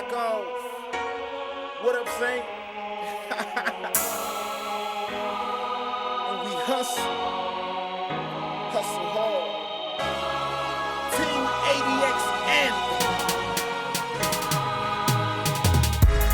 back off. What up, Saint? And we hustle hard. Team ADX anthem.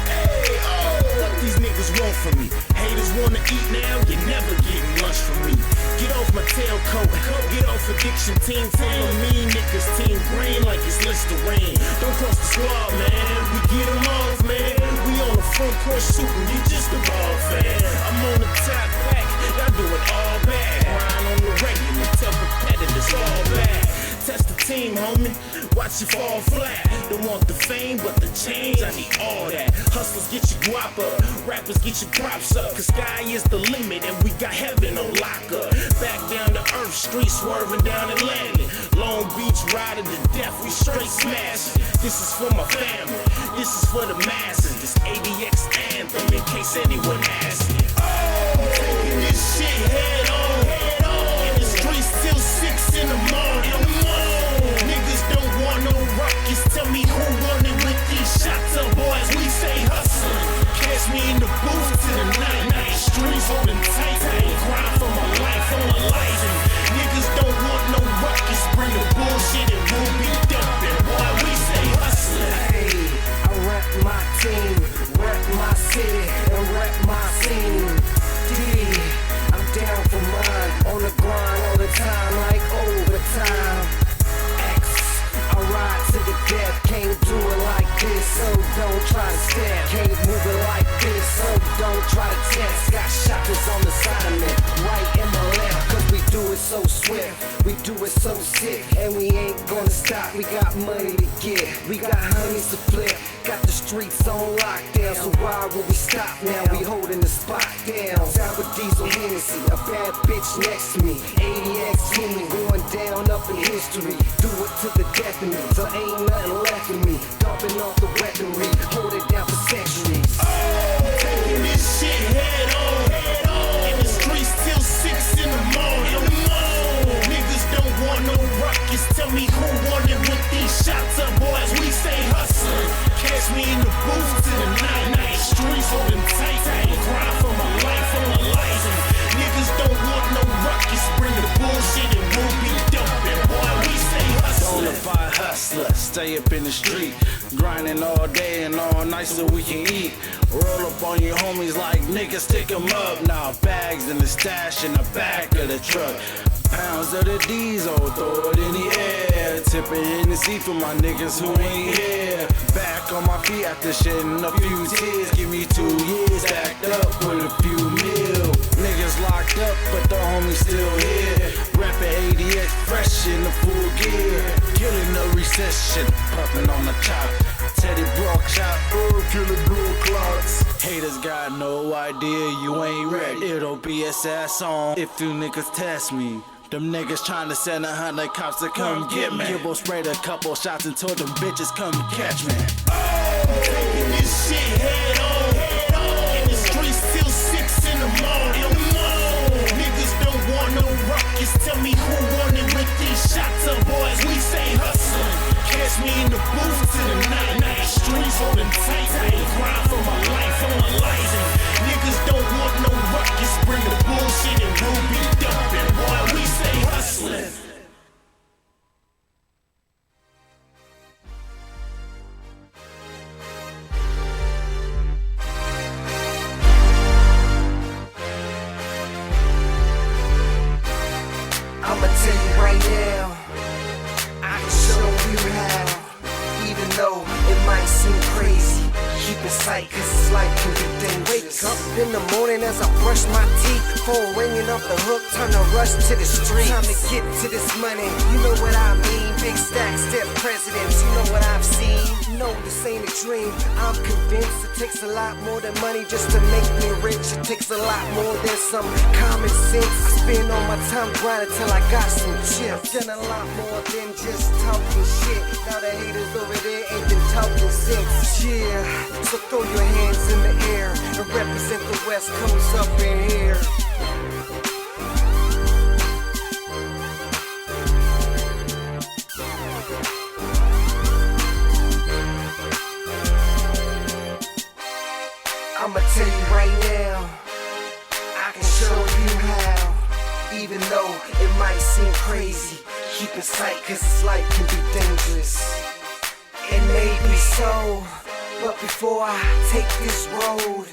Hey, oh, what these niggas want from me? Haters wanna eat now, you never get lunch from me. Get off my tailcoat, get off addiction. Team full of mean niggas, team green like it's Listerine. Don't cross the squad, man, we get them off, man. We on the front court shooting, you just a ball fan. I'm on the top back, y'all do it all bad. Grind on the regular, tell competitors fall back. Test the team, homie, watch you fall flat. Don't want the fame, but the change, I need all that. Hustlers get your guap up, rappers get your props up. Cause sky is the limit and we got heaven on lock up. Back down to earth, street swerving down Atlantic. Long Beach riding to death, we straight smashing. This is for my family, this is for the masses. This ADX anthem in case anyone asks me. Oh, taking this shit head on. In the streets till 6 in the morning. Niggas don't want no ruckus. Tell me who won it with these shots up, boys. We say hustling. Catch me in the booth till the night. Streets holding tight. Grind for my life on a license. Niggas don't want no ruckus. Bring the bullshit and we'll be dumping. Boy, we say hustling. Hey, I rep my team, rep my city, and rep my scene. I'm down for mine, on the grind all the time, like overtime. I ride to the death, can't do it like this, so don't try to step. Can't move it like this, so don't try to test. Got shotters on the side of me, right in my left, cause we do it so swift, we do it so sick, and we ain't gonna stop. We got money to get, we got honeys to flip, got the streets on lockdown, so why would we stop now? We holding the spot down. Sour Diesel Hennessy, a bad bitch next to me, ADX team going down up in history. Do it to the death of me, so ain't nothing left of me. Dumping off the weaponry, hold it down for centuries. Oh, taking this shit head on. In the streets till 6 in the morning. Niggas don't want no ruckus. Tell me who won it with these shots up, boys. We say hustling. Catch me in the booth till the night. Streets holding tight. Grind for my life on a license. Niggas don't want no ruckus. Bring the bullshit and we'll be dumping. Boy, we say hustling. Bonafide hustler, stay up in the street, grinding all day and all night so we can eat. Roll up on your homies like niggas, stick 'em up. Now bags in the stash in the back of the truck. Pounds of the diesel, throw it in the air. Tipping Hennessy for my niggas who ain't here. Back on my feet after shedding a few tears. Give me 2 years stacked up with a few mil. Niggas locked up, but the homies still here. Rapping ADX fresh in the full gear. Killing the recession, puffing on the chop. Teddy Brock shot, killing blue clots. Haters got no idea you ain't ready. It'll be a sad song if you niggas test me. Them niggas tryna send 100 cops to come get me. Gibbo sprayed a couple shots and told them bitches come catch me. Oh, taking this shit head on. In the streets till 6 in the morning. Niggas don't want no ruckus. Tell me who won it with these shots up, boys. We say hustling. Catch me in the booth till the night. Streets holding tight. Grind for my life on a license. Niggas don't want no ruckus. Bring the bullshit and we'll be dumping. Boy, we say hustling. I'ma tell you right now, I can show you how. Even though it might seem crazy, keep it sight, cause this life can be dangerous. Wake up in the morning as I brush my teeth, phone ringing off the hook, time to rush to the street. Time to get to this money, you know what I mean. Big stacks, dead presidents, you know what I've seen. No, this ain't a dream, I'm convinced it takes a lot more than money just to make me rich. It takes a lot more than some common sense. I spend all my time grinding till I got some chips. Done a lot more than just talking shit. Now the haters over there ain't been talking since. Yeah, so throw your hands in the air and represent the West Coast up in here. I'ma tell you right now, I can show you how. Even though it might seem crazy, keep it sight, cause this life can be dangerous. It may be so, but before I take this road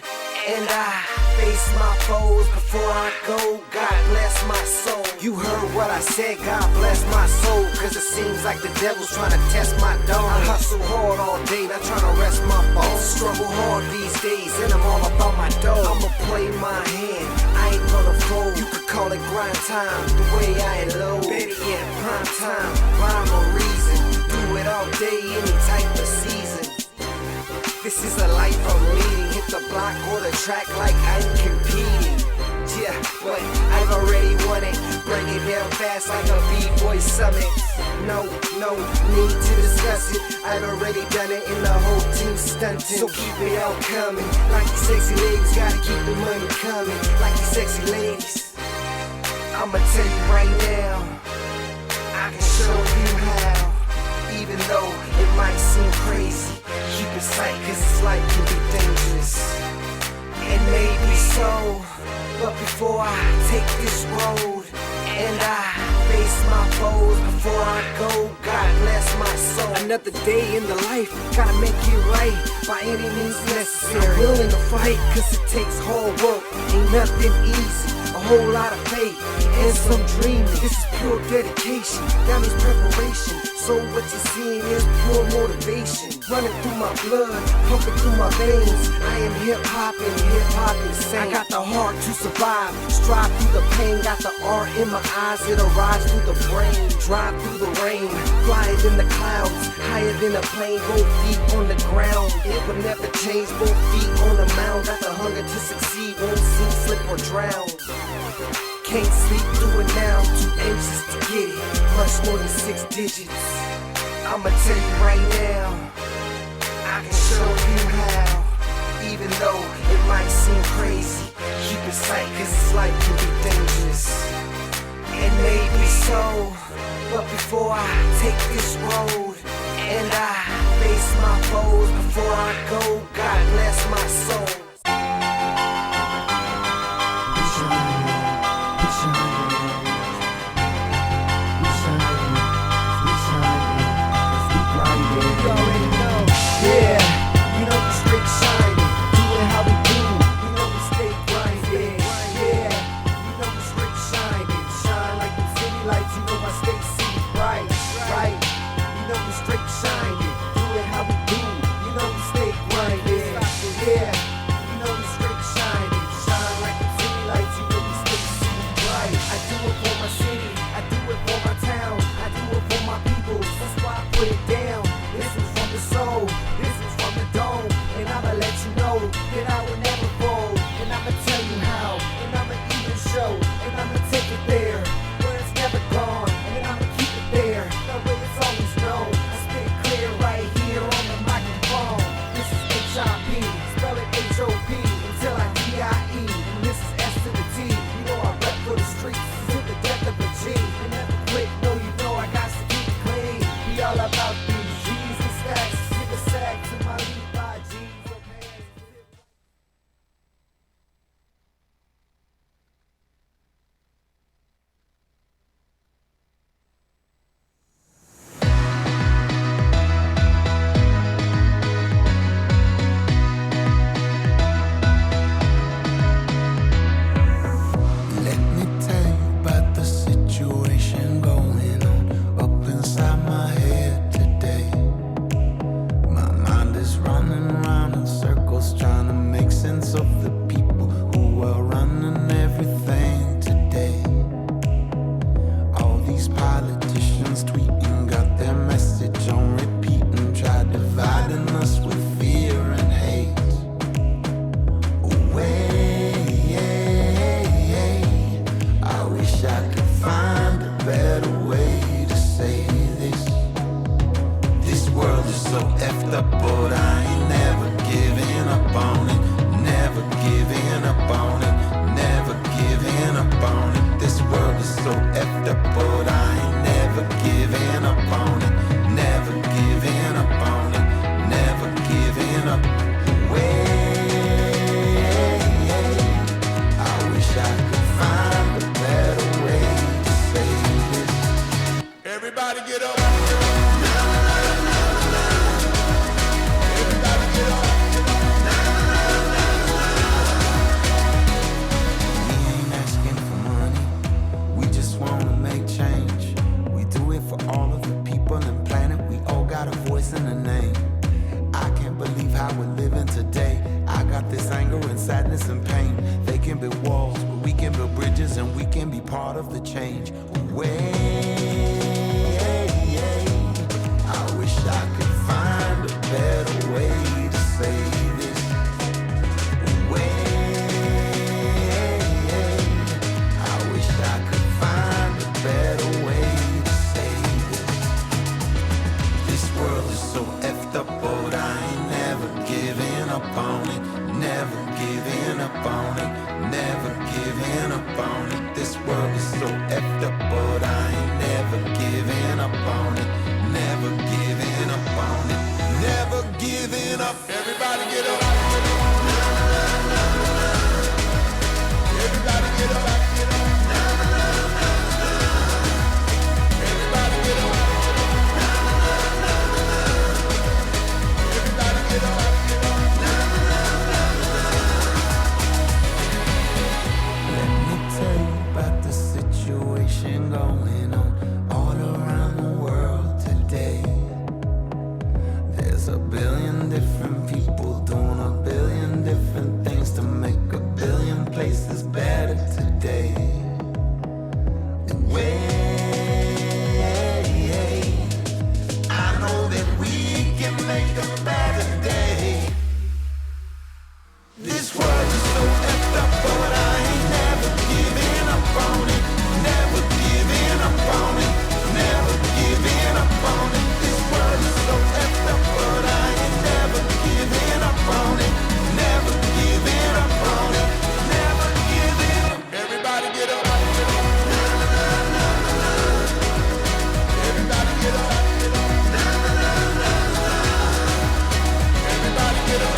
and I face my foes, before I go, God bless my soul. You heard what I said, God bless my soul, cause it seems like the devil's trying to test my dome. I hustle hard all day, not trying to rest my bones. Struggle hard these days, and I'm all about my dough. I'ma play my hand, I ain't gonna fold. You could call it grind time, the way I low. Better yet, prime time, rhyme or reason. Do it all day, any type of season. This is a life I'm leading. Hit the block or the track like I'm competing. Yeah, but I've already won it. Break it down fast like a B-boy summit. No need to discuss it. I've already done it and the whole team stunting. So keep it all coming. Like these sexy ladies, gotta keep the money coming. Like these sexy ladies, I'ma tell you right now, I can show you how. Even though it might seem crazy, keep it sight, cause this life can be dangerous. It may be so, but before I take this road and I face my foes, before I go, God bless my soul. Another day in the life, gotta make it right by any means necessary. I'm willing to fight, cause it takes hard work, ain't nothing easy. A whole lot of faith and some dreaming. This is pure dedication, that means preparation. So what you're seeing is pure motivation. Running through my blood, pumping through my veins. I am hip-hop and hip-hop insane. I got the heart to survive, strive through the pain. Got the art in my eyes, it'll rise through the brain. Drive through the rain, flyer than the clouds, higher than a plane. Both feet on the ground, it will never change. Both feet on the mound, got the hunger to succeed. Won't sink, slip or drown. Can't sleep through it now, too anxious to get it. Much more than 6 digits. I'ma tell you right now, I can show you how. Even though it might seem crazy, keep it sight, cause this life can be dangerous. It may be so, but before I take this road and I face my foes, before I go, God bless my soul. so effed up, but I ain't never giving up on it, never sadness and pain. They can build walls, but we can build bridges, and we can be part of the change. I wish I could find a better way to say this. I wish I could find a better way to say this. This world is so effed up, but I ain't never giving up on it. Never giving up on it. Never giving up on it. This world is so effed up, but I ain't never giving up on it. Never giving up on it. Never giving up. Everybody get up. Everybody get up. Everybody get up. Everybody get up. Let me tell you about the situation going on all around the world today. There's a billion different people doing a billion different things to make a billion places better today. I know that we can make a better day. This world is so effed up, but I ain't never giving up on it. Never giving up on it. Never giving up on it. This world is so effed up, but I ain't never giving up on it. Never giving up on it. Never giving up. Everybody get up. Everybody get up. Everybody get up.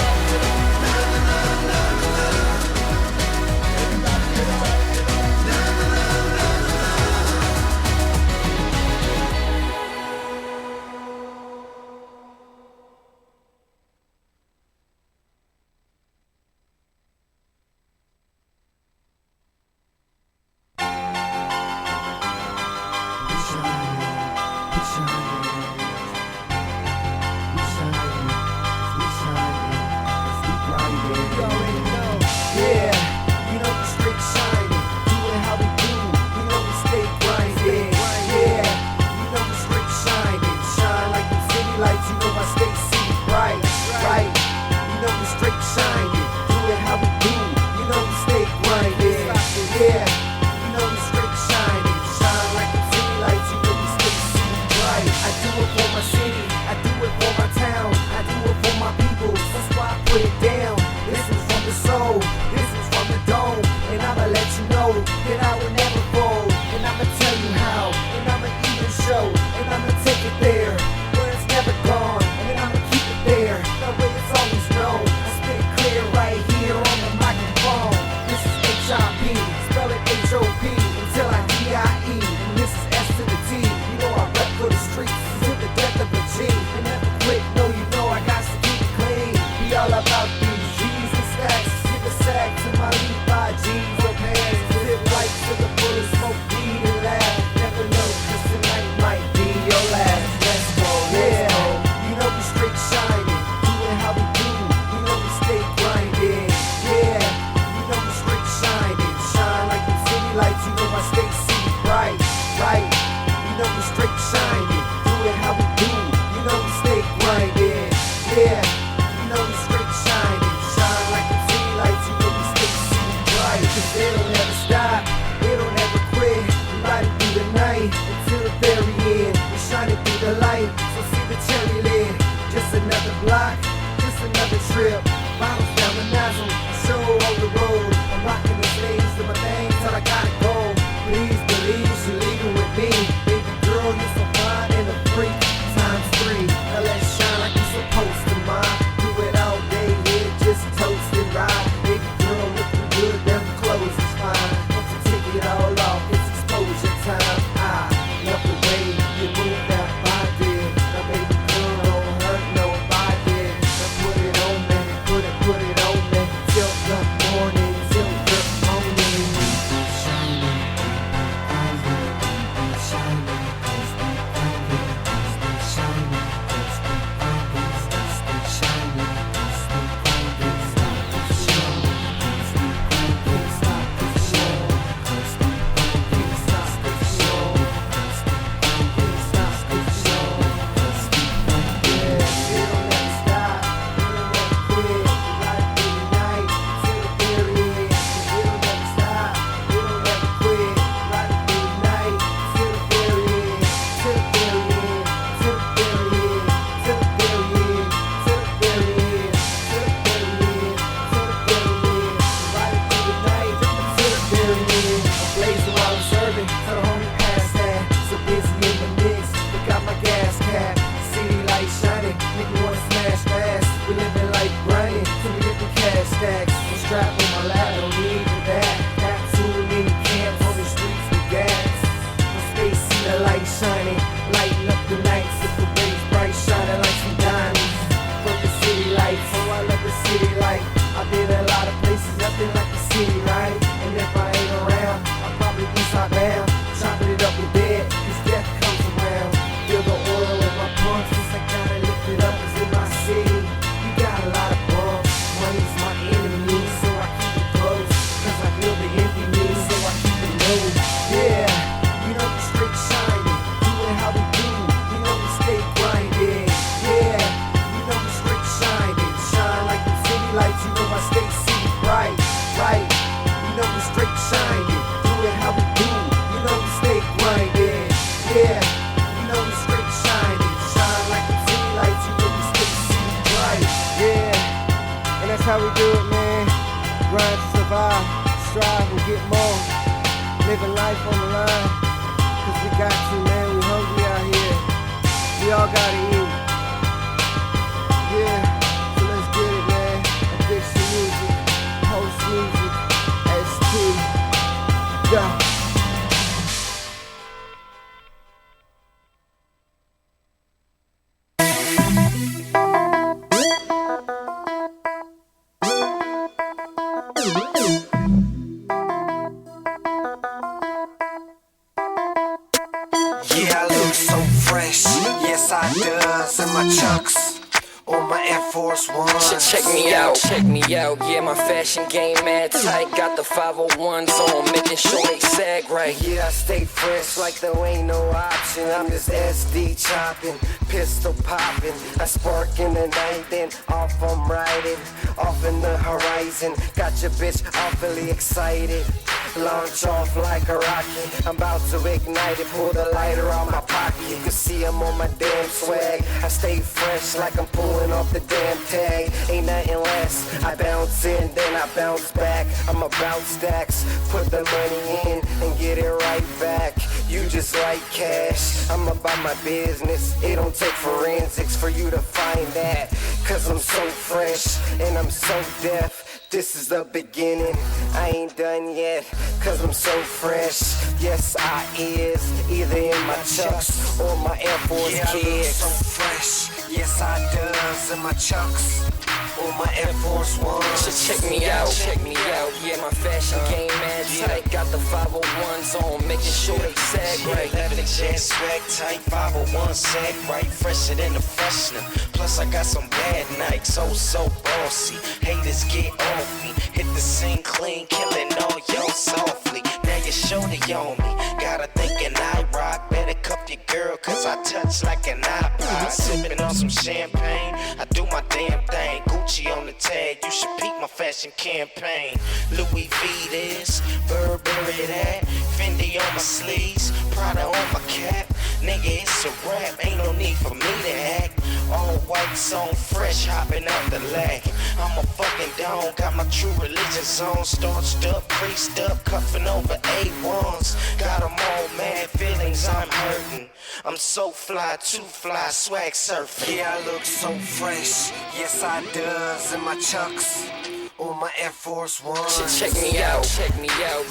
strap on my lap, don't need for that. Not too many camps on the streets with gas. My space see the light shining, lighting up the nights with the rays bright, shining like some diamonds. From the city lights, so I love the city light. I've been a lot of places, nothing like the city, right? And if I ain't around, I'll probably be southbound, chopping it up with bed, cause death comes around. Feel the oil in my pulses, I gotta lift it up, it's in my city. We got a lot of bumps, money's my enemy, so I keep it close. Cause I feel the emptiness, so I keep it low. Yeah, you know we straight shining, doing how we do, you know we stay grinding. Yeah, you know we straight shining, shine like the city lights, you know I stay city bright, right? You know we straight shining, doing how we do, you know we stay grinding. Yeah, you know we straight shining, shine like the city lights, you know we stay city bright. Yeah, and that's how we do it, man. Grind to survive, strive and get more. Living life on the line, cause we got to, man. We hungry out here. We all gotta eat. Yeah, so let's get it, man. Addiction music, host music, ST. Go. Yeah, I look so fresh. Yes, I does. In my chucks, on my Air Force Ones. Check me out, yeah, my fashion game mad tight. Got the 501s on, making sure they sag right. Yeah, I stay fresh like there ain't no option. I'm just SD chopping, pistol popping. I spark in the night, then off I'm riding. Off in the horizon, got your bitch awfully excited. Launch off like a rocket, I'm about to ignite it. Pull the lighter out my pocket, you can see I'm on my damn swag. I stay fresh like I'm pulling off the damn tag. Ain't nothing less, I bounce in, then I bounce back. I'm about stacks, put the money in and get it right back. You just like cash, I'm about my business. It don't take forensics for you to find that. Cause I'm so fresh and I'm so deaf. This is the beginning, I ain't done yet, cause I'm so fresh. Yes, I is, either in my chucks or my Air Force Yeah, I look Kids. so fresh, yes I does, in my chucks or my Air Force Ones. So check me out, yeah, my fashion game mad tight. Got the 501s on, making sure they sag right. Leather jazz swag tight, 501 sag right, fresher than the freshener. Plus I got some bad nights, so bossy. Haters get off me, hit the scene clean, killing all y'all softly. Now you shorty on me, got her thinking I rock. Better cuff your girl, cause I touch like an iPod. Sipping on some champagne, I do my damn thing. Gucci on the tag, you should peek my fashion campaign. Louis V this, Burberry that, Fendi on my sleeves, Prada on my cap. Nigga, it's a rap, ain't no need for me to act. All whites on fresh, hopping out the lag. I'm a fucking dog, got my true religion zone. Starched up, creased up, cuffing over A1s. Got them all mad feelings, I'm hurting. I'm so fly, too fly, swag surfing. Yeah, I look so fresh, yes I does, in my chucks or my Air Force Ones. So check me out,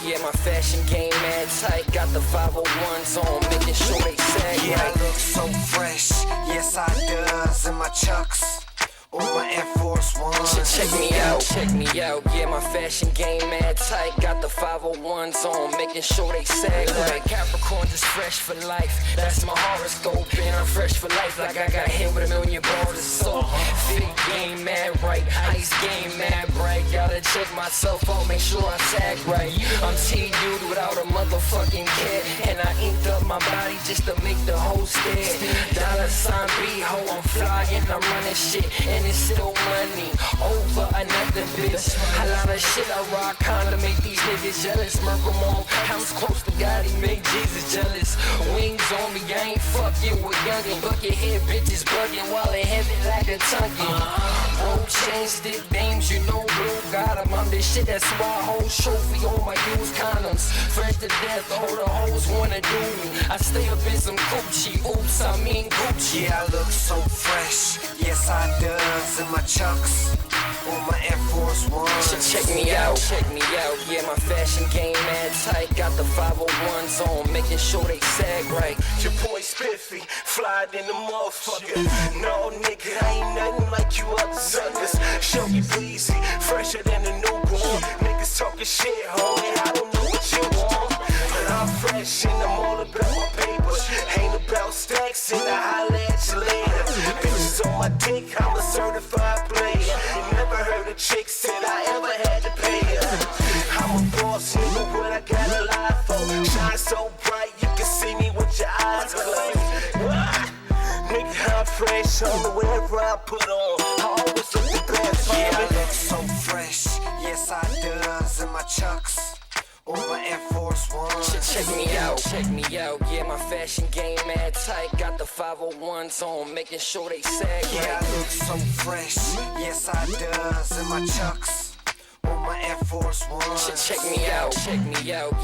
yeah, my fashion game mad tight. Got the 501s on, making sure they sag Yeah, I right. look so fresh, yes I does, in my chucks or my Air Force Ones. So check me out, yeah, my fashion game mad tight. Got the 501s on, making sure they sag right. Capricorn just fresh for life, that's my horoscope. And I'm fresh for life, like I got hit with 1,000,000 bars of soap. Fit game mad right, ice game mad bright. Gotta check myself out, make sure I sag right. I'm TU'd without a motherfucking care, and I inked up my body just to make the whole stare. $sign B-ho, I'm fly and I'm running shit, and it's still money over another bitch. A lot of shit I rock kinda make these niggas jealous. Merkle on pounds close to God, he made Jesus jealous. Wings on me, I ain't fucking with youngin'. Bucket head bitches bugging while they heavy like a tonguey. bro. Changed it, names, you know, blue got 'em. I'm this shit, that's why I hold trophy on my used condoms. Fresh to death, all the hoes wanna do me. I stay up in some Gucci, oops, I mean Gucci. Yeah, I look so fresh, yes I does, in my chucks, on my Air Force Ones. Check me out, yeah, my fashion game mad tight. Got the 501s on, making sure they sag right. Your boy Spiffy, fly in the motherfucker. No, nigga, I ain't nothing like you other suckers. Show me pleasy, fresher than a newborn. Niggas talking shit, homie, I don't know what you want. But I'm fresh and I'm all about my paper. Ain't about stacks and I holla at you later. Bitches on my dick, I'm a certified player. You never heard a chick said I ever had to pay her. I'm a boss, nigga, what I got a lie for. Shine so bright, you can see me with your eyes closed. Nigga, I'm fresh on the whatever I put on. I always look the best. Yeah, I look so fresh, yes I does, in my chucks, on my Air Force Ones. Check me out, yeah, my fashion game mad tight. Got the 501s on, making sure they sag right. Yeah, I look so fresh, yes I does, in my chucks, on my Air Force Ones. Check me out,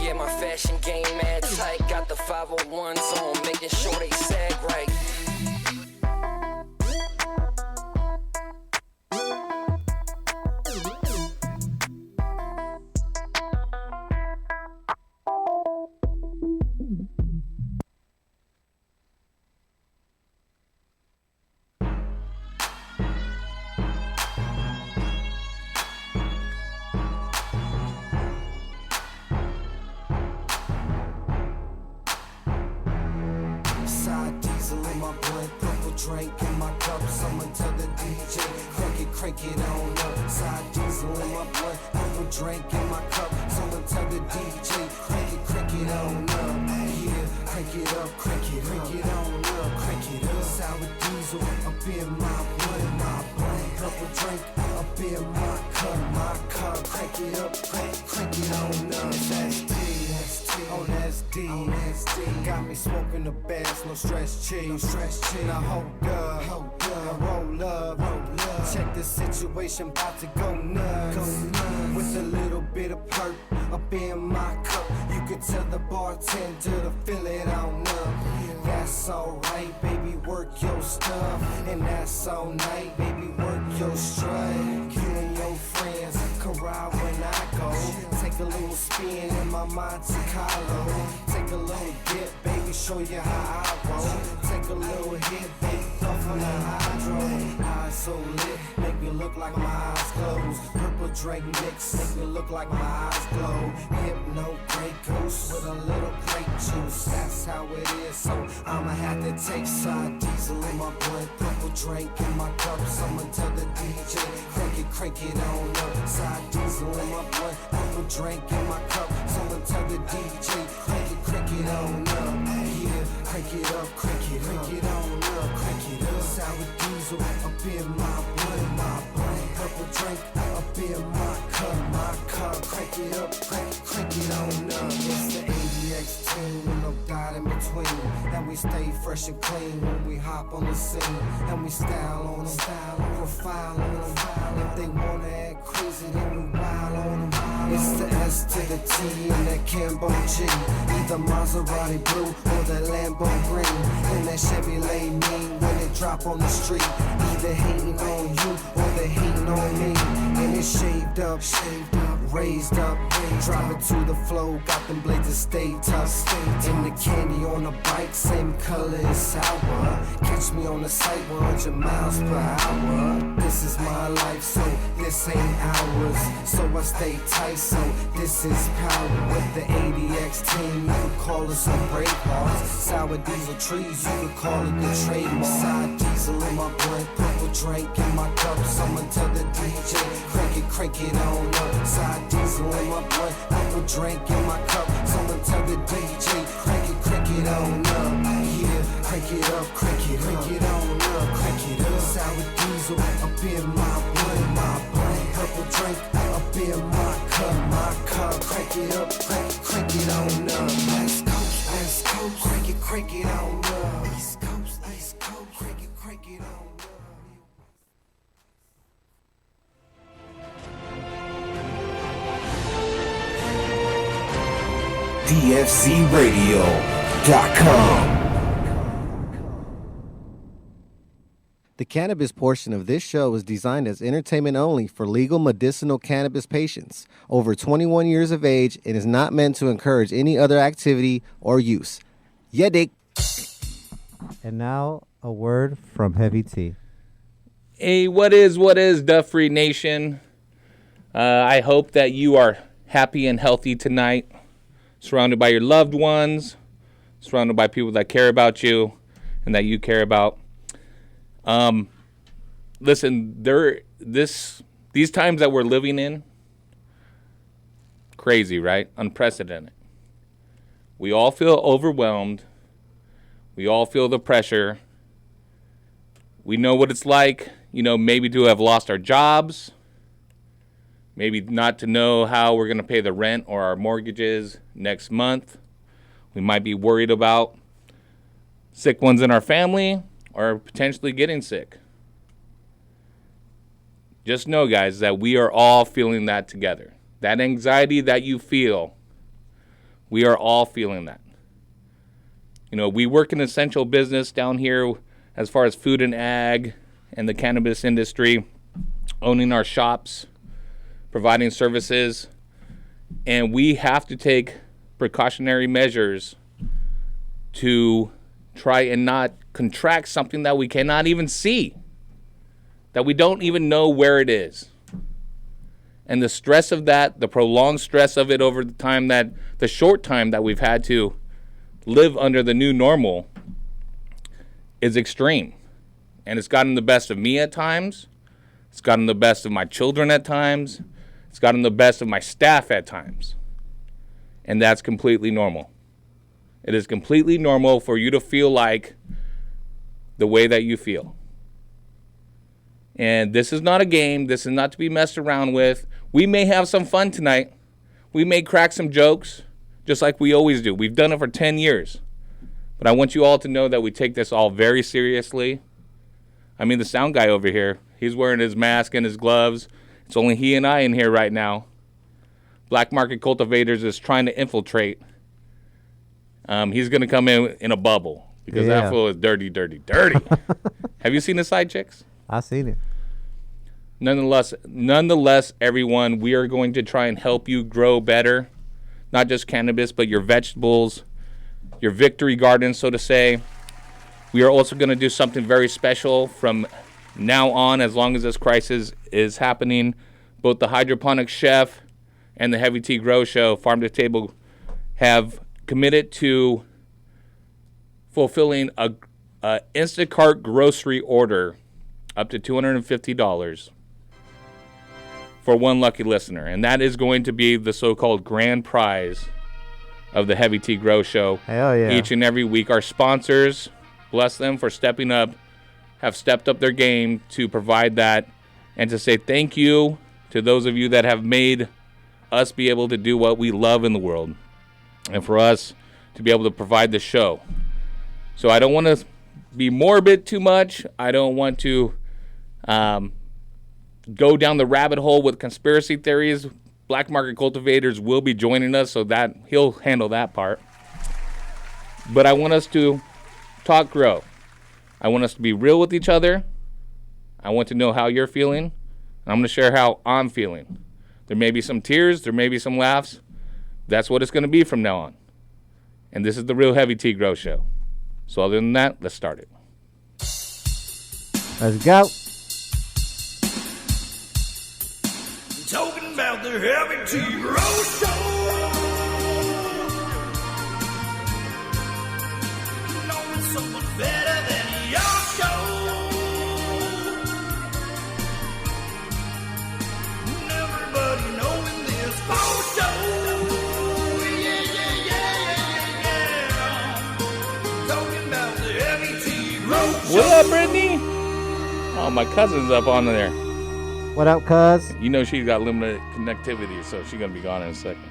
yeah, my fashion game mad tight. Got the 501s on, making sure they sag right. Drink in my cup, someone tell the DJ, crank it on up. Side diesel in my blood, purple drink in my cup, someone tell the DJ, crank it on up. Yeah, crank it up, crank it on up, crank it up. Sour diesel up in my blood, purple drink up in my cup, crank it up, crank it on up. That's D, got me smoking the best, no stress cheese. Now hold up, roll up. Check the situation, about to go nuts. With a little bit of perk up in my cup, you can tell the bartender to fill it on up. That's alright, baby, work your stuff, and that's all night, baby, work your strut. You and your friends can ride when I go. Take a little spin in my Monte Carlo. Take a little dip, baby, show you how I roll. Take a little hit, baby, puff on the hydro. Eyes so lit, make me look like my eyes closed. Purple drink mix, make me look like my eyes glow. Hypno, Grey Goose with a little grape juice. That's how it is, so I'ma have to take side diesel in my blood. Purple drink in my cup, someone tell the DJ, crank it on up. Side diesel in my blood, purple drink in my cup, someone tell the DJ, crank it on up. Yeah, crank it up, crank it on up, crank it up. Sour diesel up in my blood, purple drink up in my cup, crank it up, crank it on up. It's the ADX team with no doubt in between, and we stay fresh and clean when we hop on the scene, and we style on them, profile on them. If they wanna act crazy, then we wild on them. It's the S to the T and that Cambo G, either Maserati blue or the Lambo green, and that Chevrolet mean when it drop on the street. Either hating on you or they hating on me, and it's shaved up, raised up, drop it to the flow, got them blades that stay tough. And the candy on the bike, same color as sour. Catch me on the site 100 miles per hour. This is my life, so this ain't ours. So I stay tight, so this is power. With the ADX team, you can call us some brave hearts. Sour diesel trees, you can call it the trademark. Side diesel in my blood, purple drink in my cup. Someone tell the DJ, crank it on up. Side diesel in my blood, purple drink in my cup. Someone tell the DJ, crank it on up. Yeah, crank it up, crank it on up, crank it up. Sour diesel up in my blood, purple drink up in my cup, crank it up, crank it on up. West Coast, crank it on up. East Coast, crank it on up. DFCRadio.com. The cannabis portion of this show is designed as entertainment only for legal medicinal cannabis patients over 21 years of age and is not meant to encourage any other activity or use. Yeah, dick. And now a word from Heavy T. Hey, what is, Duff Free Nation? I hope that you are happy and healthy tonight, surrounded by your loved ones, surrounded by people that care about you and that you care about. Listen, these times that we're living in, crazy, right? Unprecedented. We all feel overwhelmed. We all feel the pressure. We know what it's like, maybe to have lost our jobs, maybe not to know how we're going to pay the rent or our mortgages next month. We might be worried about sick ones in our family or potentially getting sick. Just know, guys, that we are all feeling that together. That anxiety that you feel, we are all feeling that. We work in essential business down here as far as food and ag and the cannabis industry, owning our shops, providing services, and we have to take precautionary measures to try and not contract something that we cannot even see, that we don't even know where it is. And the stress of that, the prolonged stress of it over the short time that we've had to live under the new normal is extreme. And it's gotten the best of me at times. It's gotten the best of my children at times. It's gotten the best of my staff at times. And that's completely normal. It is completely normal for you to feel like the way that you feel. And this is not a game. This is not to be messed around with. We may have some fun tonight. We may crack some jokes, just like we always do. We've done it for 10 years. But I want you all to know that we take this all very seriously. I mean, the sound guy over here, he's wearing his mask and his gloves. It's only he and I in here right now. Black Market Cultivators is trying to infiltrate. He's going to come in a bubble because that fool is dirty. Have you seen the side chicks? I've seen it. Nonetheless, everyone, we are going to try and help you grow better. Not just cannabis, but your vegetables, your victory garden, so to say. We are also going to do something very special from now on, as long as this crisis is happening. Both the Hydroponic Chef and the Heavy Tea Grow Show, Farm to Table, have committed to fulfilling a Instacart grocery order up to $250 for one lucky listener. And that is going to be the so-called grand prize of the Heavy Tea Grow Show. Hell yeah. Each and every week. Our sponsors, bless them for stepping up, have stepped up their game to provide that, and to say thank you to those of you that have made us be able to do what we love in the world, and for us to be able to provide the show. So I don't want to be morbid too much. I don't want to go down the rabbit hole with conspiracy theories. Black Market Cultivators will be joining us, so that he'll handle that part. But I want us to talk grow. I want us to be real with each other. I want to know how you're feeling. And I'm going to share how I'm feeling. There may be some tears. There may be some laughs. That's what it's going to be from now on. And this is the Real Heavy Tea Grow Show. So other than that, let's start it. Let's go. Talking about the Heavy Tea Grow Show. Knowing someone better than your show. And everybody knowing this whole show. Yeah. Talking about the Heavy Tea Grow Show. What up, Brittany? Oh, my cousin's up on there. What up, cuz? You know she's got limited connectivity, so she's going to be gone in a second.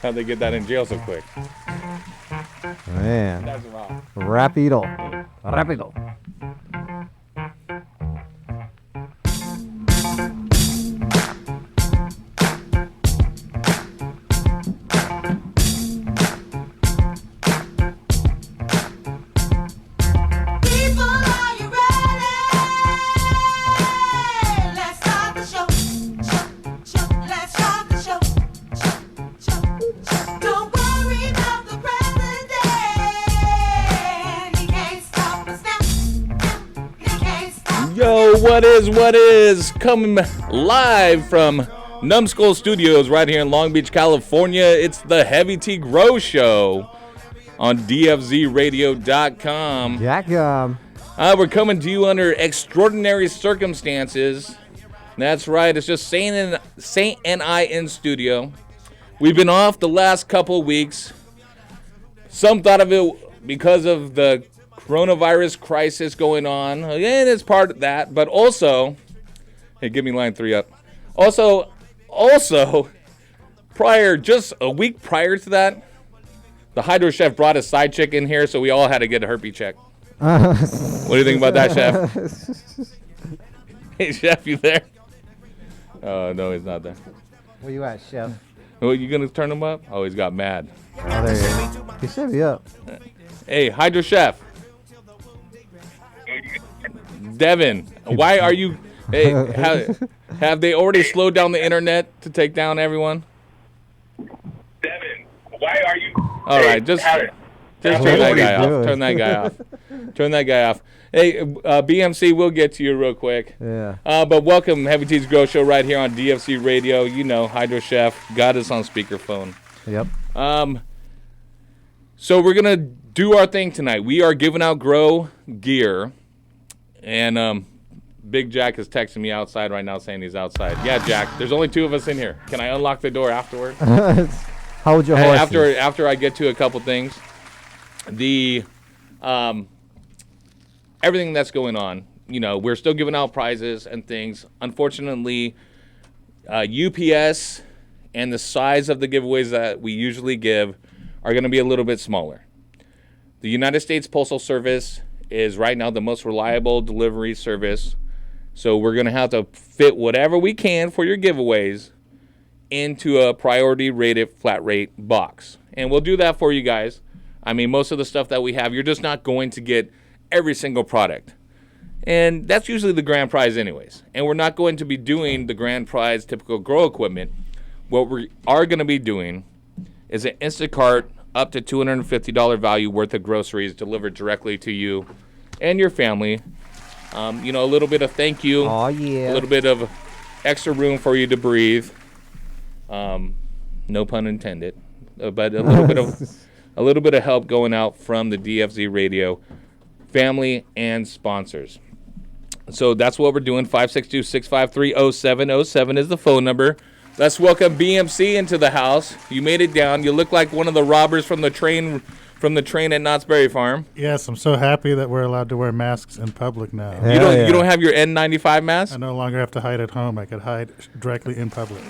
How'd they get that in jail so quick? Man. That's wrong. Rapido. is what is coming live from Numbskull Studios right here in Long Beach, California. It's the Heavy T Grow Show on DFZRadio.com. Jack, We're coming to you under extraordinary circumstances. That's right. It's just Saint and I in studio. We've been off the last couple of weeks. Some thought of it because of the coronavirus crisis going on. And it's part of that. But also, hey, give me line 3 up. Also, just a week prior to that, the Hydro Chef brought a side chick in here, so we all had to get a herpes check. What do you think about that, Chef? Hey, Chef, you there? Oh, no, he's not there. where you at, Chef? Oh, you going to turn him up? Oh, he's got mad. Oh, there you go. He should be up. Hey, Hydro Chef. Devin, why are you... Hey, have they already slowed down the internet to take down everyone? Devin, why are you... All right, just turn that guy off. Turn that guy off. Turn that guy off. Hey, BMC, we'll get to you real quick. Yeah. But welcome, Heavy T's Grow Show right here on DFC Radio. You know, Hydro Chef got us on speakerphone. Yep. So we're going to do our thing tonight. We are giving out grow gear. And Big Jack is texting me outside right now saying he's outside. Yeah, Jack, there's only 2 of us in here. Can I unlock the door afterward? Hold your horses. After I get to a couple things. The everything that's going on, you know, we're still giving out prizes and things. Unfortunately, UPS and the size of the giveaways that we usually give are going to be a little bit smaller. The United States Postal Service is right now the most reliable delivery service, so we're going to have to fit whatever we can for your giveaways into a priority rated flat rate box. And we'll do that for you guys. I mean, most of the stuff that we have, you're just not going to get every single product. And that's usually the grand prize anyways. And we're not going to be doing the grand prize typical grow equipment. What we are going to be doing is an Instacart up to $250 value worth of groceries delivered directly to you and your family. You know, a little bit of thank you. Oh, yeah. A little bit of extra room for you to breathe. No pun intended. But a little bit of help going out from the DFZ Radio family and sponsors. So that's what we're doing. 562-653-0707 is the phone number. Let's welcome BMC into the house. You made it down. You look like one of the robbers from the train at Knott's Berry Farm. Yes, I'm so happy that we're allowed to wear masks in public now. You don't have your N95 mask? I no longer have to hide at home. I could hide directly in public.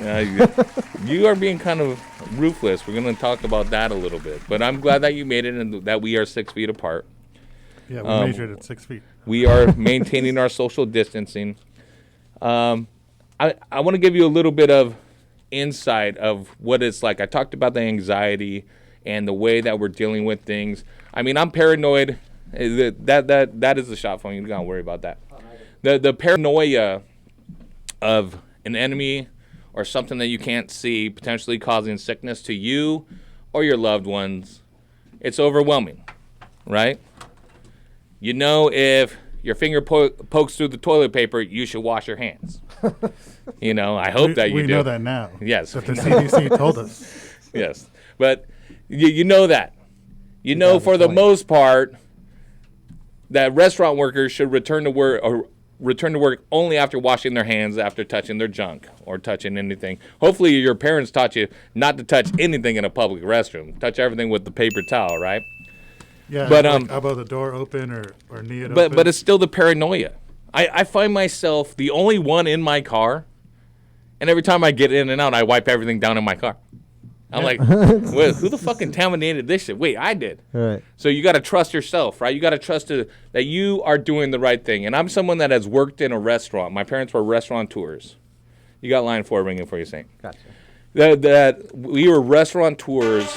You are being kind of ruthless. We're going to talk about that a little bit. But I'm glad that you made it and that we are 6 feet apart. Yeah, we measured at 6 feet. We are maintaining our social distancing. I want to give you a little bit of insight of what it's like. I talked about the anxiety and the way that we're dealing with things. I mean, I'm paranoid. That is the shot phone. You don't worry about that. The paranoia of an enemy or something that you can't see potentially causing sickness to you or your loved ones, it's overwhelming, right? You know, if your finger pokes through the toilet paper, you should wash your hands. You know, I hope that you do. We know that now. Yes. That the CDC told us. Yes. But you know that. You know, for the most part, that restaurant workers should return to work only after washing their hands after touching their junk or touching anything. Hopefully your parents taught you not to touch anything in a public restroom. Touch everything with the paper towel, right? Yeah, but like elbow the door open or knee it open. But it's still the paranoia. I find myself the only one in my car, and every time I get in and out, I wipe everything down in my car. I'm like, wait, who the fuck contaminated this shit? Wait, I did. Right. So you got to trust yourself, right? You got to trust that you are doing the right thing. And I'm someone that has worked in a restaurant. My parents were restaurateurs. You got line 4 ringing for you, Saint. Gotcha. That we were restaurateurs.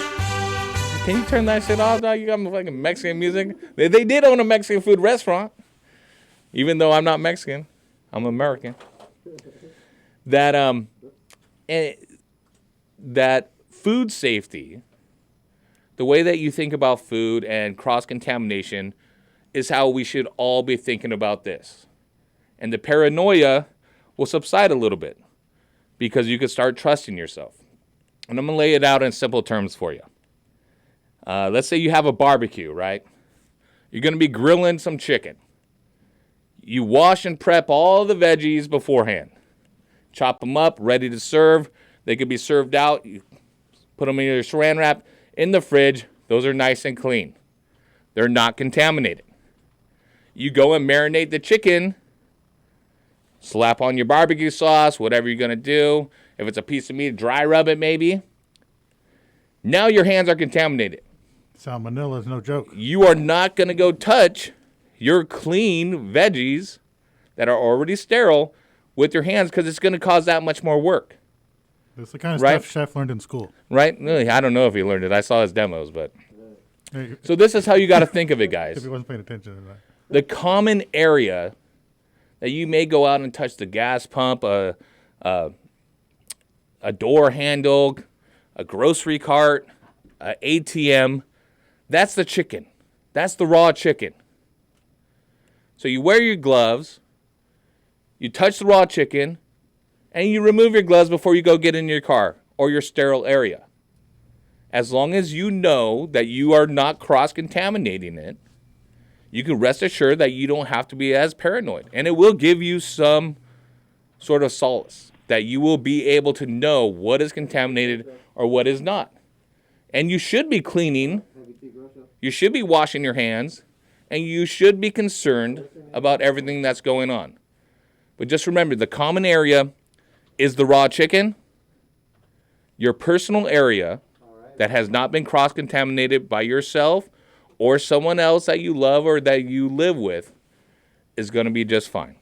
Can you turn that shit off, dog? You got fucking Mexican music. They did own a Mexican food restaurant, even though I'm not Mexican. I'm American. That food safety, the way that you think about food and cross-contamination is how we should all be thinking about this. And the paranoia will subside a little bit because you can start trusting yourself. And I'm going to lay it out in simple terms for you. Let's say you have a barbecue, right? You're going to be grilling some chicken. You wash and prep all the veggies beforehand. Chop them up, ready to serve. They could be served out. You put them in your saran wrap in the fridge. Those are nice and clean. They're not contaminated. You go and marinate the chicken. Slap on your barbecue sauce, whatever you're going to do. If it's a piece of meat, dry rub it maybe. Now your hands are contaminated. Salmonella is no joke. You are not going to go touch your clean veggies that are already sterile with your hands because it's going to cause that much more work. It's the kind of Right? stuff Chef learned in school. Right? Really, I don't know if he learned it. I saw his demos, but... So this is how you got to think of it, guys. If he wasn't paying attention to that. The common area that you may go out and touch the gas pump, a door handle, a grocery cart, a ATM, that's the chicken. That's the raw chicken. So you wear your gloves, you touch the raw chicken, and you remove your gloves before you go get in your car or your sterile area. As long as you know that you are not cross-contaminating it, you can rest assured that you don't have to be as paranoid. And it will give you some sort of solace that you will be able to know what is contaminated or what is not. And you should be cleaning, you should be washing your hands, and you should be concerned about everything that's going on. But just remember, the common area is the raw chicken, your personal area that has not been cross-contaminated by yourself or someone else that you love or that you live with is going to be just fine.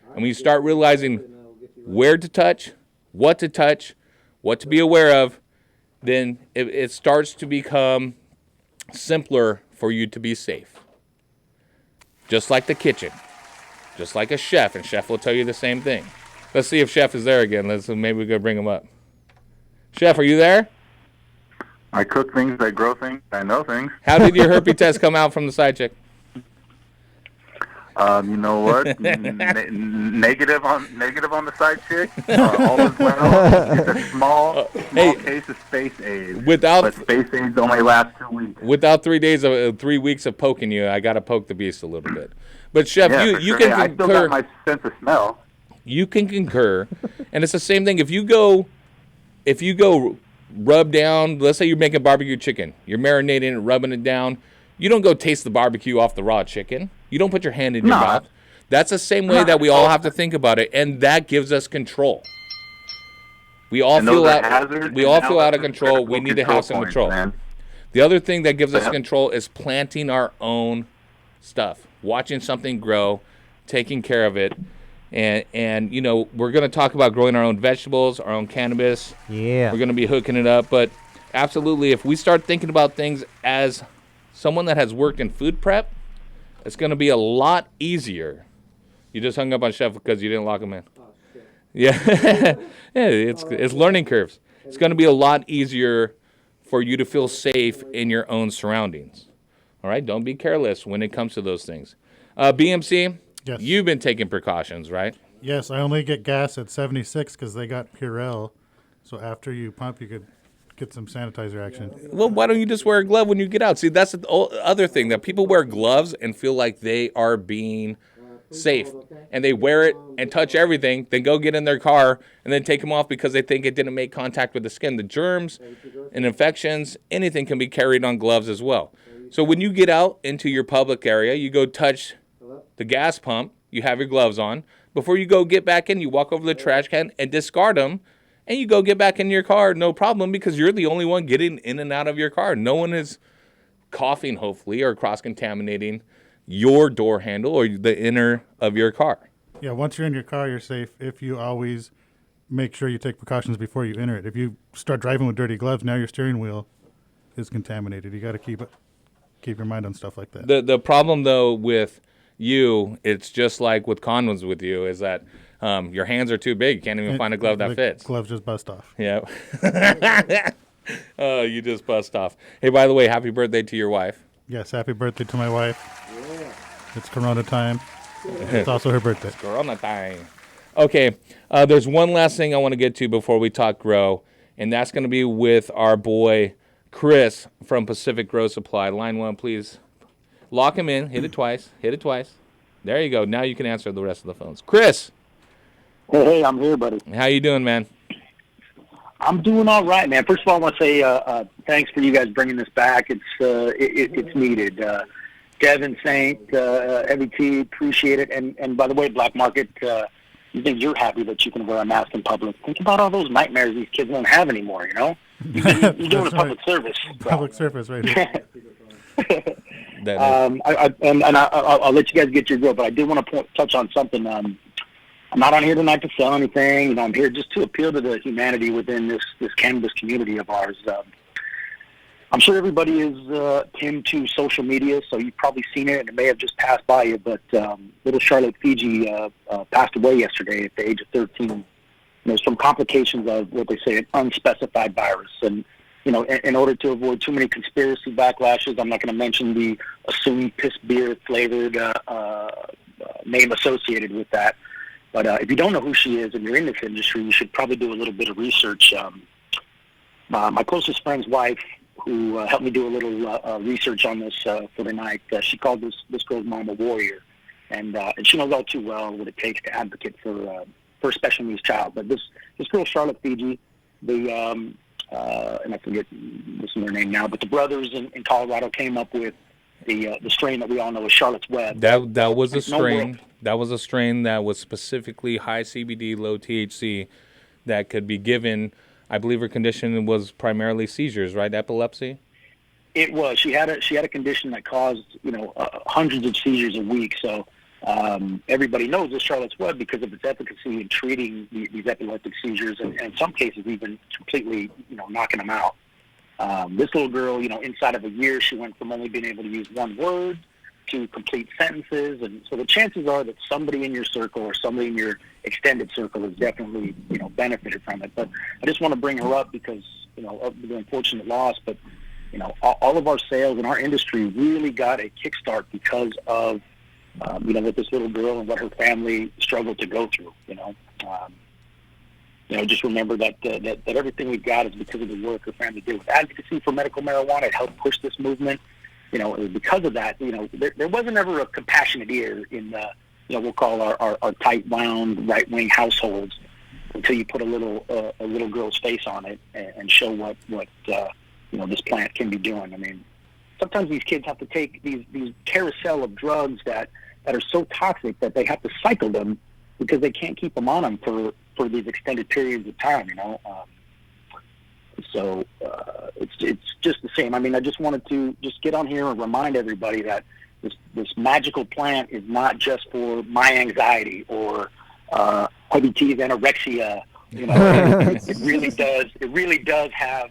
And when you start realizing where to touch, what to be aware of, then it starts to become simpler for you to be safe. Just like the kitchen, just like a chef, and Chef will tell you the same thing. Let's see if Chef is there again. Maybe we could bring him up. Chef, are you there? I cook things, I grow things, I know things. How did your herpes test come out from the side chick? You know what? Negative on the side chick. All is well. It's a small case of space AIDS. But space AIDS only lasts 2 weeks. Without 3 weeks of poking you, I got to poke the beast a little bit. But Chef, you can concur. I still got my sense of smell. You can concur, and it's the same thing. If you go rub down, let's say you're making barbecue chicken, you're marinating it, rubbing it down. You don't go taste the barbecue off the raw chicken. You don't put your hand in your mouth. That's the same way that we all have to think about it, and that gives us control. We all feel out of control. We need to have some control. The other thing that gives us control is planting our own stuff, watching something grow, taking care of it. And you know, we're going to talk about growing our own vegetables, our own cannabis. Yeah. We're going to be hooking it up. But absolutely, if we start thinking about things as someone that has worked in food prep, it's going to be a lot easier. You just hung up on Chef because you didn't lock him in. Oh, shit. Yeah. Yeah, it's learning curves. It's going to be a lot easier for you to feel safe in your own surroundings. All right? Don't be careless when it comes to those things. BMC? Yes. You've been taking precautions, right? Yes, I only get gas at 76 because they got Purell. So after you pump, you could get some sanitizer action. Well, why don't you just wear a glove when you get out? See, that's the other thing, that people wear gloves and feel like they are being safe. And they wear it and touch everything, then go get in their car and then take them off because they think it didn't make contact with the skin. The germs and infections, anything can be carried on gloves as well. So when you get out into your public area, you go touch the gas pump, you have your gloves on. Before you go get back in, you walk over the trash can and discard them, and you go get back in your car, no problem, because you're the only one getting in and out of your car. No one is coughing, hopefully, or cross-contaminating your door handle or the inner of your car. Yeah, once you're in your car, you're safe if you always make sure you take precautions before you enter it. If you start driving with dirty gloves, now your steering wheel is contaminated. You got to keep your mind on stuff like that. The problem, though, with you, it's just like with condoms with you, is that your hands are too big. You can't even find a glove that fits. Gloves just bust off. Yeah. Oh, you just bust off. Hey, by the way, happy birthday to your wife. Yes, happy birthday to my wife. Yeah. It's Corona time. It's also her birthday. Corona time. Okay, there's one last thing I want to get to before we talk grow, and that's going to be with our boy Chris from Pacific Grow Supply. Line 1, please. Lock him in. Hit it twice. Hit it twice. There you go. Now you can answer the rest of the phones. Chris. Hey, I'm here, buddy. How you doing, man? I'm doing all right, man. First of all, I want to say thanks for you guys bringing this back. It's needed. Devin, Saint, EVT, appreciate it. And by the way, Black Market, you think you're happy that you can wear a mask in public. Think about all those nightmares these kids won't have anymore, you know? You're doing a public service. Public service right here. I'll let you guys get your go, but I did want to touch on something. I'm not on here tonight to sell anything. You know, I'm here just to appeal to the humanity within this cannabis community of ours. I'm sure everybody is pinned to social media, so you've probably seen it, and it may have just passed by you, but little Charlotte Fiji passed away yesterday at the age of 13. There's some complications of what they say an unspecified virus. And, you know, in order to avoid too many conspiracy backlashes, I'm not going to mention the assumed piss beer flavored name associated with that. But if you don't know who she is and you're in this industry, you should probably do a little bit of research. My closest friend's wife, who helped me do a little research on this for the night, she called this girl's mom a warrior. And she knows all too well what it takes to advocate for a special needs child. But this girl, Charlotte Fiji, and I forget what's their name now, but the brothers in Colorado came up with the strain that we all know as Charlotte's Web. That was a strain. That was a strain that was specifically high CBD, low THC, that could be given. I believe her condition was primarily seizures, right? Epilepsy. It was. She had a condition that caused hundreds of seizures a week. So everybody knows this Charlotte's Web because of its efficacy in treating these epileptic seizures, and in some cases even completely knocking them out. This little girl, inside of a year, she went from only being able to use one word to complete sentences, and so the chances are that somebody in your circle or somebody in your extended circle has definitely benefited from it. But I just want to bring her up because of the unfortunate loss. But all of our sales in our industry really got a kickstart because of with this little girl and what her family struggled to go through. Just remember that everything we've got is because of the work her family did with advocacy for medical marijuana. It helped push this movement. Because of that, there wasn't ever a compassionate ear in the, we'll call our tight-wound right-wing households until you put a little girl's face on it and show what this plant can be doing. I mean, sometimes these kids have to take these carousel of drugs that are so toxic that they have to cycle them because they can't keep them on them for these extended periods of time. So it's just the same. I mean, I just wanted to just get on here and remind everybody that this magical plant is not just for my anxiety or heavy T's anorexia. It really does have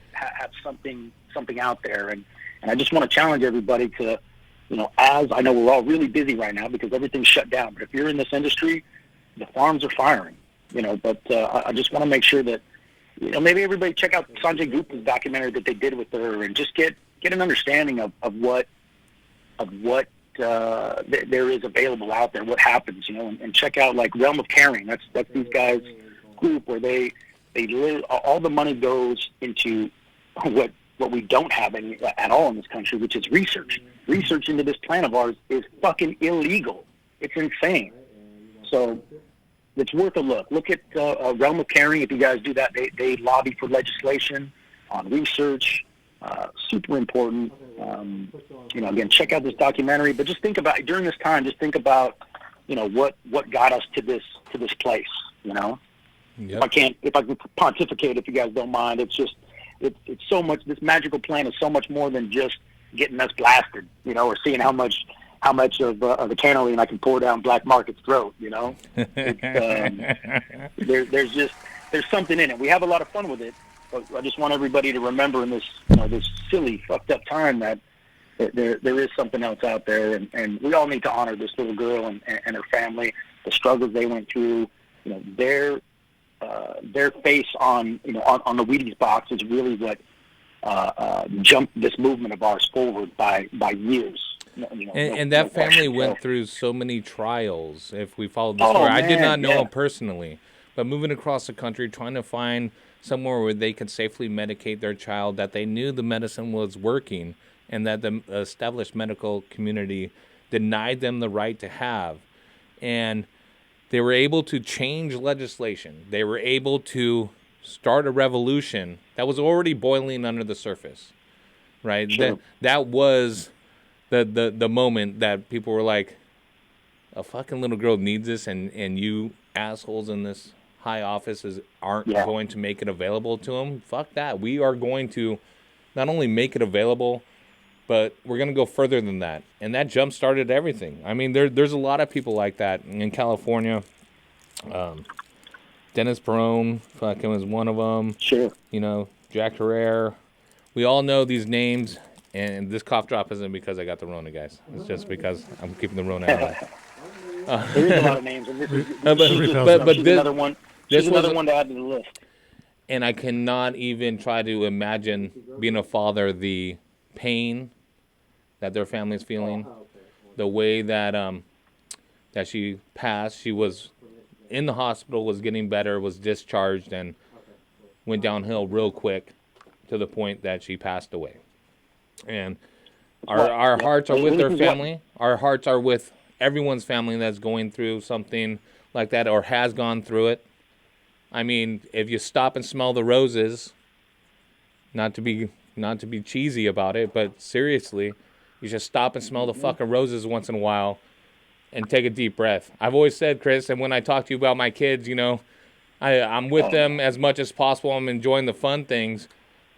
something out there, and I just want to challenge everybody to, as I know we're all really busy right now because everything's shut down. But if you're in this industry, the farms are firing. But I just want to make sure that. Maybe everybody check out Sanjay Gupta's documentary that they did with her, and just get an understanding of what there is available out there, what happens, and check out like Realm of Caring. That's these guys' group where they all the money goes into what we don't have any at all in this country, which is research. Research into this plant of ours is fucking illegal. It's insane. So. It's worth a look. Look at Realm of Caring. If you guys do that, they lobby for legislation on research. Super important. Again, check out this documentary. But just think about during this time. Just think about what got us to this place. Yep. If I can pontificate, if you guys don't mind, it's so much. This magical plant is so much more than just getting us blasted. Or seeing how much of the cannoli I can pour down Black Market's throat, there's something in it. We have a lot of fun with it, but I just want everybody to remember in this, this silly, fucked up time that there is something else out there, and we all need to honor this little girl and her family, the struggles they went through. Their face on the Wheaties box is really what jumped this movement of ours forward by years. And that family went through so many trials. If we followed the Oh, story, I did man, not know yeah. him personally, but moving across the country, trying to find somewhere where they could safely medicate their child, that they knew the medicine was working, and that the established medical community denied them the right to have, and they were able to change legislation. They were able to start a revolution that was already boiling under the surface, right? Sure. That was the moment that people were like, a fucking little girl needs this, and you assholes in this high offices aren't going to make it available to them. Fuck that. We are going to not only make it available, but we're going to go further than that. And that jump-started everything. I mean, there's a lot of people like that in California. Dennis Perone fucking was one of them. Sure. You know, Jack Herrera. We all know these names, and this cough drop isn't because I got the Rona, guys. It's just because I'm keeping the Rona out of it. There is a lot of names, and this is but she's this, another one. She's another one to add to the list. And I cannot even try to imagine being a father, the pain that their family is feeling, the way that that she passed. She was in the hospital, was getting better, was discharged, and went downhill real quick to the point that she passed away. And our hearts are with their family. Our hearts are with everyone's family that's going through something like that or has gone through it. I mean, if you stop and smell the roses, not to be cheesy about it, but seriously, you should stop and smell the fucking roses once in a while and take a deep breath. I've always said, Chris, and when I talk to you about my kids, you know, I'm with them as much as possible. I'm enjoying the fun things,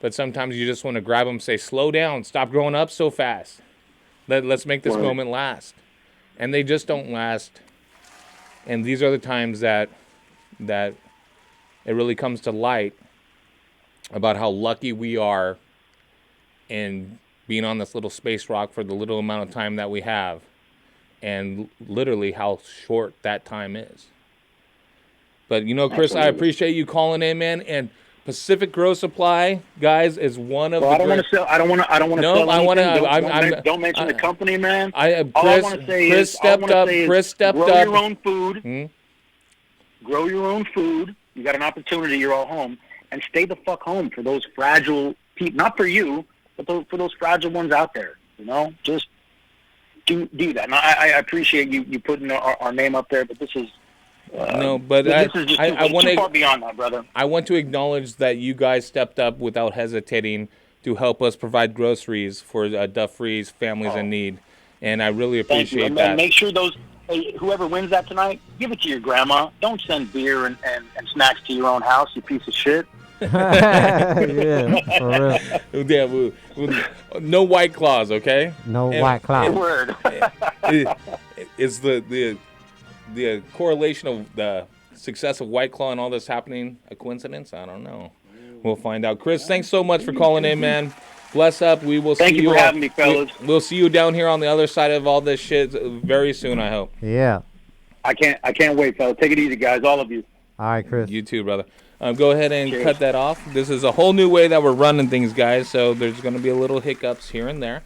but sometimes you just want to grab them and say, slow down, stop growing up so fast. Let's make this moment last. And they just don't last. And these are the times that it really comes to light about how lucky we are in being on this little space rock for the little amount of time that we have, and literally how short that time is. But, you know, Chris, Absolutely. I appreciate you calling in, man. And Pacific Grow Supply, guys, is one of the. I don't want to sell. I don't want to. No, sell I want anything. to. Don't mention the company, man. All I want to say is, Chris stepped grow up. your own food. Grow your own food. You got an opportunity. You're all home, and stay the fuck home for those fragile people. Not for you, but for those fragile ones out there. You know, just do that. And I appreciate you putting our name up there, but this is. No, but this is just I want too to far beyond that, brother. I want to acknowledge that you guys stepped up without hesitating to help us provide groceries for Duff Freeze families in need, and I really Thank you. appreciate And that. make sure whoever wins that tonight, give it to your grandma. Don't send beer and snacks to your own house, you piece of shit. Yeah, for real. Yeah, no White Claws, okay? No White Claws. Word. Is the correlation of the success of White Claw and all this happening a coincidence? I don't know. We'll find out. Chris, thanks so much for calling in, man. Bless up. We will Thank see you for having me, fellas. We'll see you down here on the other side of all this shit very soon, I hope. Yeah. I can't wait, fellas. Take it easy, guys, all of you. All right, Chris. You too, brother. Go ahead and Cheers. cut that off. This is a whole new way that we're running things, guys, so there's going to be a little hiccups here and there.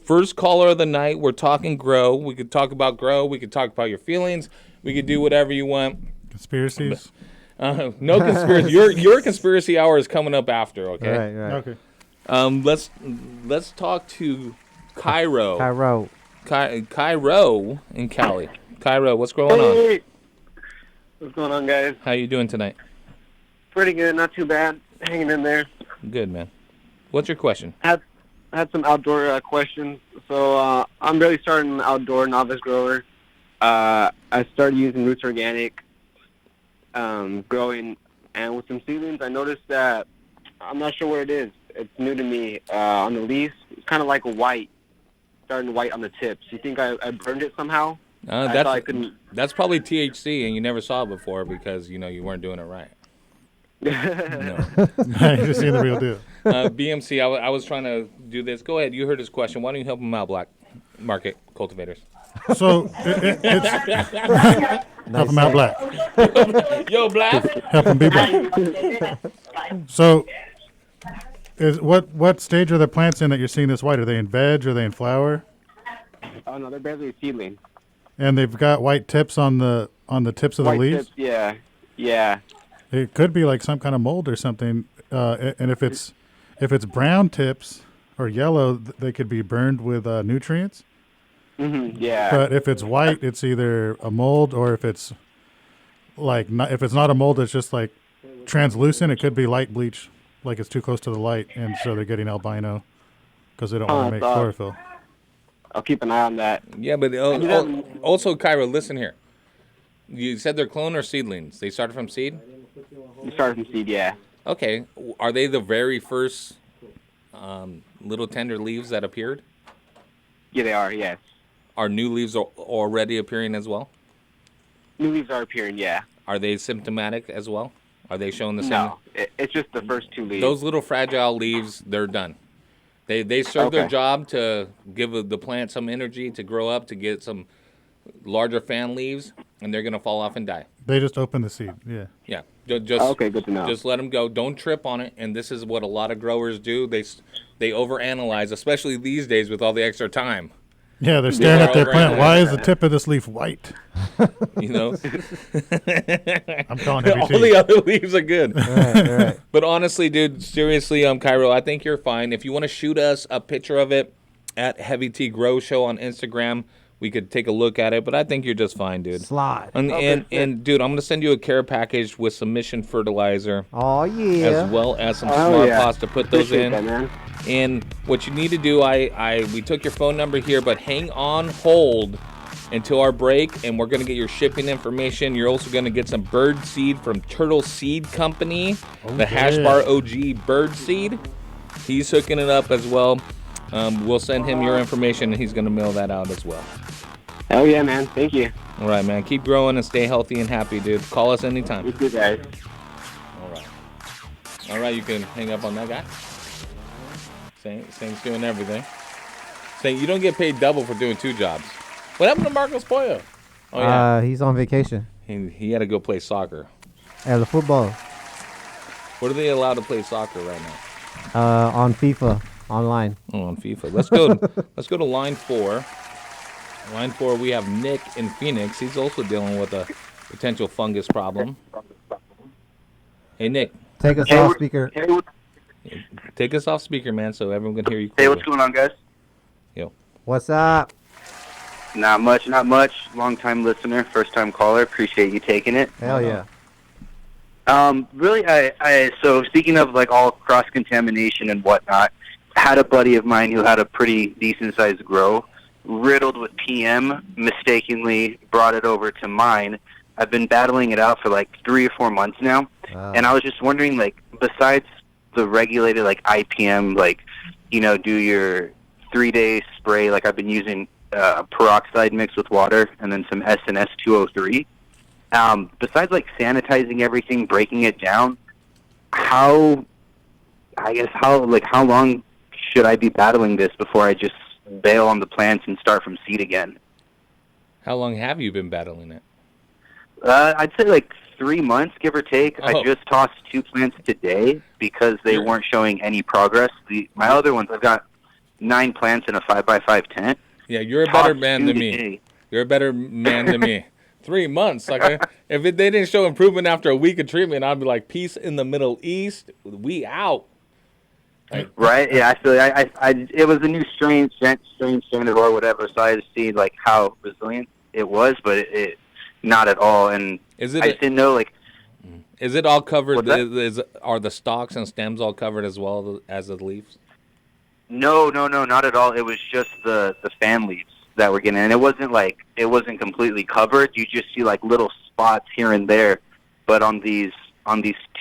First caller of the night, we're talking grow. We could talk about grow. We could talk about your feelings. We could do whatever you want. Conspiracies? No conspiracy. Your conspiracy hour is coming up after, okay? Right. Okay. Let's talk to Cairo. Cairo in Cali. Cairo, what's going on? What's going on, guys? How you doing tonight? Pretty good, not too bad. Hanging in there. Good, man. What's your question? I had some outdoor questions. So I'm really starting an outdoor novice grower. I started using Roots Organic growing, and with some seedlings, I noticed that I'm not sure what it is. It's new to me. On the leaves, it's kind of like a white, starting white on the tips. You think I burned it somehow? I thought I couldn't. That's probably THC, and you never saw it before because you weren't doing it right. No. You're just seeing the real deal. BMC, I was trying to do this. Go ahead. You heard his question. Why don't you help him out, Black Market Cultivators? So it's help him out, Black. Yo, Black. Help him be Black. So, what stage are the plants in that you're seeing this white? Are they in veg? Are they in flower? Oh no, they're barely a seedling. And they've got white tips on the tips of the White leaves. tips, yeah, yeah. It could be like some kind of mold or something. And if it's brown tips or yellow, they could be burned with nutrients. Yeah. But if it's white, it's either a mold, or if it's if it's not a mold, it's just like translucent. It could be light bleach, like it's too close to the light, and so they're getting albino because they don't want to make chlorophyll. I'll keep an eye on that. Yeah, but also, Cairo, listen here. You said they're clone or seedlings? They started from seed? They started from seed, yeah. Okay. Are they the very first little tender leaves that appeared? Yeah, they are, yes. Are new leaves already appearing as well? New leaves are appearing, yeah. Are they symptomatic as well? Are they showing the same? No, it's just the first two leaves. Those little fragile leaves, they're done. They serve their job to give the plant some energy to grow up, to get some larger fan leaves, and they're going to fall off and die. They just open the seed, yeah. Yeah. Just okay, good to know. Just let them go. Don't trip on it, and this is what a lot of growers do. They overanalyze, especially these days with all the extra time. Yeah, they're staring at their plant. Why is the tip of this leaf white? You know? I'm calling heavy tea. All the other leaves are good. Right. But honestly, dude, seriously, Cairo, I think you're fine. If you want to shoot us a picture of it at Heavy Tea Grow Show on Instagram, we could take a look at it, but I think you're just fine, dude. Slide. And dude, I'm going to send you a care package with some Mission fertilizer. Oh, yeah. As well as some Smart Pots to put those in. That, man. And what you need to do, we took your phone number here, but hang on hold until our break, and we're going to get your shipping information. You're also going to get some bird seed from Turtle Seed Company, the Hash Bar OG bird seed. He's hooking it up as well. We'll send him your information, and he's going to mail that out as well. Hell yeah, man. Thank you. All right, man. Keep growing and stay healthy and happy, dude. Call us anytime. You too, guys. All right, you can hang up on that guy. Saint's doing everything. Saint, you don't get paid double for doing two jobs. What happened to Marcos Pollo? Oh, yeah. He's on vacation. He had to go play soccer. The football. What are they allowed to play soccer right now? On FIFA, online. Oh, on FIFA. Let's go to line 4. Line 4, we have Nick in Phoenix. He's also dealing with a potential fungus problem. Hey, Nick. Take us off speaker. Take us off speaker, man, so everyone can hear you. Hey, what's going on, guys? Yo. What's up? Not much. Long-time listener, first-time caller. Appreciate you taking it. Hell yeah. Really, so speaking of like all cross-contamination and whatnot, I had a buddy of mine who had a pretty decent-sized grow, riddled with PM, mistakenly brought it over to mine. I've been battling it out for like 3 or 4 months now, and I was just wondering, like, besides the regulated like IPM, like, you know, do your 3-day spray, like I've been using peroxide mixed with water and then some SNS 203. Besides like sanitizing everything, breaking it down, how long should I be battling this before I just bail on the plants and start from seed again? How long have you been battling it? I'd say like 3 months, give or take. I just tossed 2 plants today because they weren't showing any progress. My other ones, I've got 9 plants in a 5x5 tent. Yeah, you're a better man than me. You're a better man than me. 3 months. Like, if they didn't show improvement after a week of treatment, I'd be like, peace in the Middle East. We out. Like, right? Yeah, I feel like it was a new strain standard or whatever, so I just see like how resilient it was, but it not at all. And I just didn't know, like, is it all covered? Are the stalks and stems all covered as well as the leaves? No, not at all. It was just the fan leaves that were getting, and it wasn't completely covered. You just see like little spots here and there, but on these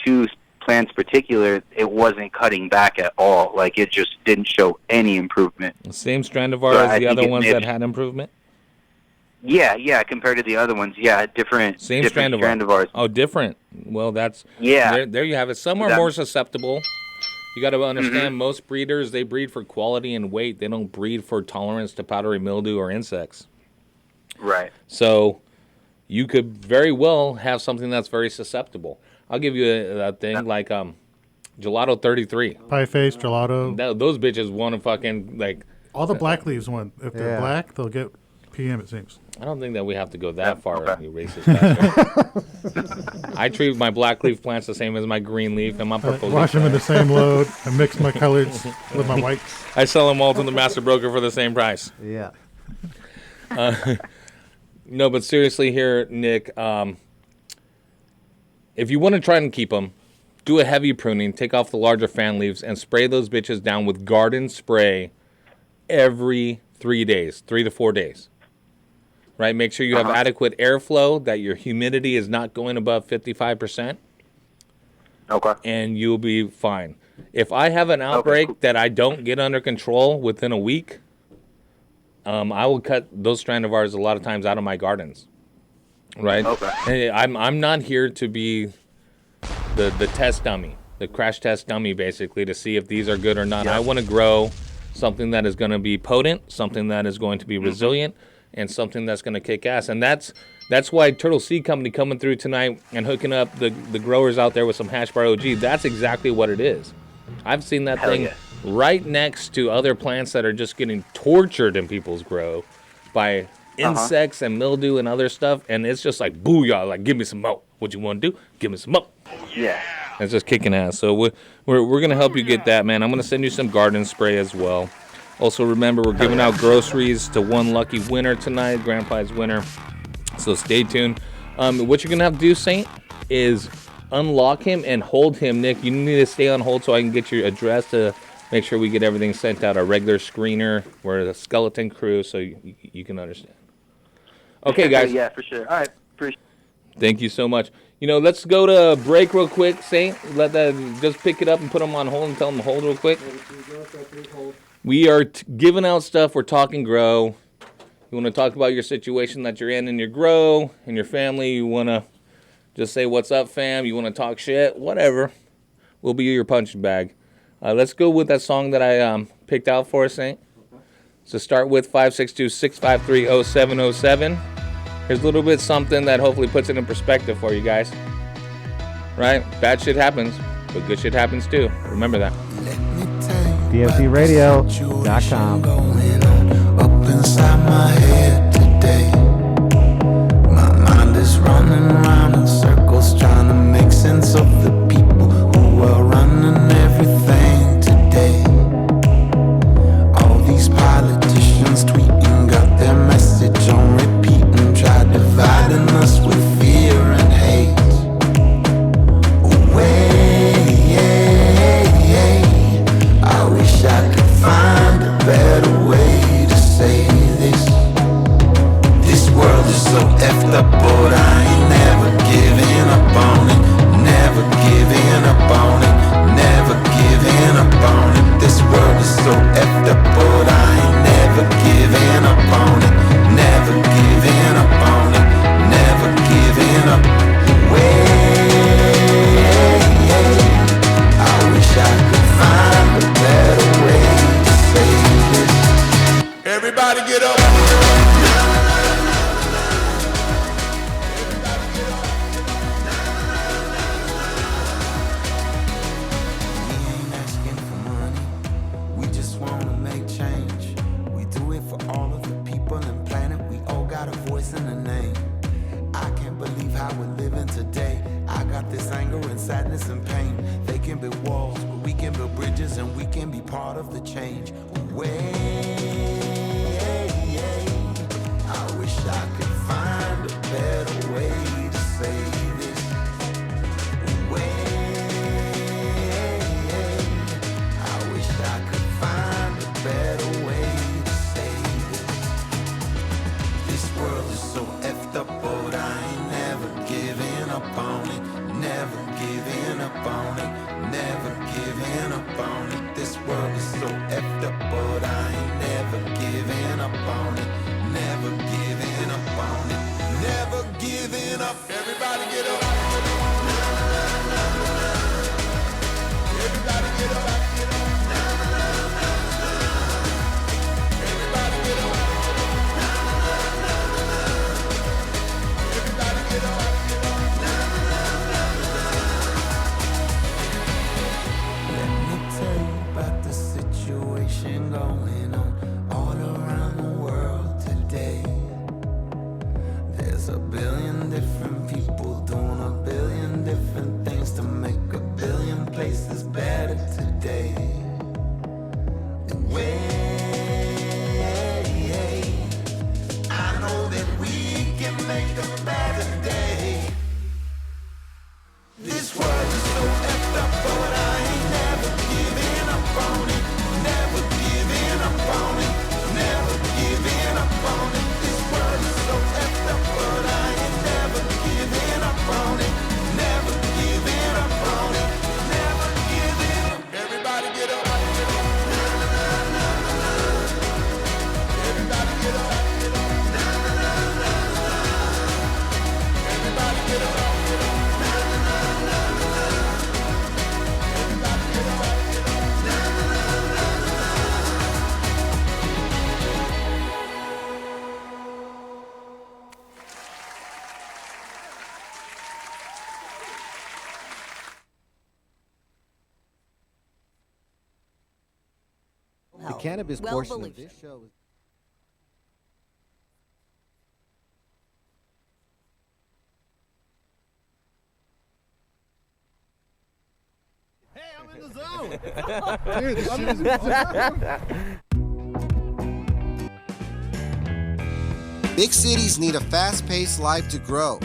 2 plants particular, it wasn't cutting back at all. Like, it just didn't show any improvement. The same strandivar as the other ones that had improvement? Yeah, compared to the other ones. Yeah, different strandivars. Oh, different. Well, that's... Yeah. There you have it. Some are more susceptible. You got to understand, most breeders, they breed for quality and weight. They don't breed for tolerance to powdery mildew or insects. Right. So you could very well have something that's very susceptible. I'll give you a thing like Gelato 33. Pie face, Gelato. Those bitches want to fucking, like, All the black leaves want. If they're black, they'll get PM, it seems. I don't think that we have to go that far, you racist bastard. I treat my black leaf plants the same as my green leaf and my purple leaf. Wash them in the same load. I mix my colors with my whites. I sell them all to the master broker for the same price. Yeah. No, but seriously here, Nick, if you want to try and keep them, do a heavy pruning, take off the larger fan leaves, and spray those bitches down with garden spray every 3 days, 3 to 4 days. Right? Make sure you have adequate airflow, that your humidity is not going above 55%. Okay. And you'll be fine. If I have an outbreak that I don't get under control within a week, I will cut those strandivars a lot of times out of my gardens. Right? Okay. I'm not here to be the test dummy, the crash test dummy, basically, to see if these are good or not. I want to grow something that is going to be potent, something that is going to be resilient, and something that's going to kick ass. And that's why Turtle Seed Company coming through tonight and hooking up the growers out there with some Hash Bar OG, that's exactly what it is. I've seen that thing right next to other plants that are just getting tortured in people's grow by insects and mildew and other stuff, and it's just like, booyah, like, give me some more. What you want to do? Give me some more. Yeah. It's just kicking ass. So we're going to help you get that, man. I'm going to send you some garden spray as well. Also, remember, we're giving out groceries to one lucky winner tonight, Grand Prize winner. So stay tuned. What you're going to have to do, Saint, is unlock him and hold him. Nick, you need to stay on hold so I can get your address to make sure we get everything sent out. A regular screener. We're a skeleton crew, so you can understand. Okay, guys. Yeah, for sure. All right. Appreciate it. Thank you so much. Let's go to break real quick, Saint. Let that just pick it up and put them on hold and tell them to hold real quick. We are giving out stuff. We're talking grow. You want to talk about your situation that you're in your grow and your family. You want to just say, what's up, fam? You want to talk shit? Whatever. We'll be your punching bag. Let's go with that song that I picked out for us, Saint. So start with 562-653-0707. Here's a little bit something that hopefully puts it in perspective for you guys. Right? Bad shit happens, but good shit happens too. Remember that. DFZRadio.com. Up inside my head today, my mind is running around in circles, trying to make sense of the people who are running everything today. All these politicians tweeting, got their message on repeat, and try dividing us with fear and hate. I wish I could find a better way to say this. This world is so effed up, but I ain't never giving up on it. Never giving up on it. Never giving up on it. This world is so effed up, but I ain't never giving up on it. Never giving up on it. Never giving up. I wish I could find a better way to say this. Everybody get up. We ain't asking for money. We just want to make change. We do it for all of the people and planet. We all got a voice and a name. I can't believe how we're living today. I got this anger and sadness and pain. They can build walls, but we can build bridges, and we can be part of the change. I wish I could find a better way to say this. I wish I could find a better way to say this. This world is so effed up, but I ain't never giving up on it. Never giving up on it. Never giving up on it. This world is so effed up, but I ain't never The cannabis portion of this show is... Dude, this shit is awesome. Big cities need a fast-paced life to grow.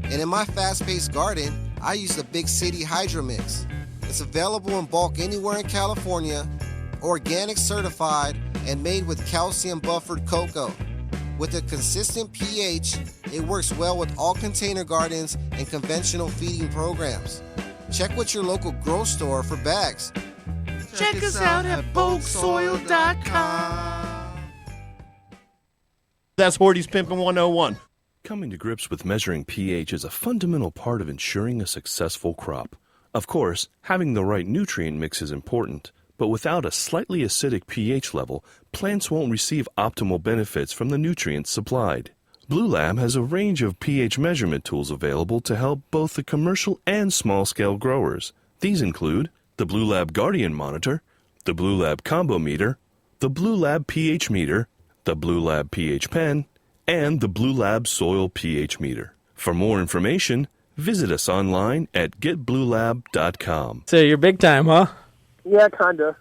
And in my fast-paced garden, I use the Big City Hydro Mix. It's available in bulk anywhere in California, organic certified, and made with calcium buffered cocoa. With a consistent pH, it works well with all container gardens and conventional feeding programs. Check with your local grow store for bags. Check us out at bulksoil.com. That's Horty's Pimpin' 101. Coming to grips with measuring pH is a fundamental part of ensuring a successful crop. Of course, having the right nutrient mix is important, but without a slightly acidic pH level, plants won't receive optimal benefits from the nutrients supplied. Blue Lab has a range of pH measurement tools available to help both the commercial and small-scale growers. These include the Blue Lab Guardian Monitor, the Blue Lab Combo Meter, the Blue Lab pH Meter, the Blue Lab pH Pen, and the Blue Lab Soil pH Meter. For more information, visit us online at getbluelab.com. So you're big time, huh? Yeah, kinda.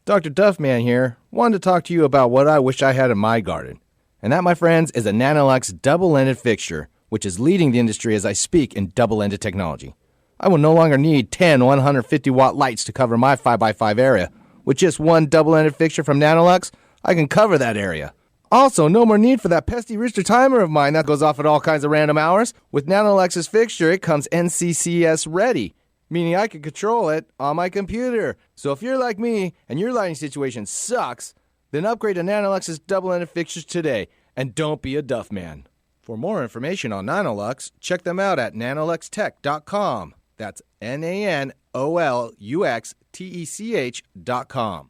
Dr. Duffman here. Wanted to talk to you about what I wish I had in my garden. And that, my friends, is a Nanolux double-ended fixture, which is leading the industry as I speak in double-ended technology. I will no longer need 10 150-watt lights to cover my 5x5 area. With just one double-ended fixture from Nanolux, I can cover that area. Also, no more need for that pesky Rooster timer of mine that goes off at all kinds of random hours. With Nanolux's fixture, it comes NCCS ready, meaning I can control it on my computer. So if you're like me and your lighting situation sucks, then upgrade to Nanolux's double-ended fixtures today, and don't be a Duff man. For more information on Nanolux, check them out at nanoluxtech.com. That's NANOLUXTECH.com.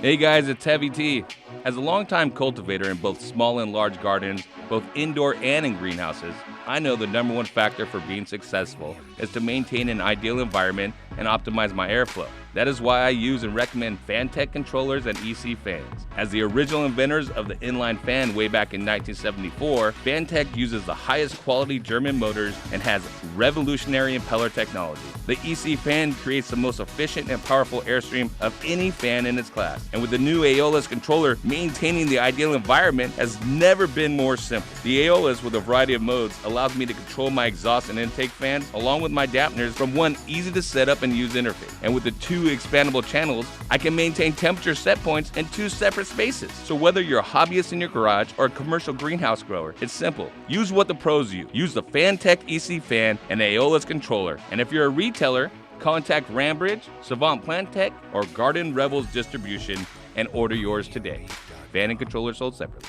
Hey guys, it's Heavy T. As a longtime cultivator in both small and large gardens, both indoor and in greenhouses, I know the number one factor for being successful is to maintain an ideal environment and optimize my airflow. That is why I use and recommend Fantech controllers and EC fans. As the original inventors of the inline fan way back in 1974, Fantech uses the highest quality German motors and has revolutionary impeller technology. The EC fan creates the most efficient and powerful airstream of any fan in its class. And with the new Aeolus controller, maintaining the ideal environment has never been more simple. The Aeolus, with a variety of modes, allows me to control my exhaust and intake fans along with my dampeners from one easy to set up and use interface. And with the two expandable channels, I can maintain temperature set points in two separate spaces. So whether you're a hobbyist in your garage or a commercial greenhouse grower, it's simple. Use what the pros use. Use the Fantech EC fan and Aeolus controller. And if you're a retailer, contact Rambridge, Savant Plant Tech, or Garden Rebels Distribution and order yours today. Fan and controller sold separately.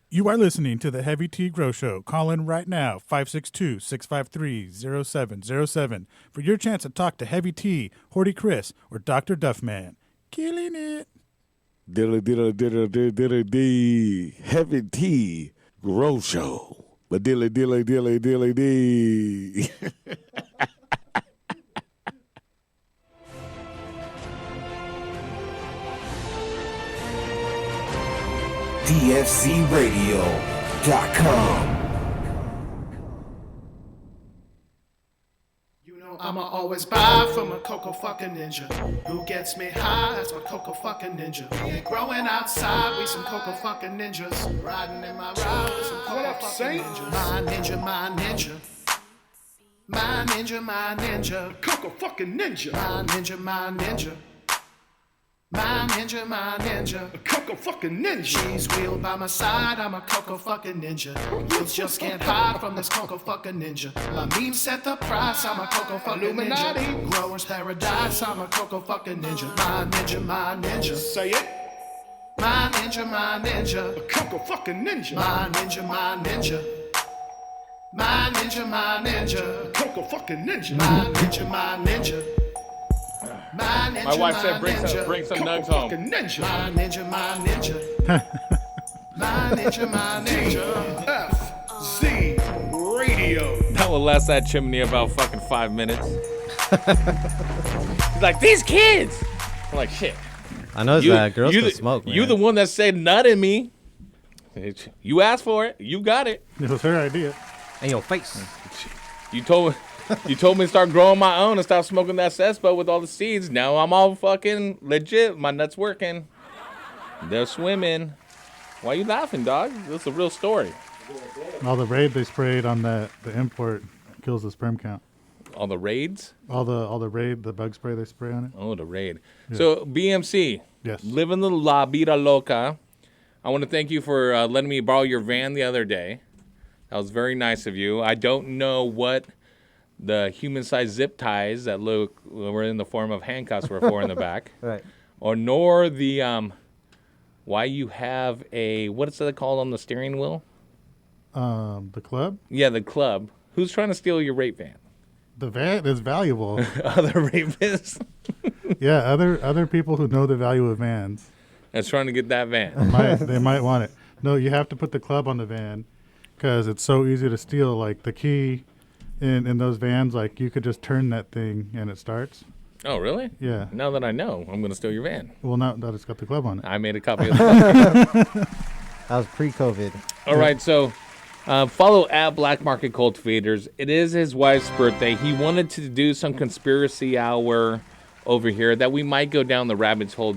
You are listening to the Heavy T Grow Show. Call in right now, 562-653-0707 for your chance to talk to Heavy T, Horty Chris, or Dr. Duffman. Killing it. Diddly Heavy T Grow Show. But dilly. DFCRadio.com. You know I'ma always buy from a Coco fucking ninja. Who gets me high? That's my Coco fucking ninja. We ain't growing outside, we some Coco fucking ninjas. Riding in my ride with some Coco fucking ninjas. My ninja, my ninja. My ninja, my ninja. Coco fucking ninja. My ninja, my ninja. My ninja, my ninja. A Coco fucking ninja. She's wheeled by my side, I'm a Coco fucking ninja. You just can't hide from this Coco fucking ninja. My meme set the price, I'm a Coco fucking Illuminati. Ninja. Growers paradise, I'm a Coco fucking ninja. My ninja, my ninja. Say it. My ninja, my ninja. A Coco fucking ninja. My ninja, my ninja. My ninja, my ninja. A Coco fucking ninja. My ninja, my ninja. My ninja, my wife said bring some nugs home. Ninja. My ninja, my ninja. My ninja, my ninja. FZ Radio. That will last that chimney about fucking 5 minutes. He's like, these kids. I'm like, shit. I know that girls can smoke, man. You the one that said nut in me. You asked for it. You got it. It was her idea. In your face. You told me to start growing my own and stop smoking that cespo with all the seeds. Now I'm all fucking legit. My nuts working. They're swimming. Why you laughing, dog? That's a real story. All the raid they sprayed on the import kills the sperm count. All the raids? All the raid, the bug spray they spray on it. Oh, the raid. Yeah. So BMC. Yes. Living the La Vida Loca. I want to thank you for letting me borrow your van the other day. That was very nice of you. I don't know what the human-sized zip ties that were in the form of handcuffs were for in the back. Right. Or nor the why you have a, what is that called on the steering wheel? The club? Yeah, the club. Who's trying to steal your rape van? The van is valuable. Other rapists? Yeah, other people who know the value of vans. That's trying to get that van. They might want it. No, you have to put the club on the van because it's so easy to steal. Like the key in those vans, like you could just turn that thing and it starts. Oh, really? Yeah. Now that I know, I'm going to steal your van. Well, now that it's got the club on it. I made a copy of the club. That was pre-COVID. All right, so follow at Black Market Cultivators. It is his wife's birthday. He wanted to do some conspiracy hour over here that we might go down the rabbit's hole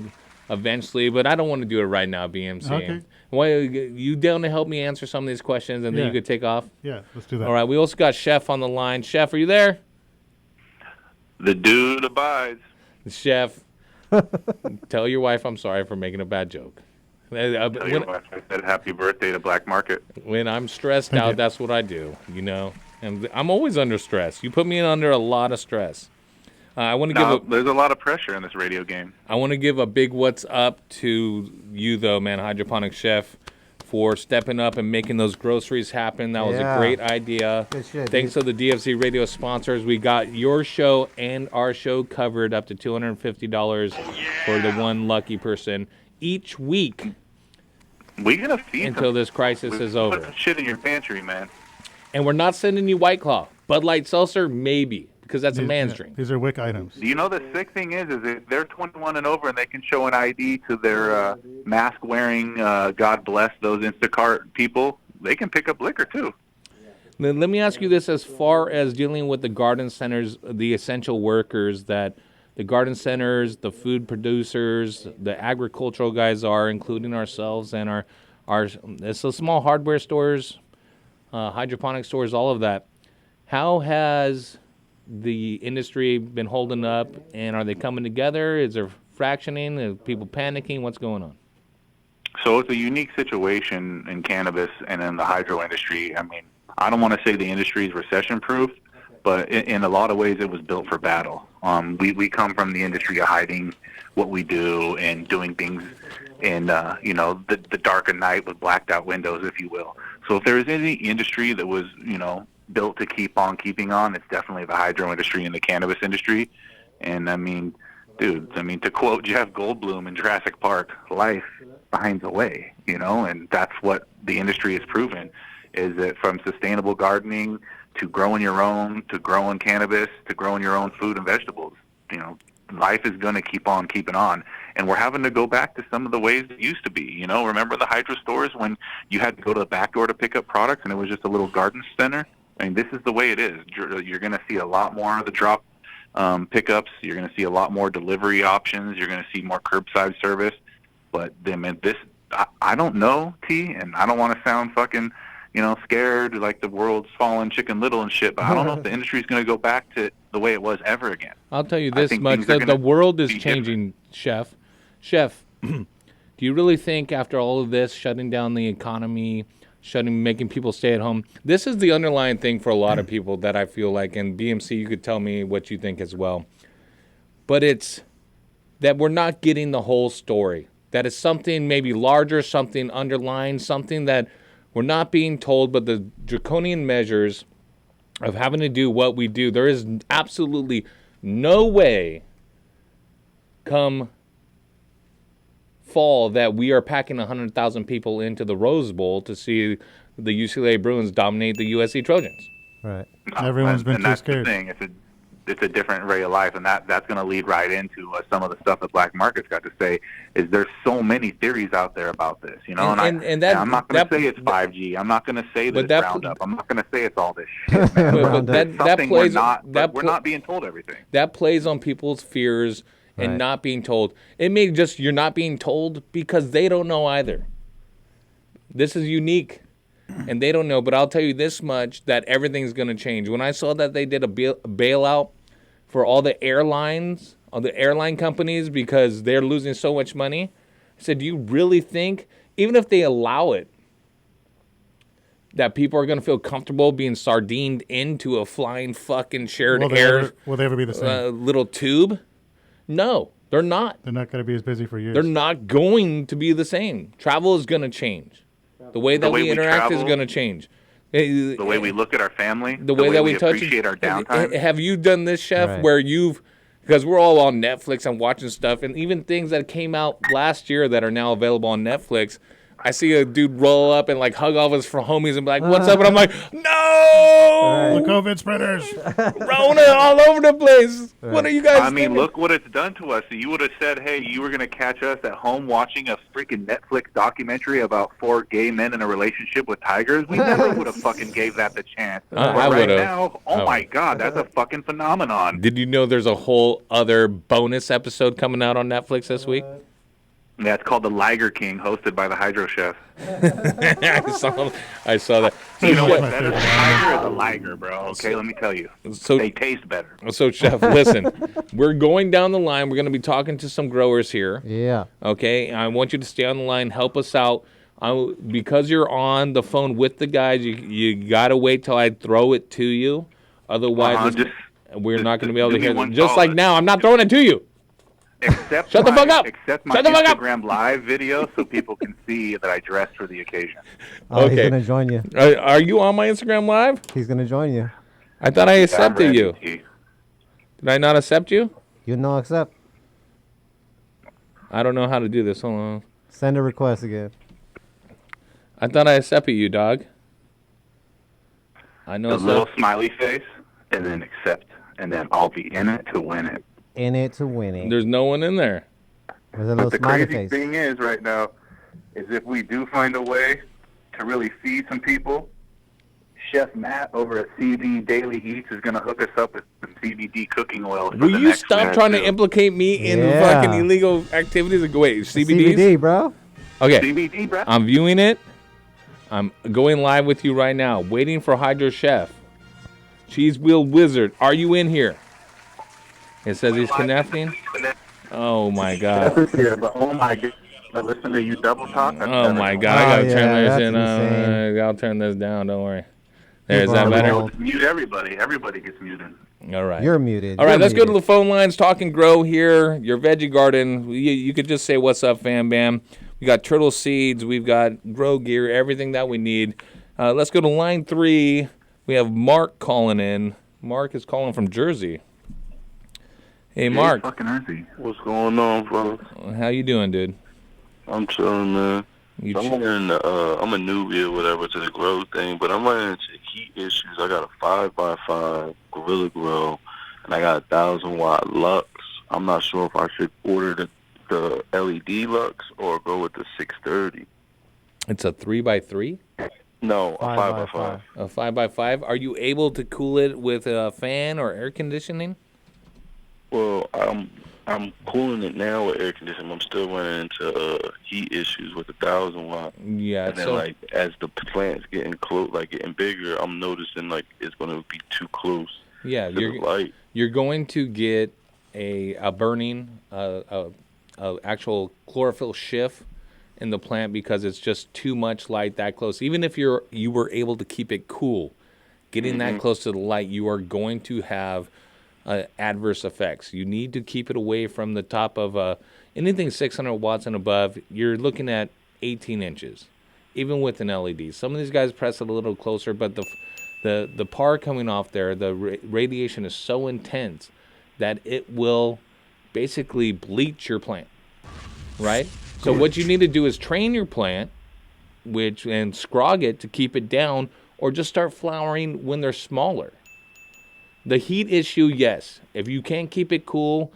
eventually, but I don't want to do it right now, BMC. Okay. Well, you down to help me answer some of these questions, and then you could take off? Yeah, let's do that. All right, we also got Chef on the line. Chef, are you there? The dude abides. Chef, tell your wife I'm sorry for making a bad joke. Tell your wife I said happy birthday to Black Market. When I'm stressed out, that's what I do, you know. And I'm always under stress. You put me under a lot of stress. I want to there's a lot of pressure in this radio game. I want to give a big what's up to you, though, man, Hydroponic Chef, for stepping up and making those groceries happen. That was a great idea. Good shit, Thanks to the DFC radio sponsors. We got your show and our show covered up to $250 for the one lucky person each week. We're gonna feed until this crisis is over. Put some shit in your pantry, man. And we're not sending you White Claw. Bud Light Seltzer, maybe, because that's a man's drink. These are WIC items. Do you know the sick thing is if they're 21 and over and they can show an ID to their mask-wearing, God bless those Instacart people, they can pick up liquor too. Then let me ask you this: as far as dealing with the garden centers, the essential workers that the garden centers, the food producers, the agricultural guys are, including ourselves and our it's the small hardware stores, hydroponic stores, all of that. How has the industry been holding up, and are they coming together? Is there fractioning? Are people panicking? What's going on? So it's a unique situation in cannabis and in the hydro industry. I mean, I don't want to say the industry is recession-proof, but in a lot of ways it was built for battle. We come from the industry of hiding what we do and doing things in the dark of night with blacked out windows, if you will. So if there is any industry that was built to keep on keeping on, it's definitely the hydro industry and the cannabis industry. And I mean, dude, to quote Jeff Goldblum in Jurassic Park, life finds a way, and that's what the industry has proven, is that from sustainable gardening to growing your own, to growing cannabis, to growing your own food and vegetables, life is going to keep on keeping on. And we're having to go back to some of the ways it used to be. Remember the hydro stores when you had to go to the back door to pick up products and it was just a little garden center? I mean, this is the way it is. You're going to see a lot more of the drop pickups. You're going to see a lot more delivery options. You're going to see more curbside service. But I don't know, T, and I don't want to sound fucking, scared like the world's fallen Chicken Little and shit, but I don't know if the industry's going to go back to the way it was ever again. I'll tell you this much, the world is changing, Chef. Chef, do you really think after all of this, shutting down the economy, making people stay at home, this is the underlying thing for a lot of people that I feel like, and BMC, you could tell me what you think as well, but it's that we're not getting the whole story. That is something maybe larger, something underlying, something that we're not being told, but the draconian measures of having to do what we do, there is absolutely no way come fall that we are packing 100,000 people into the Rose Bowl to see the UCLA Bruins dominate the USC Trojans. Right. Everyone's been and too that's scared. The thing. It's a different way of life, and that's going to lead right into some of the stuff that Black Market's got to say. Is there's so many theories out there about this, you know? And I'm not going to say it's 5G. I'm not going to say that it's Roundup. I'm not going to say it's all this shit, man. but that plays we're not being told everything. That plays on people's fears and not being told. It may just you're not being told because they don't know either. This is unique. And they don't know, but I'll tell you this much, that everything's going to change. When I saw that they did a bailout for all the airlines, all the airline companies, because they're losing so much money, I said, do you really think, even if they allow it, that people are going to feel comfortable being sardined into a flying fucking shared Will they ever be the same? Little tube? No, they're not. They're not going to be as busy for years. They're not going to be the same. Travel is going to change. The way that we interact is going to change. The way we look at our family. The way that we touch appreciate our downtime. Have you done this, Chef, where because we're all on Netflix and watching stuff, and even things that came out last year that are now available on Netflix, I see a dude roll up and like hug all of his homies and be like, "What's up?" And I'm like, "No, the COVID spreaders, Rona all over the place. What are you guys?" I mean, look what it's done to us. You would have said, "Hey, you were going to catch us at home watching a freaking Netflix documentary about 4 gay men in a relationship with tigers." We never would have fucking gave that the chance. I right would've. now, my God, that's a fucking phenomenon. Did you know there's a whole other bonus episode coming out on Netflix this week? Yeah, it's called The Liger King, hosted by the Hydro Chef. I saw that. You know what's better than Tiger is a Liger, bro. Okay, let me tell you. So they taste better. So, Chef, listen. We're going down the line. We're going to be talking to some growers here. Yeah. Okay? I want you to stay on the line. Help us out. Because you're on the phone with the guys, you got to wait till I throw it to you. Otherwise, we're not going to be able to hear it. Just like now, I'm not throwing it to you. Shut the fuck up. Except my Instagram live video so people can see that I dressed for the occasion. Oh, he's going to join you. Are you on my Instagram live? He's going to join you. I thought I accepted you. Did I not accept you? You no accept. I don't know how to do this. Hold on. Send a request again. I thought I accepted you, dog. I know. A little smiley face, and then accept, and then I'll be in it to win it. In it to win it. There's no one in there. There's a little But the smiley crazy face. thing is right now is if we do find a way to really feed some people, Chef Matt over at CB Daily Eats is going to hook us up with some CBD cooking oil. For Will the you next stop week. trying to implicate me in fucking illegal activities? Wait, CBDs? CBD, bro. Okay. CBD, bro. I'm viewing it. I'm going live with you right now. Waiting for Hydro Chef. Cheese Wheel Wizard. Are you in here? It says he's connecting. Oh my God. Oh my God. Listen to you double talk. Oh my God. I gotta turn this in. I'll turn this down. Don't worry. There, is that better? Mute everybody. Everybody gets muted. All right. You're muted. All right, You're let's go to muted. the phone lines. Talk and Grow here. Your veggie garden. You could just say, "What's up, fam bam?" We got turtle seeds. We've got grow gear. Everything that we need. Let's go to line 3. We have Mark calling in. Mark is calling from Jersey. Hey, Mark. What's going on, brother? How you doing, dude? I'm chilling, man. I'm hearing I'm a newbie or whatever to the grow thing, but I'm running into heat issues. I got a 5x5 Gorilla Grow, and I got a 1,000-watt Lux. I'm not sure if I should order the LED Lux or go with the 630. It's a 3x3? No, a 5x5. A 5x5. Are you able to cool it with a fan or air conditioning? Well, I'm cooling it now with air conditioning. I'm still running into heat issues with the 1,000-watt. Yeah, and then like as the plant's getting close, like getting bigger, I'm noticing like it's going to be too close. Yeah, to the light. You're going to get a burning, actual chlorophyll shift in the plant because it's just too much light that close. Even if you were able to keep it cool, getting that close to the light, you are going to have adverse effects. You need to keep it away from the top of anything 600 watts and above. You're looking at 18 inches, even with an LED. Some of these guys press it a little closer, but the PAR coming off there, the radiation is so intense that it will basically bleach your plant, right? So what you need to do is train your plant, and scrog it to keep it down, or just start flowering when they're smaller. The heat issue, yes. If you can't keep it cool,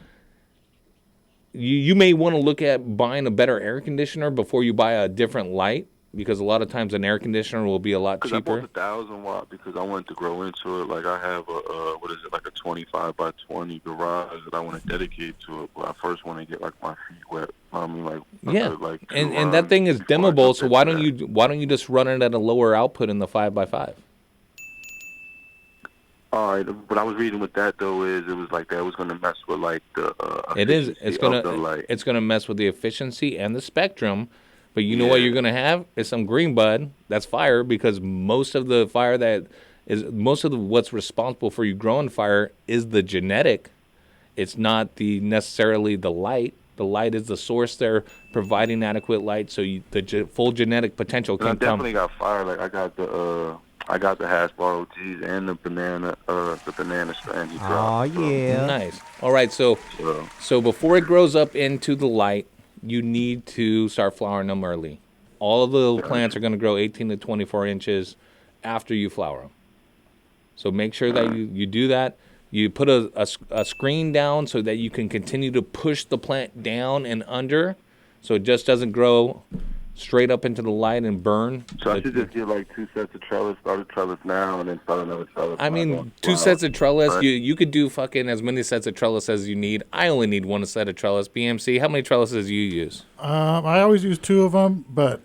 you may want to look at buying a better air conditioner before you buy a different light, because a lot of times an air conditioner will be a lot Because I cheaper. bought the 1,000-watt because I wanted to grow into it. Like I have like a 25 by 20 garage that I want to dedicate to it. But I first want to get like my feet wet. I mean, like Yeah, like and that thing is dimmable. So why don't you just run it at a lower output in the 5x5? All right, what I was reading with that though is it was like that was going to mess with like the. It is. It's efficiency of the light. it's gonna mess with the efficiency and the spectrum. But you know what you're gonna have is some green bud. That's fire, because most of the fire what's responsible for you growing fire is the genetic. It's not necessarily the light. The light is the source there, providing adequate light, so the full genetic potential And I can definitely come. got fire. Like I got the Hasbro OGs and the banana strand. Oh yeah. Nice. All right, so before it grows up into the light, you need to start flowering them early. All of the little plants are going to grow 18 to 24 inches after you flower them. So make sure that you do that. You put a screen down so that you can continue to push the plant down and under, so it just doesn't grow straight up into the light and burn. So I should just get like 2 sets of trellis, start a trellis now, and then start another trellis. I mean, 2 sets of trellis. You could do fucking as many sets of trellis as you need. I only need 1 set of trellis. BMC, how many trellises do you use? I always use 2 of them, but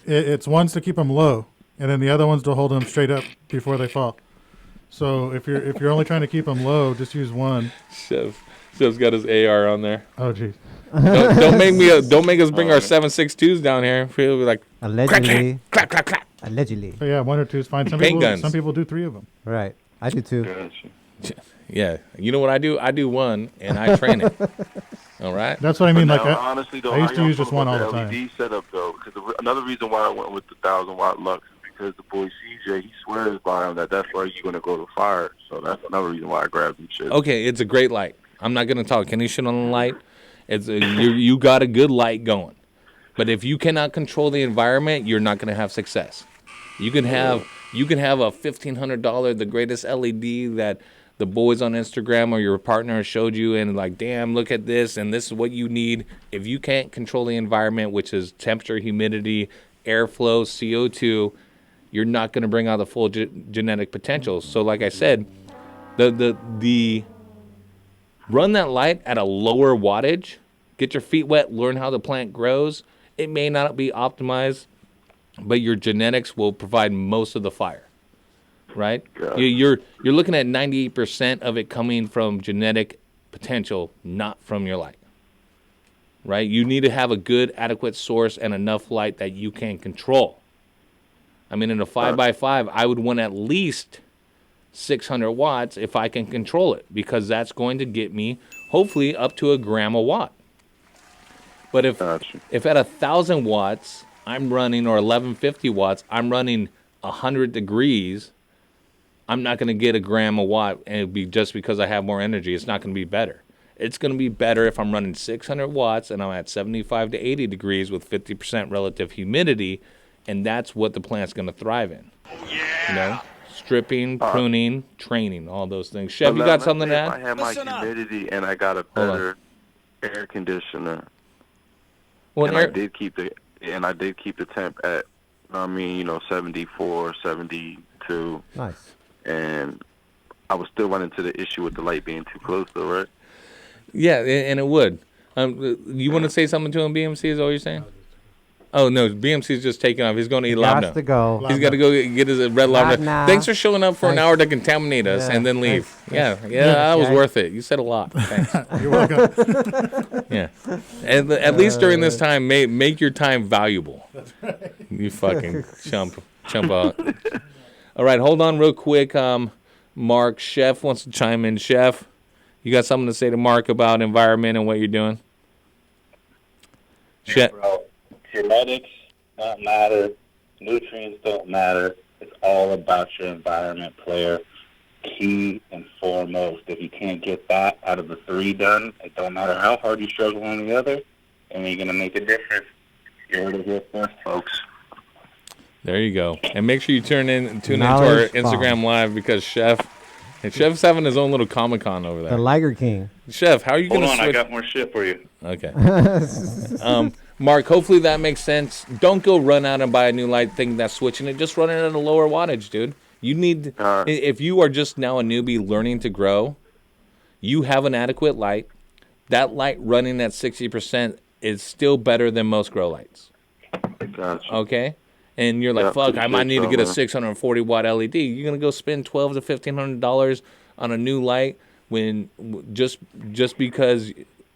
it's ones to keep them low, and then the other ones to hold them straight up before they fall. So if you're only trying to keep them low, just use 1. Chef's got his AR on there. Oh jeez. Don't make us bring our 7.62s down here. Feel like Allegedly. clap, clap, clap. Allegedly. So yeah, 1 or 2 is fine. Some Paint guns. Some people do 3 of them. Right. I do too. Yeah. You know what I do? I do 1 and I train it. All right. That's what I mean. But Like now, honestly, though, I used to how use y'all just feel 1 all about the time. LED setup though, because another reason why I went with the 1,000-watt Lux is because the boy CJ, he swears by him that's where you're gonna go to fire. So that's another reason why I grabbed them shit. Okay, it's a great light. I'm not gonna talk any shit on the light. It's you got a good light going, but if you cannot control the environment, you're not gonna have success. You can have a $1,500, the greatest LED that the boys on Instagram or your partner showed you, and like, damn, look at this, and this is what you need. If you can't control the environment, which is temperature, humidity, airflow, CO2, you're not going to bring out the full genetic potential. So like I said, the run that light at a lower wattage, get your feet wet, learn how the plant grows. It may not be optimized, but your genetics will provide most of the fire. Right? You're looking at 98% of it coming from genetic potential, not from your light. Right? You need to have a good, adequate source and enough light that you can control. I mean, in a 5x5, I would want at least 600 watts if I can control it, because that's going to get me, hopefully, up to a gram a watt. But if at 1,000 watts, I'm running, or 1150 watts, I'm running 100 degrees, I'm not going to get a gram a watt, and it'd be just because I have more energy. It's not going to be better. It's going to be better if I'm running 600 watts and I'm at 75 to 80 degrees with 50% relative humidity, and that's what the plant's going to thrive in. You know, stripping, pruning, training, all those things. Chef, you got something to add? I have my humidity and I got a better air conditioner. Well, and I did keep the temp at, 74, 72. Nice. And I was still running into the issue with the light being too close, though, right? Yeah, and it would. You want to say something to him, BMC? Is that what you're saying? Oh, no, BMC's just taking off. He's going to eat labna. He has to go. He's got to go get his red labna. Thanks for showing up for an hour to contaminate us and then leave. That was worth it. You said a lot. Thanks. You're welcome. Yeah. And at least during this time, make your time valuable. That's right. You fucking chump out. All right, hold on real quick. Mark, Chef wants to chime in. Chef, you got something to say to Mark about environment and what you're doing? Chef. Bro, genetics don't matter. Nutrients don't matter. It's all about your environment, player. Key and foremost. If you can't get that out of the 3 done, it don't matter how hard you struggle on the other, and you're going to make a difference. You heard it here first, folks. There you go. And make sure you tune into our Knowledge Instagram Live because Chef's having his own little Comic-Con over there. The Liger King. Chef, how are you going to Hold on, switch? I got more shit for you. Okay. Mark, hopefully that makes sense. Don't go run out and buy a new light thinking that's switching it. Just run it at a lower wattage, dude. You need, if you are just now a newbie learning to grow, you have an adequate light. That light running at 60% is still better than most grow lights. Gotcha. Okay? And you're like, Yeah, fuck, I might need to get a man. 640 watt LED. You're gonna go spend $1,200 to $1,500 on a new light when just because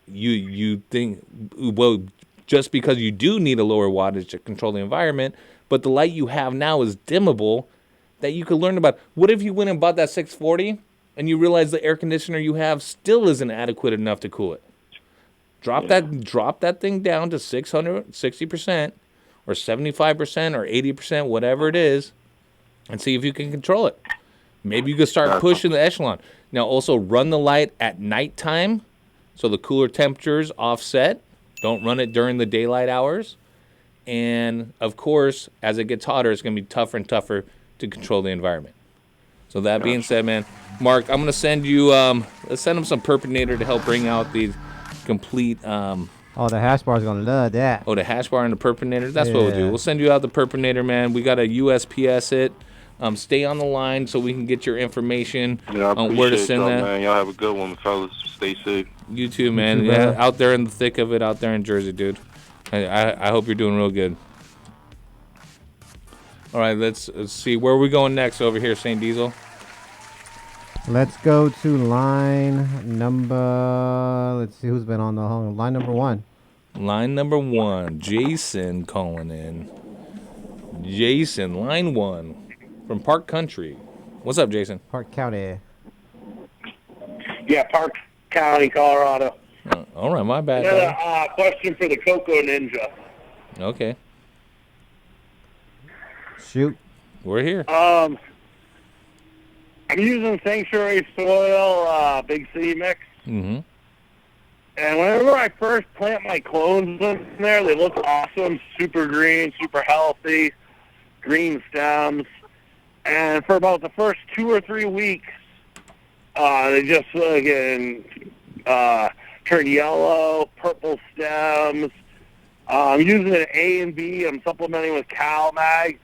you think, well, just because you do need a lower wattage to control the environment, but the light you have now is dimmable that you could learn about. What if you went and bought that 640 and you realize the air conditioner you have still isn't adequate enough to cool it? Drop that thing down to 60% or 75% or 80%, whatever it is, and see if you can control it. Maybe you can start pushing the echelon. Now, also run the light at nighttime so the cooler temperatures offset. Don't run it during the daylight hours. And, of course, as it gets hotter, it's going to be tougher and tougher to control the environment. So that being said, man, Mark, I'm going to send you, let's send him some Purpinator to help bring out the complete... Oh, the hash bar is going to love that. Oh, the hash bar and the Purpinator? That's what we'll do. Yeah. We'll send you out the Purpinator, man. We got to USPS it. Stay on the line so we can get your information Yeah, I on where to appreciate send y'all, that. man. Y'all have a good one, fellas. Stay safe. You too, man. too, Yeah, brother. out there in the thick of it, out there in Jersey, dude. I hope you're doing real good. All right, let's see. Where are we going next over here, St. Diesel? Let's go to line number. Let's see who's been on the line number 1. Line number 1, Jason calling in. Jason, line 1 from Park Country. What's up, Jason? Park County. Yeah, Park County, Colorado. All right, my bad. Another buddy. question for the Coco Ninja. Okay, shoot. We're here. I'm using Sanctuary Soil Big City Mix. Mm-hmm. And whenever I first plant my clones in there, they look awesome, super green, super healthy, green stems. And for about the first 2 or 3 weeks, they just turn yellow, purple stems. I'm using an A and B. I'm supplementing with CalMag.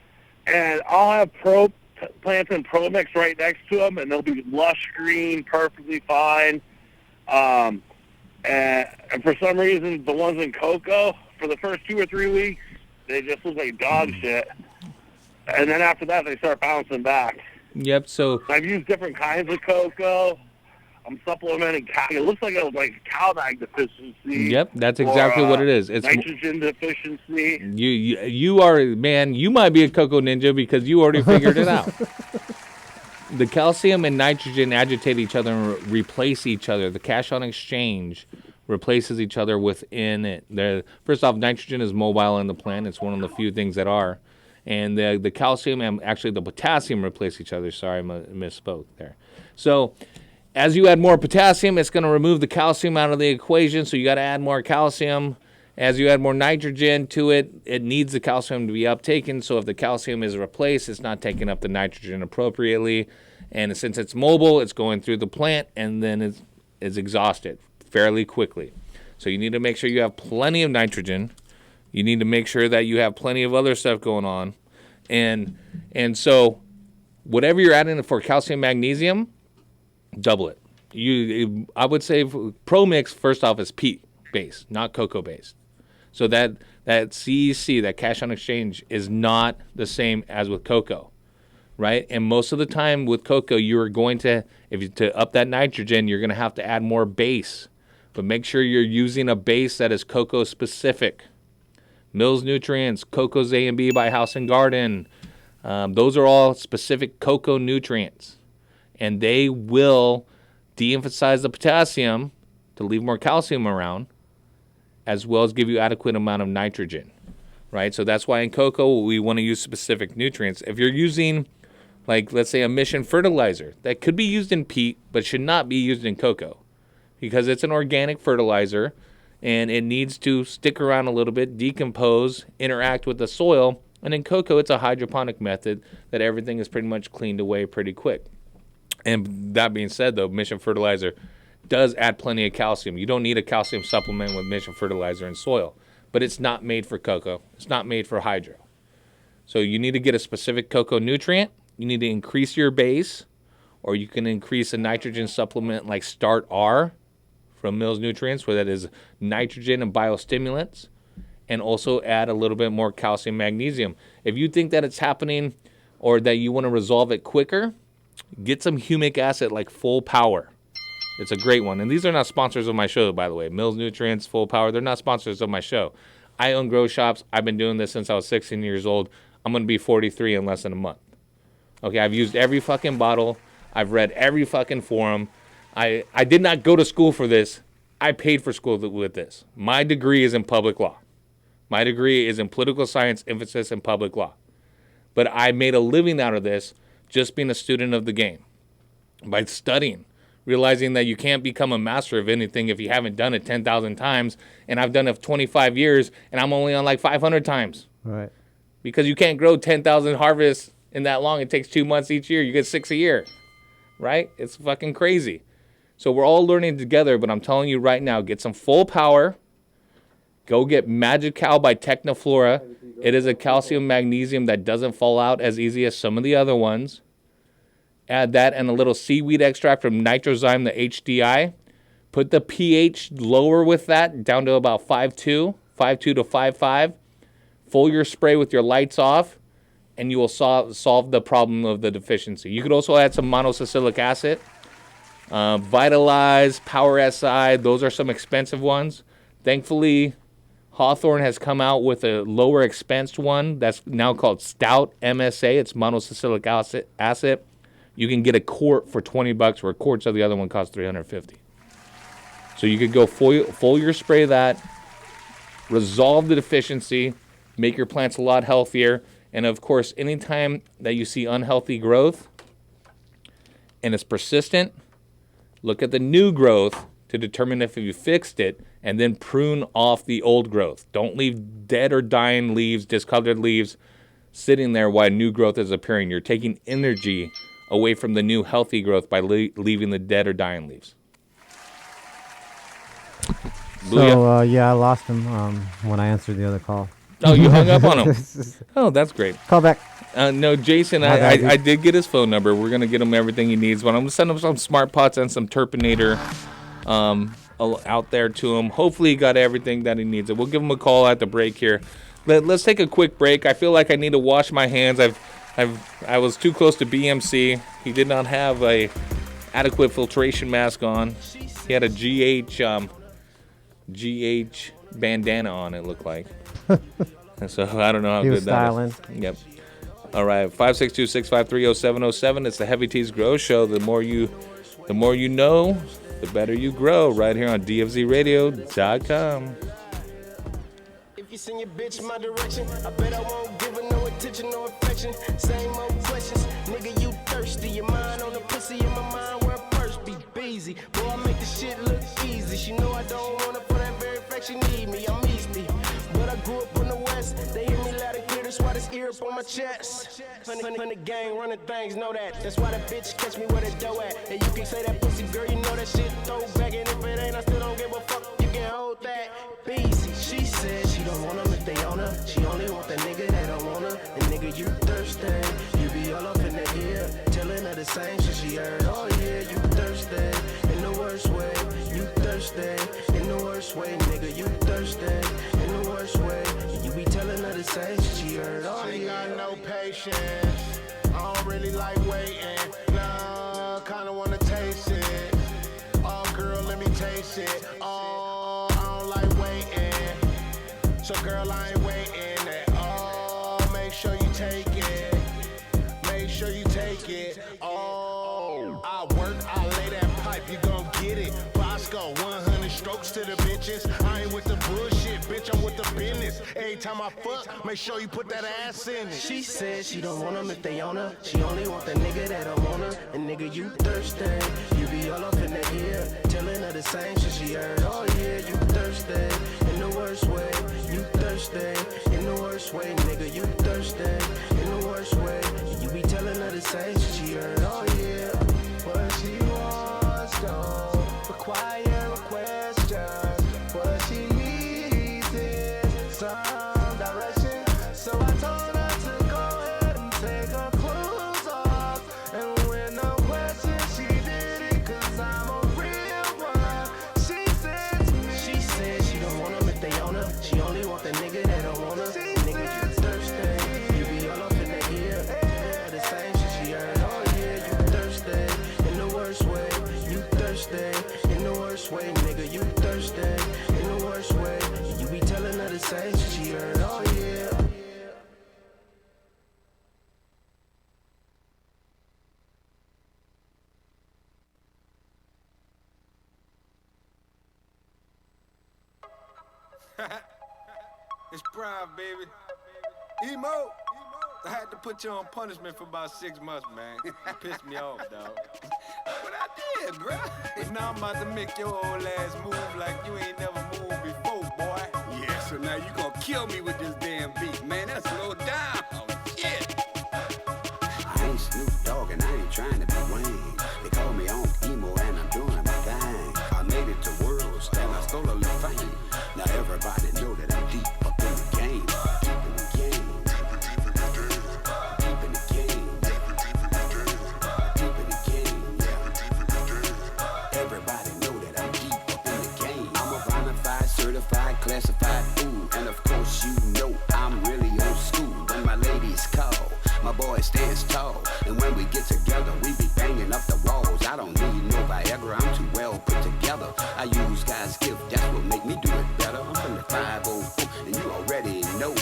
And I'll have plants and Pro Mix right next to them, and they'll be lush green, perfectly fine. And for some reason, the ones in cocoa, for the first 2 or 3 weeks, they just look like dog shit. And then after that, they start bouncing back. Yep, so... I've used different kinds of cocoa. I'm supplementing it looks like a CalMag deficiency. Yep, that's exactly what it is. It's nitrogen deficiency. You are, man, you might be a cocoa ninja because you already figured it out. The calcium and nitrogen agitate each other and replace each other. The cation exchange replaces each other within it. First off, nitrogen is mobile in the plant. It's one of the few things that are. And the calcium and actually the potassium replace each other. Sorry, I misspoke there. So as you add more potassium, it's going to remove the calcium out of the equation. So you got to add more calcium. As you add more nitrogen to it, it needs the calcium to be uptaken. So if the calcium is replaced, it's not taking up the nitrogen appropriately. And since it's mobile, it's going through the plant and then it's exhausted fairly quickly. So you need to make sure you have plenty of nitrogen. You need to make sure that you have plenty of other stuff going on. And so whatever you're adding for calcium, magnesium, double it. I would say Pro Mix, first off, is peat based, not cocoa based. So that CEC, that cation exchange, is not the same as with cocoa, right? And most of the time with cocoa, you are going to, to up that nitrogen, you're going to have to add more base. But make sure you're using a base that is cocoa specific. Mills Nutrients, Coco's A and B by House and Garden. Those are all specific cocoa nutrients. And they will de-emphasize the potassium to leave more calcium around, as well as give you adequate amount of nitrogen, right? So that's why in cocoa we want to use specific nutrients. If you're using, like, let's say a Mission fertilizer, that could be used in peat, but should not be used in cocoa because it's an organic fertilizer and it needs to stick around a little bit, decompose, interact with the soil, And in cocoa, it's a hydroponic method that everything is pretty much cleaned away pretty quick. And that being said, though, Mission Fertilizer does add plenty of calcium. You don't need a calcium supplement with Mission Fertilizer in soil, but it's not made for cocoa. It's not made for hydro. So you need to get a specific cocoa nutrient. You need to increase your base, or you can increase a nitrogen supplement like Start R from Mills Nutrients, where that is nitrogen and biostimulants, and also add a little bit more calcium, magnesium. If you think that it's happening or that you want to resolve it quicker, get some humic acid like Full Power. It's a great one. And these are not sponsors of my show, by the way. Mills Nutrients, Full Power, they're not sponsors of my show. I own grow shops. I've been doing this since I was 16 years old. I'm going to be 43 in less than a month. Okay, I've used every fucking bottle. I've read every fucking forum. I did not go to school for this. I paid for school with this. My degree is in public law. My degree is in political science, emphasis in public law. But I made a living out of this just being a student of the game. By studying, realizing that you can't become a master of anything if you haven't done it 10,000 times. And I've done it 25 years, and I'm only on like 500 times. Right. Because you can't grow 10,000 harvests in that long. It takes 2 months each year. You get 6 a year. Right? It's fucking crazy. So we're all learning together, but I'm telling you right now, get some Full Power. Go get Magical by Technoflora. It is a calcium magnesium that doesn't fall out as easy as some of the other ones. Add that and a little seaweed extract from Nitrozyme, the HDI. Put the pH lower with that, down to about 5.2 to 5.5. Fill your spray with your lights off, and you will solve the problem of the deficiency. You could also add some monosaccharic acid. Vitalize, Power SI, those are some expensive ones. Thankfully, Hawthorne has come out with a lower expensed one that's now called Stout MSA. It's monosaccharic acid. You can get a quart for $20, where quarts of the other one cost $350. So you could go full your spray that, resolve the deficiency, make your plants a lot healthier. And of course, anytime that you see unhealthy growth and it's persistent, look at the new growth to determine if you fixed it, and then prune off the old growth. Don't leave dead or dying leaves, discolored leaves, sitting there while new growth is appearing. You're taking energy away from the new healthy growth by leaving the dead or dying leaves. So, yeah, I lost him when I answered the other call. Oh, you hung up on him. Oh, that's great. Call back. No, Jason, I did get his phone number. We're going to get him everything he needs. But I'm going to send him some Smart Pots and some Turpinator out there to him. Hopefully he got everything that he needs. We'll give him a call at the break here. Let's take a quick break. I feel like I need to wash my hands. I was too close to BMC. He did not have a adequate filtration mask on. He had a GH bandana on, it looked like. So I don't know how good that is. Yep. All right, 562-653-0707. It's the Heavy Teas Grow Show. The more you know, the better you grow. Right here on DFZRadio.com. If you send your bitch my direction, I bet I won't give her no attention, no affection. Same old questions, nigga, you thirsty. Your mind on the pussy, in my mind where a purse be busy. Boy, I make the shit look easy. She know I don't want her for that very fact she need me. I'm easy, but I grew up on the west. They hear me loud and clear, that's why this ear up on my chest. Honey gang running things, know that. That's why that bitch catch me where the dough at. And you can say that pussy girl, you know that shit throw back. And if it ain't, I still don't give a fuck. You can hold that. Beezy, she said she don't want them if they own her. She only want that nigga that don't want her. And nigga, you thirsty. You be all up in the ear, telling her the same shit she heard. Oh yeah, you thirsty in the worst way. You thirsty in the worst way, nigga. You thirsty in the worst way. You be telling her the same shit she heard. Oh yeah. I ain't got no patience. I don't really like waiting. Nah, kinda wanna taste it. Oh girl, let me taste it. Oh, I don't like waiting. So girl, I ain't waiting at all. Make sure you take it. Make sure you take it. Oh, I work, I lay that pipe, you gon' get it. Bosco, 100 strokes to the bitches. I ain't with the bullshit, bitch, I'm with the business. Every time I fuck, make sure you put that ass in it. She said she don't want them if they own her. She only want the nigga that don't want her. And nigga, you thirsty. You be all up in the ear, telling her the same shit she heard. Oh yeah, you thirsty. And in the worst way. You thirsty, in the worst way, nigga. You thirsty, in the worst way. You be telling her the same shit she heard all year. What she wants, don't require a question. What she needs is some direction. So I told her to go ahead and take her clothes off. And when no question, she did it, cause I'm a real one. She said to me, she said she don't want them if they own her. She only want the nigga that don't want her. Nigga, you thirsty, you be all up in the ear. Yeah, the same shit she heard all year. You thirsty, in the worst way. You thirsty, in the worst way, nigga. You thirsty, in the worst way. You be telling her the same shit she heard all year. It's Prime, baby. Emo, I had to put you on punishment for about 6 months, man. You pissed me off, dog. But I did, bro. But now I'm about to make your old ass move like you ain't never moved before, boy. Yeah, so now you gonna kill me with this damn beat, man. That's slow down. Shit. I ain't Snoop Dogg and I ain't trying to be Wayne. They call me on emo and I'm doing my thing. I made it to worlds and I stole a little fame. Now everybody know that I'm deep up in the game. Deep in the game. Deep in the game. Deep in the game, yeah. Everybody know that I'm deep up in the game. I'm a bona fide, certified, classified fool. And of course you know I'm really old school. When my ladies call, my boy stands tall. And when we get together, we be banging up the walls. I don't need no Viagra, I'm too well put together. I use God's gift, that's what make me do it better. I'm from the 504, and you already know.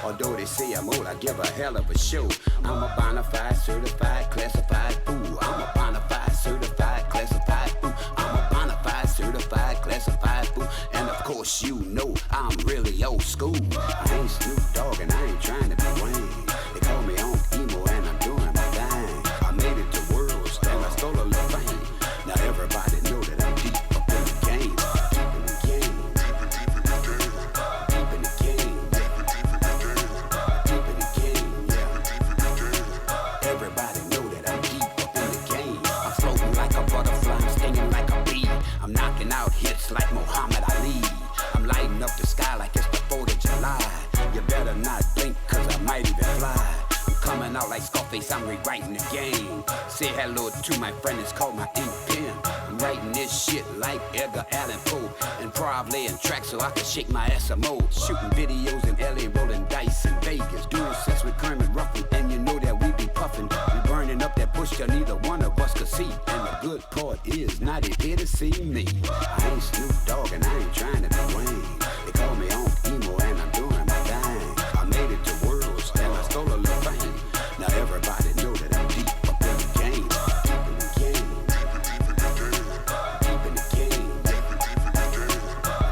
Although they say I'm old, I give a hell of a show. I'm a bona fide, certified, classified fool. I'm a bona fide, certified, classified fool. I'm a bona fide, certified, classified fool. And of course you know I'm really old school. I ain't Snoop Dogg and I ain't trying to be Wayne. They call me on emo and I'm doing my thing. I made it to worlds and I stole a little fame. Now everybody know that I'm deep up in the game. Deep in the game. Deep in the game. Deep in the game, yeah. Everybody know that I'm deep up in the game. I'm floating like a butterfly, I'm stinging like a bee. I'm knocking out hits like Muhammad Ali. I'm lighting up the sky like it's the 4th of July. You better not blink, cause I might even fly. I'm coming out like Scarface, I'm rewriting the game. Say hello to my friend, it's called my ink pen. I'm writing this shit like Edgar Allan Poe. And probably in tracks so I can shake my SMO. Shooting videos in LA, rolling dice in Vegas. Doing sex with Kermit Ruffin, and you know that we be puffin'. We burning up that bush till neither one of us could see. And the good part is, now they here to see me. I ain't Snoop Dogg and I ain't trying to be Wayne. They call me on emo and I'm doing my thing. I made it to worlds and I stole a little fame. Now everybody know that I'm deep up in the game. Deep in the game. Deep in the game.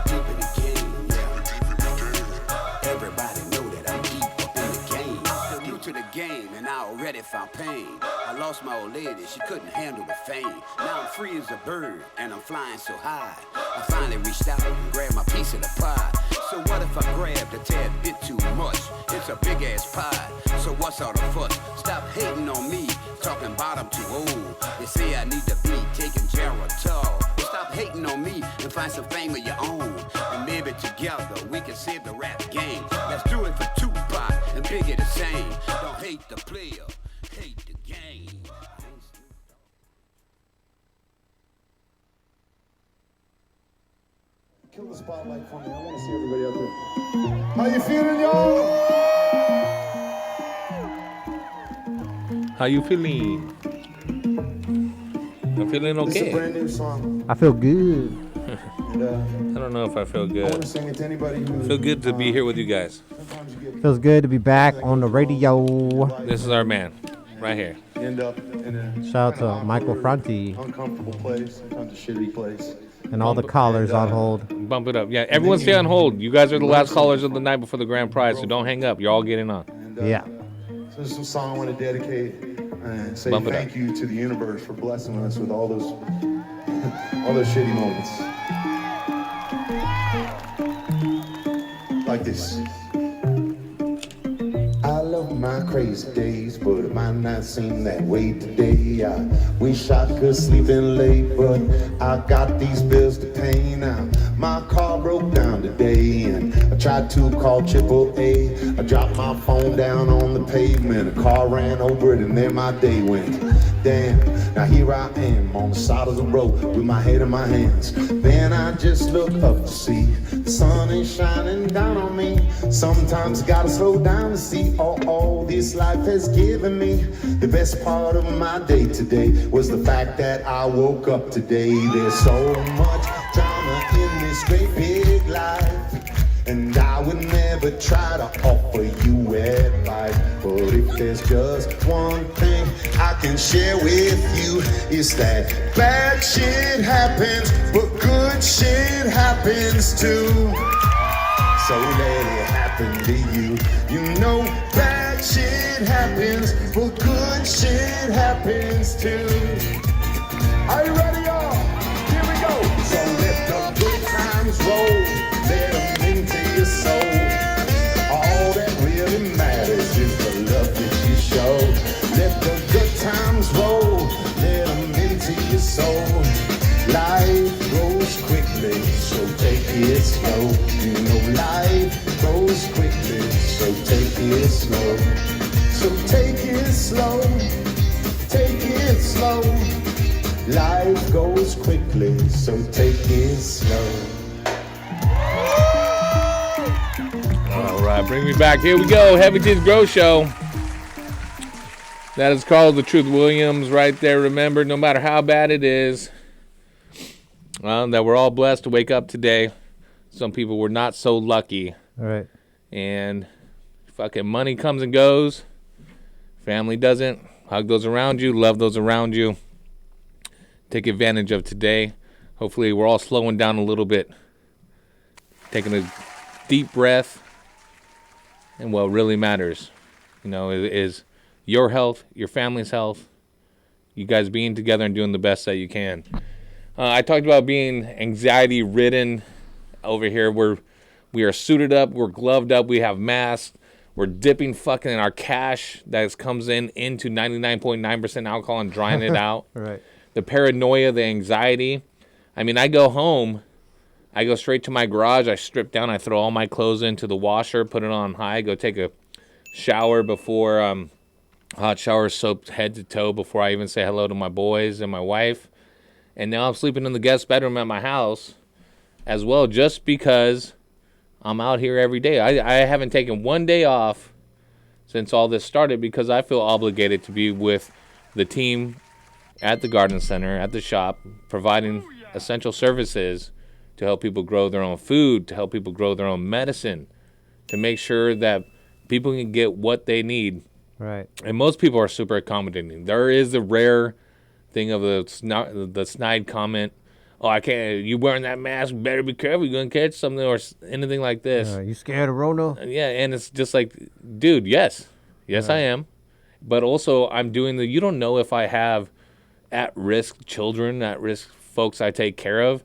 Deep in the game, yeah. Everybody know that I'm deep up in the game. I'm still new to the game and I already found pain. I lost my old lady, she couldn't handle the fame. Now I'm free as a bird and I'm flying so high. I finally reached out and grabbed my piece of the pie. So what if I grabbed a tad bit too much? It's a big ass pie, so what's all the fuss? Stop hating on me, talking about I'm too old. They say I need to be taking Geritol. Stop hating on me and find some fame of your own. And maybe together we can save the rap game. Let's do it for Tupac and Biggie the same. Don't hate the player, hate the game. Kill the spotlight for me. I want to see everybody out there. How you feeling, y'all? How you feeling? I'm feeling okay. This is a brand new song. I feel good. I don't know if I feel good. I want to sing it to anybody who... Feel good to be here with you guys. Feels good to be back on the radio. This is our man, right here. You end up in a Shout out to Michael Franti. Uncomfortable place, sometimes a shitty place. And all the callers on hold. Bump it up. Yeah, everyone stay on hold. You guys are the last callers of the night before the grand prize, so don't hang up. You're all getting on. Yeah. So this is a song I want to dedicate and say thank you to the universe for blessing us with all those shitty moments. like this. I love my crazy days, but it might not seem that way today. I wish I could sleep in late, but I got these bills to pay now. My car broke down today, and I tried to call AAA. I dropped my phone down on the pavement. A car ran over it, and then my day went. Damn, now here I am on the side of the road with my head in my hands. Then I just look up to see the sun is shining down on me. Sometimes gotta slow down to see all this life has given me. The best part of my day today was the fact that I woke up today. There's so much drama in this great big life, and I would never try to offer you advice. But if there's just one thing I can share with you, it's that bad shit happens, but good shit happens too. So let it happen to you. You know bad shit happens, but good shit happens too. Are you ready, y'all? Here we go. So let the good times roll, let them into your soul. All that really matters is the love that you show. Let the good times roll, let them into your soul. Life goes quickly, so take it slow. You know life goes quickly, so take it slow. So take it slow, take it slow. Life goes quickly, so take it slow. All right, bring me back. Here we go. Heavy T's Grow Show. That is called The Truth Williams right there. Remember, no matter how bad it is, that we're all blessed to wake up today. Some people were not so lucky. All right. And fucking money comes and goes. Family doesn't. Hug those around you. Love those around you. Take advantage of today. Hopefully we're all slowing down a little bit. Taking a deep breath. And what really matters, is your health, your family's health. You guys being together and doing the best that you can. I talked about being anxiety-ridden over here. We are suited up. We're gloved up. We have masks. We're dipping fucking in our cash that comes into 99.9% alcohol and drying it out. Right. The paranoia, the anxiety. I mean, I go home. I go straight to my garage. I strip down. I throw all my clothes into the washer, put it on high, go take a shower before, hot shower, soap head to toe before I even say hello to my boys and my wife. And now I'm sleeping in the guest bedroom at my house as well, just because I'm out here every day. I haven't taken one day off since all this started because I feel obligated to be with the team at the garden center, at the shop, providing essential services to help people grow their own food, to help people grow their own medicine, to make sure that people can get what they need. Right. And most people are super accommodating. There is the rare thing of the snide comment, "Oh, I can't, you wearing that mask, better be careful, you're going to catch something," or anything like this. You scared of Rona? Yeah, and it's just like, dude, yes, Right. I am. But also, I'm doing you don't know if I have at-risk children, at-risk folks I take care of,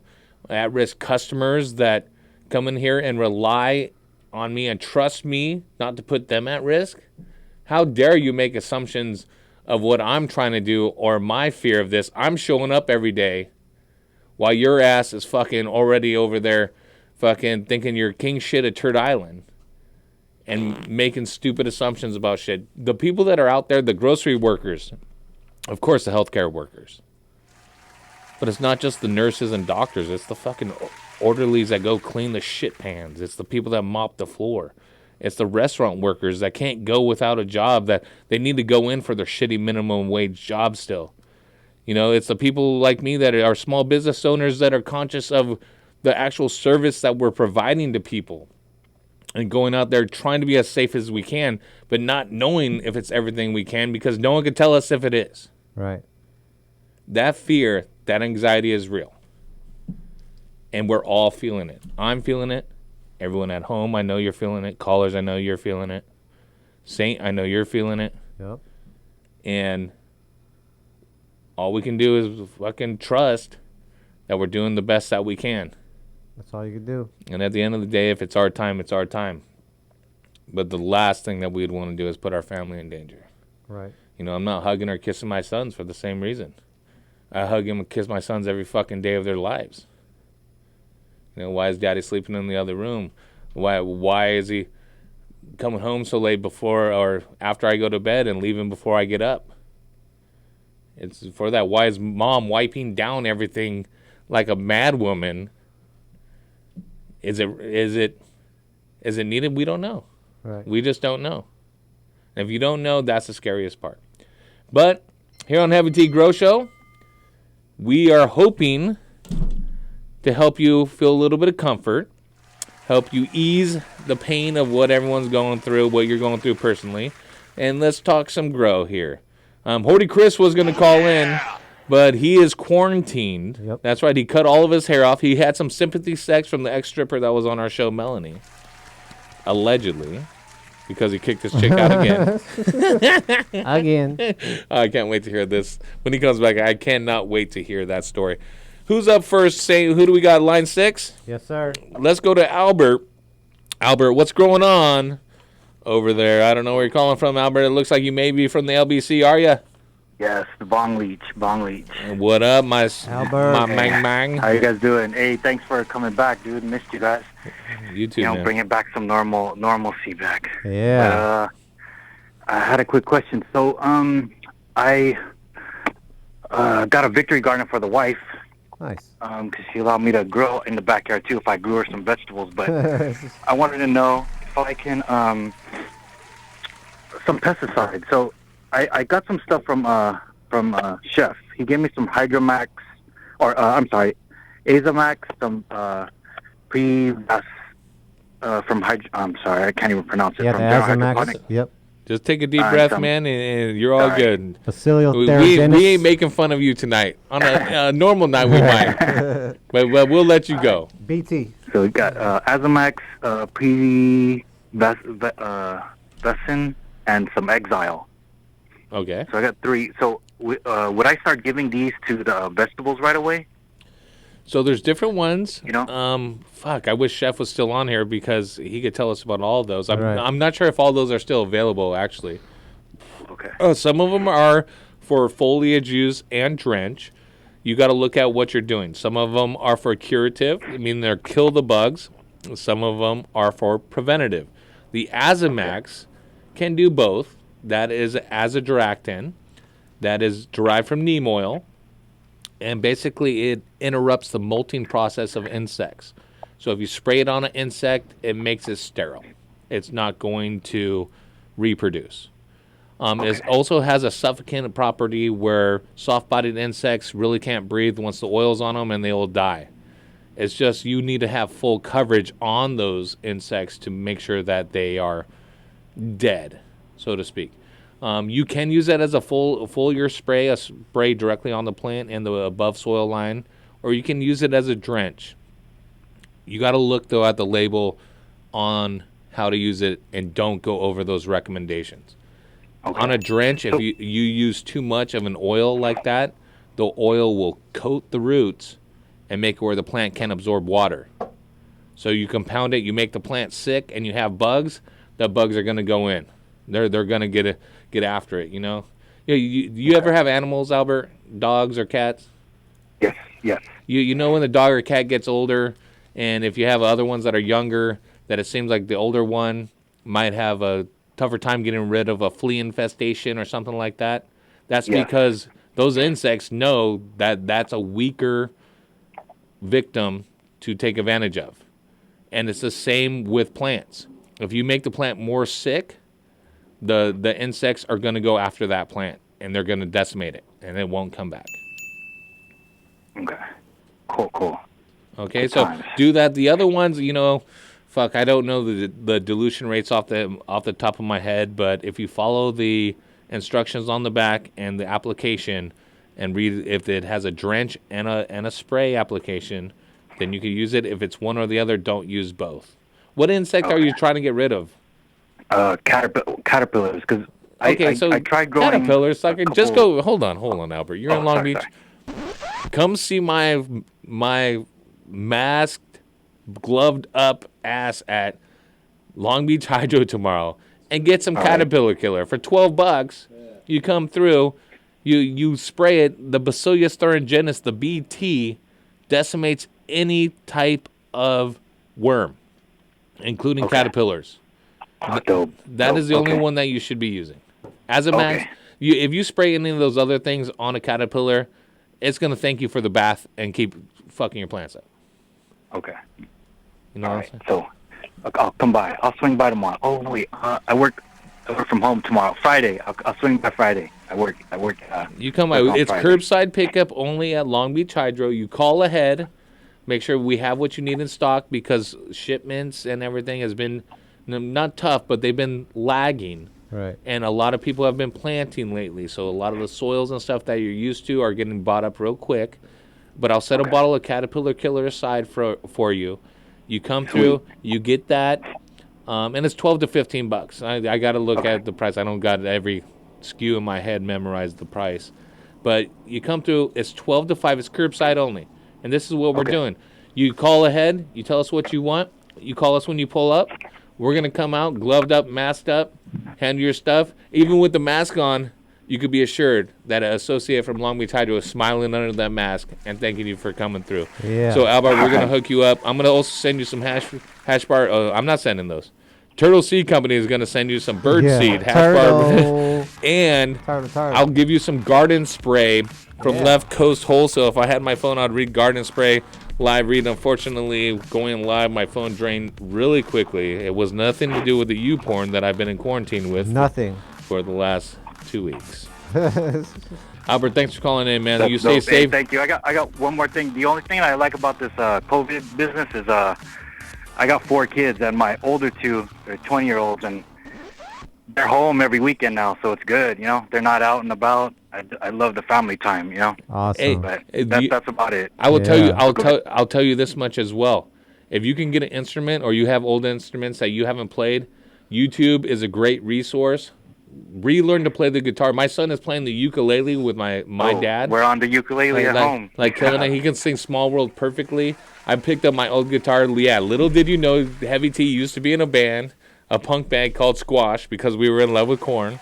at-risk customers that come in here and rely on me and trust me not to put them at risk. How dare you make assumptions of what I'm trying to do or my fear of this? I'm showing up every day while your ass is fucking already over there fucking thinking you're king shit at Turd Island and making stupid assumptions about shit. The people that are out there, the grocery workers, of course the healthcare workers, but it's not just the nurses and doctors. It's the fucking orderlies that go clean the shit pans. It's the people that mop the floor. It's the restaurant workers that can't go without a job, that they need to go in for their shitty minimum wage job still. It's the people like me that are small business owners that are conscious of the actual service that we're providing to people and going out there trying to be as safe as we can, but not knowing if it's everything we can because no one can tell us if it is. Right. That fear, that anxiety is real. And we're all feeling it. I'm feeling it. Everyone at home, I know you're feeling it. Callers, I know you're feeling it. Saint, I know you're feeling it. Yep. And all we can do is fucking trust that we're doing the best that we can. That's all you can do. And at the end of the day, if it's our time, it's our time. But the last thing that we'd want to do is put our family in danger. Right. You know, I'm not hugging or kissing my sons for the same reason. I hug and kiss my sons every fucking day of their lives. You know, why is daddy sleeping in the other room? Why is he coming home so late before or after I go to bed and leaving before I get up? It's for that. Why is mom wiping down everything like a mad woman? Is it needed? We don't know. Right. We just don't know. And if you don't know, that's the scariest part. But here on Heavy T Grow Show, we are hoping to help you feel a little bit of comfort, help you ease the pain of what everyone's going through, what you're going through personally. And let's talk some grow here. Horty Chris was going to call in, but he is quarantined. Yep. That's right. He cut all of his hair off. He had some sympathy sex from the ex-stripper that was on our show, Melanie. Allegedly. Because he kicked his chick out again. Again. I can't wait to hear this. When he comes back, I cannot wait to hear that story. Who's up first? Who do we got? Line 6? Yes, sir. Let's go to Albert. Albert, what's going on over there? I don't know where you're calling from, Albert. It looks like you may be from the LBC, are you? Yes, the Bong Leech. What up, my Albert? My mang. How you guys doing? Hey, thanks for coming back, dude. Missed you guys. You too, man. Bringing back some normalcy back. Yeah. I had a quick question. So, I got a victory garden for the wife. Nice. Because she allowed me to grow in the backyard too if I grew her some vegetables. But I wanted to know if I can some pesticides. So I got some stuff from Chef. He gave me some Hydromax, Azamax, some from I'm sorry, I can't even pronounce it. Yeah, from the Azamax. Yep. Just take a deep breath, man, and you're all good. Facilial we Theragenesis. ain't making fun of you tonight. On a normal night, we might. but we'll let you go. BT. So we got Azamax, Vessin, and some Exile. Okay. So I got 3. So would I start giving these to the vegetables right away? So there's different ones. You know? I wish Chef was still on here because he could tell us about all of those. Right. I'm not sure if all those are still available, actually. Okay. Some of them are for foliage use and drench. You got to look at what you're doing. Some of them are for curative, I mean they're kill the bugs. Some of them are for preventative. The Azamax can do both. That is azadirachtin. That is derived from neem oil. And basically it interrupts the molting process of insects. So if you spray it on an insect, it makes it sterile. It's not going to reproduce. It also has a suffocant property where soft-bodied insects really can't breathe once the oil's on them and they will die. It's just you need to have full coverage on those insects to make sure that they are dead, so to speak. You can use that as a full year spray, a spray directly on the plant and the above soil line, or you can use it as a drench. You got to look, though, at the label on how to use it and don't go over those recommendations. Okay. On a drench, if you use too much of an oil like that, the oil will coat the roots and make it where the plant can't absorb water. So you compound it, you make the plant sick, and you have bugs, the bugs are going to go in. They're going to get after it, you know? You ever have animals, Albert? Dogs or cats? Yes. You know when the dog or cat gets older, and if you have other ones that are younger, that it seems like the older one might have a tougher time getting rid of a flea infestation or something like that? That's because those insects know that that's a weaker victim to take advantage of. And it's the same with plants. If you make the plant more sick, the insects are going to go after that plant, and they're going to decimate it, and it won't come back. Okay. Cool. Okay, so do that. The other ones, I don't know the dilution rates off the top of my head, but if you follow the instructions on the back and the application and read if it has a drench and a spray application, then you can use it. If it's one or the other, don't use both. What insect are you trying to get rid of? Caterpillars, because I tried growing caterpillars. Just go. Hold on, Albert. You're in Long Beach. Sorry. Come see my masked, gloved up ass at Long Beach Hydro tomorrow and get some Caterpillar Killer for $12. You come through, you spray it. The Bacillus thuringiensis, the BT, decimates any type of worm, including caterpillars. That is the only one that you should be using. As a max, if you spray any of those other things on a caterpillar, it's going to thank you for the bath and keep fucking your plants up. Okay. You know All what right. I'm saying? So I'll come by. I'll swing by tomorrow. Oh no, wait. I work from home tomorrow. Friday. I'll swing by Friday. I work. You come by. It's Friday. curbside pickup only at Long Beach Hydro. You call ahead. Make sure we have what you need in stock because shipments and everything has been not tough, but they've been lagging. Right. And a lot of people have been planting lately, so a lot of the soils and stuff that you're used to are getting bought up real quick. But I'll set a bottle of Caterpillar Killer aside for you. You come through, you get that, and it's $12 to $15. I got to look at the price. I don't got every SKU in my head memorized the price. But you come through, it's 12 to 5. It's curbside only. And this is what we're doing. You call ahead. You tell us what you want. You call us when you pull up. We're going to come out, gloved up, masked up, hand you your stuff. Even with the mask on, you could be assured that an associate from Long Beach Hydro is smiling under that mask and thanking you for coming through. Yeah. So, Albert, we're going to hook you up. I'm going to also send you some hash bar. I'm not sending those. Turtle Seed Company is going to send you some bird seed hash bar. And I'll give you some garden spray from Left Coast Wholesale. If I had my phone, I'd read garden spray live read. Unfortunately, going live, my phone drained really quickly. It was nothing to do with the U-porn that I've been in quarantine with. Nothing. For the last 2 weeks. Albert, thanks for calling in, man. You stay safe. Hey, thank you. I got one more thing. The only thing I like about this COVID business is I got 4 kids, and my older 2 are 20-year-olds, and they're home every weekend now, so it's good. You know, they're not out and about. I love the family time. You know. Awesome. But that's about it. I will tell you. I'll tell you this much as well. If you can get an instrument or you have old instruments that you haven't played, YouTube is a great resource. Relearn to play the guitar. My son is playing the ukulele with my dad. We're on the ukulele at home. Killing it. He can sing Small World perfectly. I picked up my old guitar. Yeah, little did you know, Heavy T used to be in a band, a punk band called Squash, because we were in love with Korn.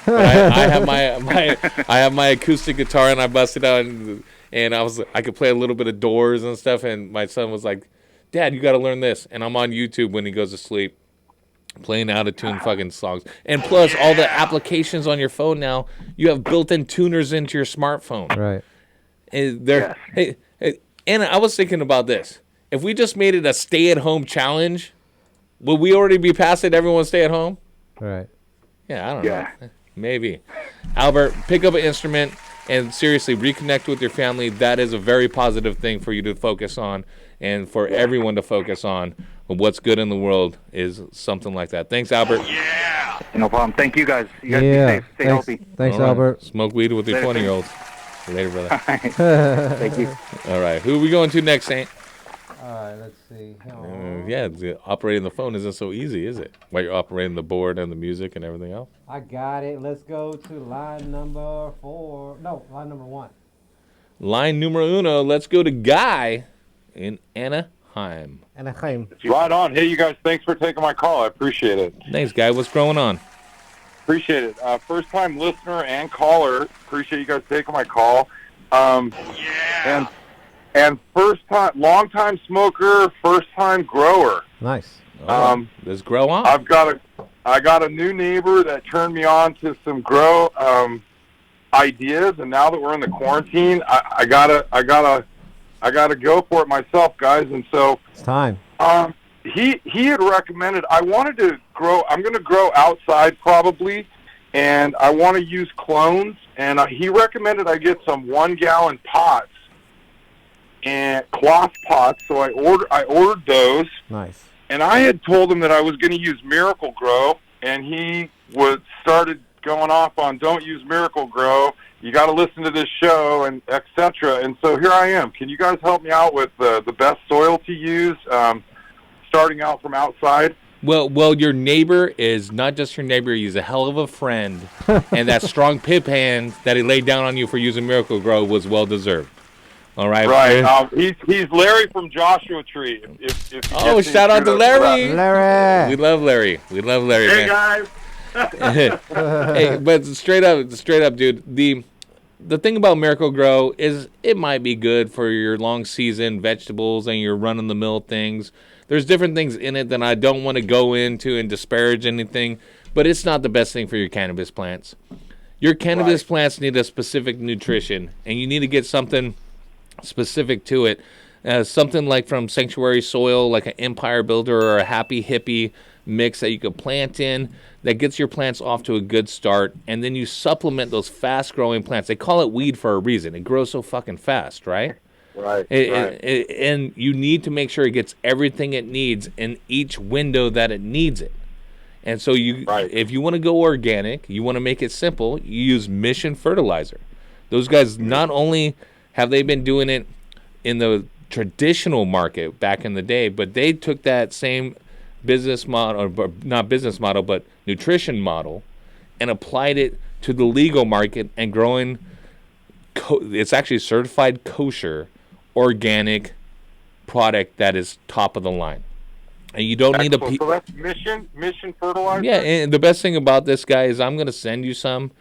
But I have my acoustic guitar, and I busted out, and I could play a little bit of Doors and stuff. And my son was like, "Dad, you got to learn this." And I'm on YouTube when he goes to sleep, playing out of tune fucking songs. And plus, all the applications on your phone now, you have built-in tuners into your smartphone. Right. And hey, Anna, I was thinking about this. If we just made it a stay-at-home challenge, would we already be past it? Everyone stay at home? Right. Yeah, I don't know. Maybe. Albert, pick up an instrument and seriously reconnect with your family. That is a very positive thing for you to focus on and for everyone to focus on. What's good in the world is something like that. Thanks, Albert. Yeah. No problem. Thank you guys. You guys be safe. Stay healthy. Thanks, All right. Albert. Smoke weed with your 20-year-olds. Later, brother. Thank you. All right. Who are we going to next, Saint? All right, let's see. Operating the phone isn't so easy, is it? While you're operating the board and the music and everything else. I got it. Let's go to line number 4. No, line number 1. Line numero uno. Let's go to Guy in Anaheim. Anaheim. Right on. Hey, you guys, thanks for taking my call. I appreciate it. Thanks, Guy. What's going on? Appreciate it. First-time listener and caller. Appreciate you guys taking my call. And long-time smoker, first-time grower. Nice. Let's grow on. I got a new neighbor that turned me on to some grow ideas, and now that we're in the quarantine, I gotta go for it myself, guys. And so it's time. He had recommended I wanted to grow. I'm going to grow outside probably, and I want to use clones. And he recommended I get some 1-gallon pots and cloth pots. So I ordered those. Nice. And I had told him that I was going to use Miracle Grow, and he started going off on don't use Miracle Grow. You got to listen to this show and etc. And so here I am. Can you guys help me out with the best soil to use, starting out from outside? Well, your neighbor is not just your neighbor. He's a hell of a friend, and that strong pip hand that he laid down on you for using Miracle Grow was well deserved. All right. Right. He's Larry from Joshua Tree. If you Oh, get shout out to Larry. Larry. We love Larry. We love Larry, Hey man. guys. Hey, but straight up, dude. The thing about Miracle Grow is it might be good for your long season vegetables and your run of the mill things. There's different things in it that I don't want to go into and disparage anything, but it's not the best thing for your cannabis plants. Your cannabis plants need a specific nutrition, and you need to get something specific to it. Something like from Sanctuary Soil, like an Empire Builder or a Happy Hippie mix that you could plant in that gets your plants off to a good start, and then you supplement those fast-growing plants. They call it weed for a reason. It grows so fucking fast, right? Right. And you need to make sure it gets everything it needs in each window that it needs it. And so if you want to go organic, you want to make it simple, you use Mission Fertilizer. Those guys, not only have they been doing it in the traditional market back in the day, but they took that same business model, or not business model, but nutrition model, and applied it to the legal market and growing, it's actually certified kosher, organic product that is top of the line. And you don't need a... So that's Mission Fertilizer? Yeah, and the best thing about this guy is I'm going to send you some.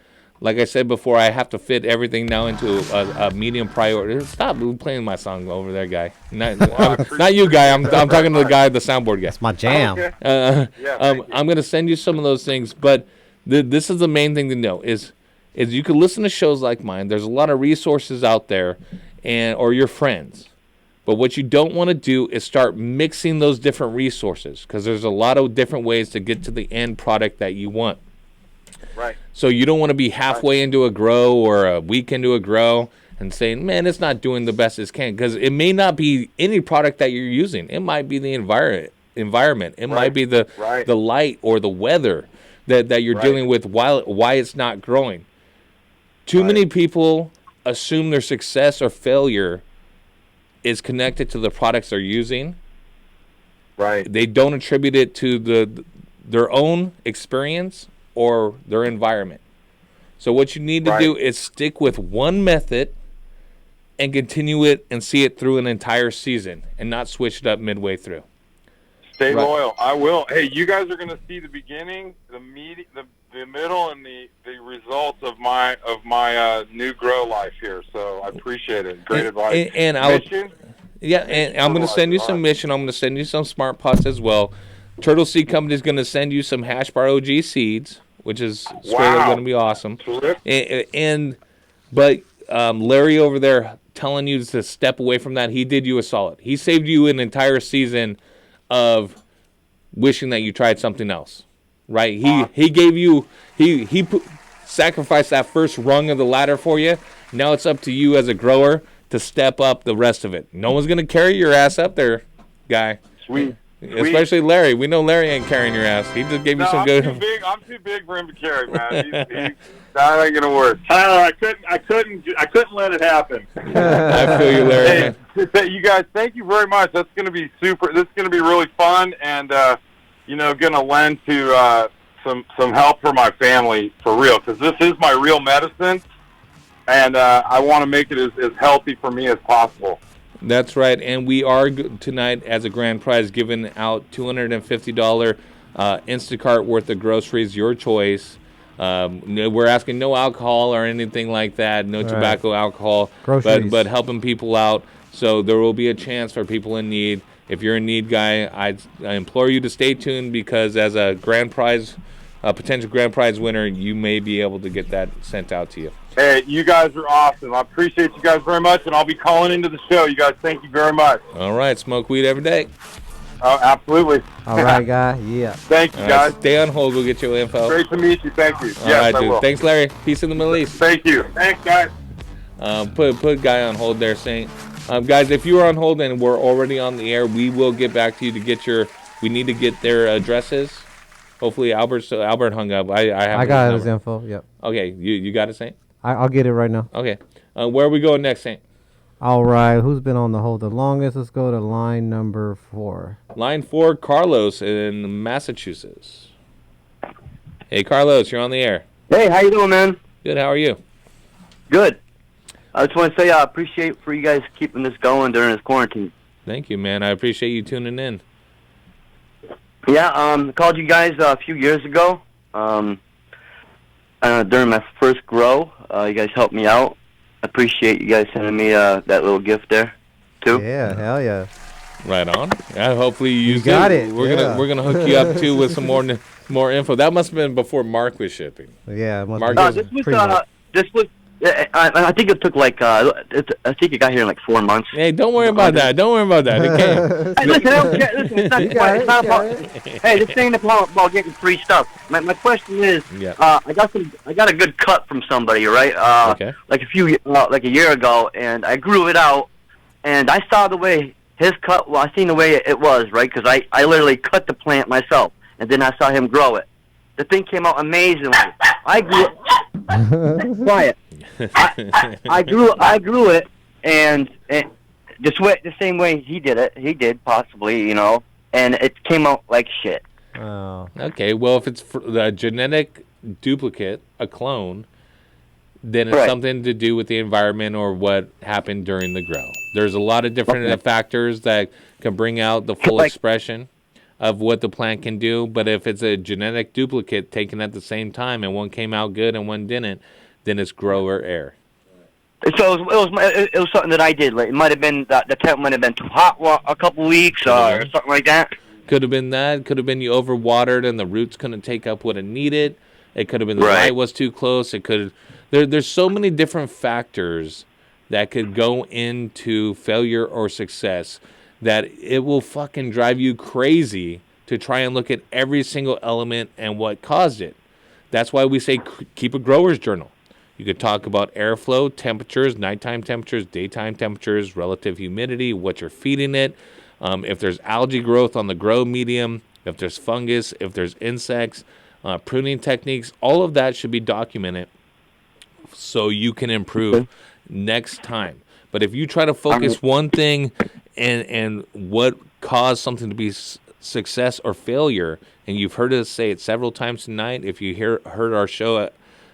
Like I said before, I have to fit everything now into a medium priority. Stop playing my song over there, guy. Not you, guy. I'm talking to the guy, the soundboard guy. It's my jam. Okay. I'm going to send you some of those things, but this is the main thing to know is you can listen to shows like mine. There's a lot of resources out there, or your friends. But what you don't want to do is start mixing those different resources, because there's a lot of different ways to get to the end product that you want. Right. So you don't want to be halfway into a grow or a week into a grow and saying, man, it's not doing the best it can, because it may not be any product that you're using. It might be the environment. It might be the light or the weather that you're dealing with why it's not growing. Too many people assume their success or failure is connected to the products they're using. Right. They don't attribute it to their own experience or their environment. So what you need to do is stick with one method and continue it and see it through an entire season and not switch it up midway through. Stay loyal. I will. Hey, you guys are going to see the beginning, the middle, and the results of my new grow life here. So I appreciate it. Great advice. And I'm going to send you some Mission. I'm going to send you some Smart Pots as well. Turtle Seed Company is going to send you some Hash Bar OG seeds, which is straight up going to be awesome. But Larry over there telling you to step away from that, he did you a solid. He saved you an entire season of wishing that you tried something else, right? He gave you, he sacrificed that first rung of the ladder for you. Now it's up to you as a grower to step up the rest of it. No one's going to carry your ass up there, guy. Sweet. Especially Larry. We know Larry ain't carrying your ass. He just gave you some good. I'm too big for him to carry, man. That ain't gonna work. Tyler, I couldn't let it happen. I feel you, Larry. Hey, you guys, thank you very much. That's gonna be super. This is gonna be really fun, and gonna lend to some help for my family for real, because this is my real medicine, and I want to make it as healthy for me as possible. That's right, and we are tonight as a grand prize giving out $250 Instacart worth of groceries, your choice. We're asking no alcohol or anything like that, no tobacco, alcohol, but helping people out. So there will be a chance for people in need. If you're in need, guy, I implore you to stay tuned, because as a grand prize, a potential grand prize winner, you may be able to get that sent out to you. Hey, you guys are awesome. I appreciate you guys very much, and I'll be calling into the show. You guys, thank you very much. All right, smoke weed every day. Oh, absolutely. All right, guy. Yeah. Thank you, guys. Stay on hold. We'll get your info. Great to meet you. Thank you. All right, dude. Thanks, Larry. Peace in the Middle East. Thank you. Thanks, guys. Put Guy on hold there, Saint. Guys, if you are on hold and we're already on the air, we will get back to you to get we need to get their addresses. Hopefully, Albert hung up. I got his info. Yep. Okay, you got it, Saint? I'll get it right now. Okay. Where are we going next, Saint? All right. Who's been on the hold the longest? Let's go to line number 4. Line 4, Carlos in Massachusetts. Hey, Carlos, you're on the air. Hey, how you doing, man? Good. How are you? Good. I just want to say I appreciate for you guys keeping this going during this quarantine. Thank you, man. I appreciate you tuning in. Yeah, I called you guys a few years ago. During my first grow, you guys helped me out. I appreciate you guys sending me that little gift there, too. Yeah, hell yeah. Right on. Yeah, hopefully you used got it. We're gonna hook you up too with some more info. That must have been before Mark was shipping. Yeah, it must Mark be this was. I think it took like. I think it got here in like 4 months. Hey, don't worry about that. Don't worry about that. It came. Hey, listen, I don't care. Listen, it's not about. Hey, this ain't about getting free stuff. My question is, I got a good cut from somebody, right? Okay. Like a year ago, and I grew it out, and I saw the way his cut. Well, I seen the way it was, right? Because I literally cut the plant myself, and then I saw him grow it. The thing came out amazingly. I grew. Quiet. I grew it, and the same way he did it. He did possibly, and it came out like shit. Oh. Okay, well, if it's a genetic duplicate, a clone, then it's something to do with the environment or what happened during the grow. There's a lot of different factors that can bring out the full expression of what the plant can do. But if it's a genetic duplicate taken at the same time and one came out good and one didn't, then it's grower error. So it was something that I did. Like, it might have been the temp might have been too hot a couple weeks or something like that. Could have been that. Could have been you overwatered and the roots couldn't take up what it needed. It could have been the light was too close. It could. There's so many different factors that could go into failure or success that it will fucking drive you crazy to try and look at every single element and what caused it. That's why we say keep a grower's journal. You could talk about airflow, temperatures, nighttime temperatures, daytime temperatures, relative humidity, what you're feeding it, if there's algae growth on the grow medium, if there's fungus, if there's insects, pruning techniques. All of that should be documented so you can improve next time. But if you try to focus one thing and what caused something to be success or failure, and you've heard us say it several times tonight, if you heard our show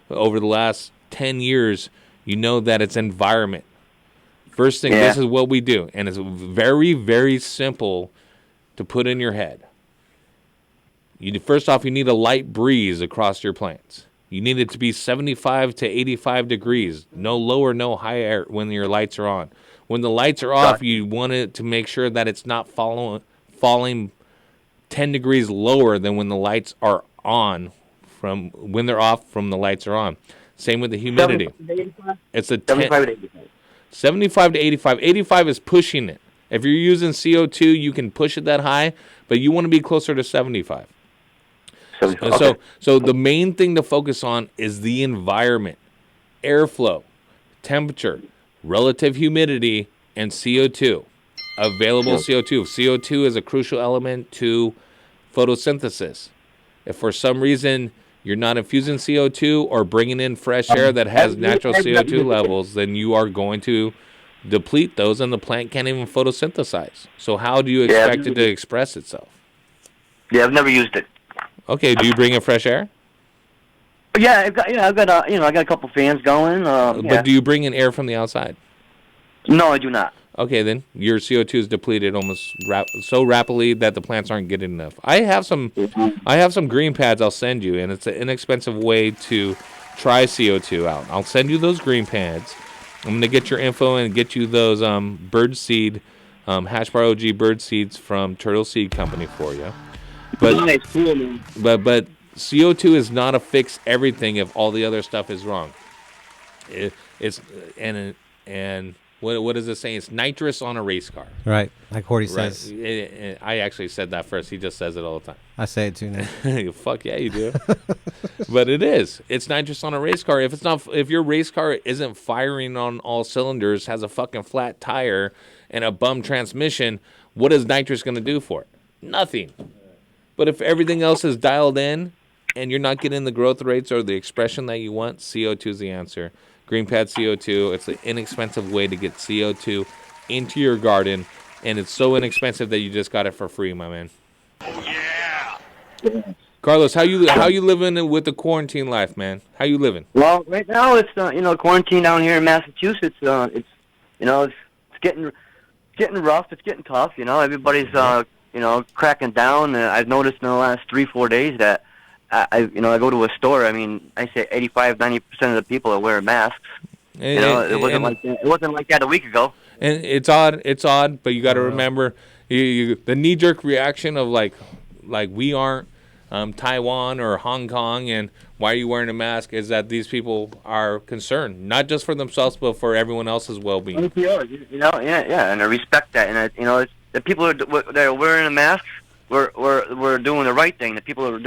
over the last 10 years, you know that it's environment. First thing, this is what we do, and it's very, very simple to put in your head. First off, you need a light breeze across your plants. You need it to be 75 to 85 degrees, no lower, no higher when your lights are on. When the lights are off, you want it to make sure that it's not falling 10 degrees lower than when the lights are on from when they're off from the lights are on. Same with the humidity. It's a 75 to 85. 75 to 85. 85 is pushing it. If you're using CO2, you can push it that high, but you want to be closer to 75. So the main thing to focus on is the environment, airflow, temperature, relative humidity, and CO2. Available CO2. CO2 is a crucial element to photosynthesis. If for some reason you're not infusing CO2 or bringing in fresh air that has natural CO2 levels, then you are going to deplete those and the plant can't even photosynthesize. So how do you expect it to express itself? Yeah, I've never used it. Okay, do you bring in fresh air? Yeah, I've got a couple fans going. But do you bring in air from the outside? No, I do not. Okay, then your CO2 is depleted almost so rapidly that the plants aren't getting enough. I have some green pads I'll send you, and it's an inexpensive way to try CO2 out. I'll send you those green pads. I'm going to get your info and get you those bird seed, Hashbar OG bird seeds from Turtle Seed Company for you. But CO2 is not a fix everything if all the other stuff is wrong. What does it say? It's nitrous on a race car. Right, like Horty says. I actually said that first. He just says it all the time. I say it too now. Fuck yeah, you do. But it is. It's nitrous on a race car. If your race car isn't firing on all cylinders, has a fucking flat tire and a bum transmission, what is nitrous going to do for it? Nothing. But if everything else is dialed in and you're not getting the growth rates or the expression that you want, CO2 is the answer. GreenPad CO2, it's an inexpensive way to get CO2 into your garden, and it's so inexpensive that you just got it for free, my man. Carlos, how you living with the quarantine life, man? How you living? Well, right now it's quarantine down here in Massachusetts. It's getting rough. It's getting tough. Everybody's cracking down. I've noticed in the last 3-4 days that I go to a store. I mean, I say 85-90% of the people are wearing masks. It wasn't like that a week ago. And it's odd, but you got to remember the knee-jerk reaction of like we aren't Taiwan or Hong Kong, and why are you wearing a mask? Is that these people are concerned, not just for themselves, but for everyone else's well-being. And I respect that. And it's the people that are wearing a mask, we're doing the right thing. The people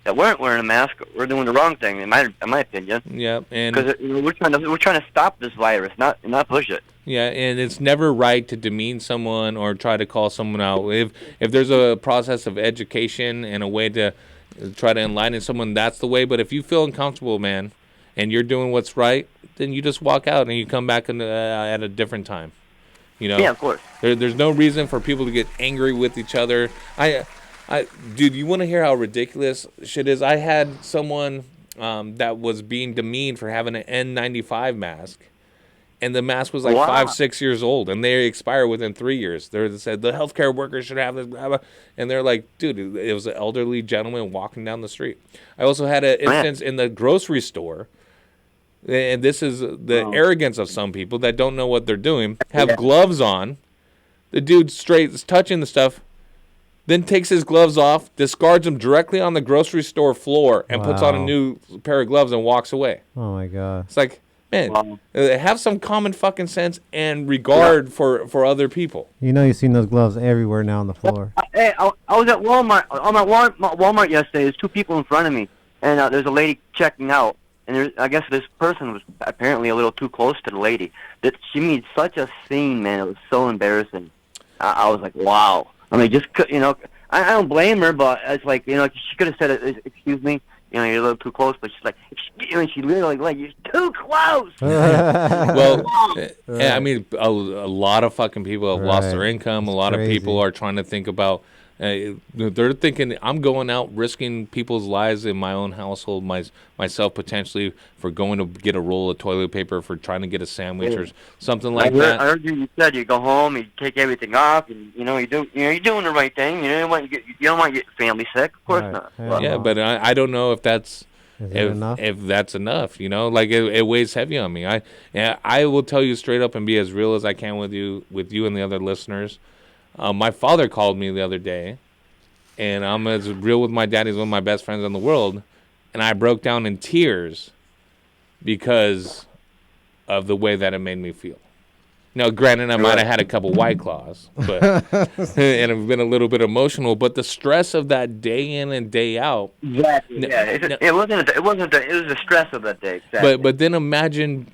that weren't wearing a mask, we're doing the wrong thing, in my opinion. Yeah, and because we're trying to stop this virus, not push it. Yeah, and it's never right to demean someone or try to call someone out. If there's a process of education and a way to try to enlighten someone, that's the way. But if you feel uncomfortable, man, and you're doing what's right, then you just walk out and you come back at a different time. Yeah, of course. There's no reason for people to get angry with each other. Dude, you want to hear how ridiculous shit is? I had someone that was being demeaned for having an N95 mask. And the mask was like 5-6 years old, and they expire within 3 years. They said the healthcare workers should have this, blah, blah. And they're like, dude, it was an elderly gentleman walking down the street. I also had an instance in the grocery store, and this is the arrogance of some people that don't know what they're doing, have gloves on. The dude straight is touching the stuff, then takes his gloves off, discards them directly on the grocery store floor, and puts on a new pair of gloves and walks away. Oh, my God. It's like, man, have some common fucking sense and regard for other people. You've seen those gloves everywhere now on the floor. Hey, I was at Walmart. I'm at Walmart yesterday. There's 2 people in front of me, and there's a lady checking out. And I guess this person was apparently a little too close to the lady. That she made such a scene, man. It was so embarrassing. I was like, wow. I mean, I don't blame her, but it's like, she could have said, excuse me. You're a little too close, but she's like, she literally like, you're too close. Well, I mean, a lot of fucking people have lost their income. A lot of people are trying to think about, they're thinking, I'm going out risking people's lives in my own household, myself potentially, for going to get a roll of toilet paper, for trying to get a sandwich or something like that. I heard you said you go home, you take everything off, and you're doing the right thing. You don't want to get your family sick, of course not. Yeah, but I don't know if that's enough? If that's enough. Like it weighs heavy on me. I will tell you straight up and be as real as I can with you and the other listeners. My father called me the other day, and I'm as real with my dad. He's one of my best friends in the world, and I broke down in tears because of the way that it made me feel. Now, granted, I might have had a couple White Claws, but and I've been a little bit emotional. But the stress of that day in and day out. Exactly. It was the stress of that day. Exactly. But then imagine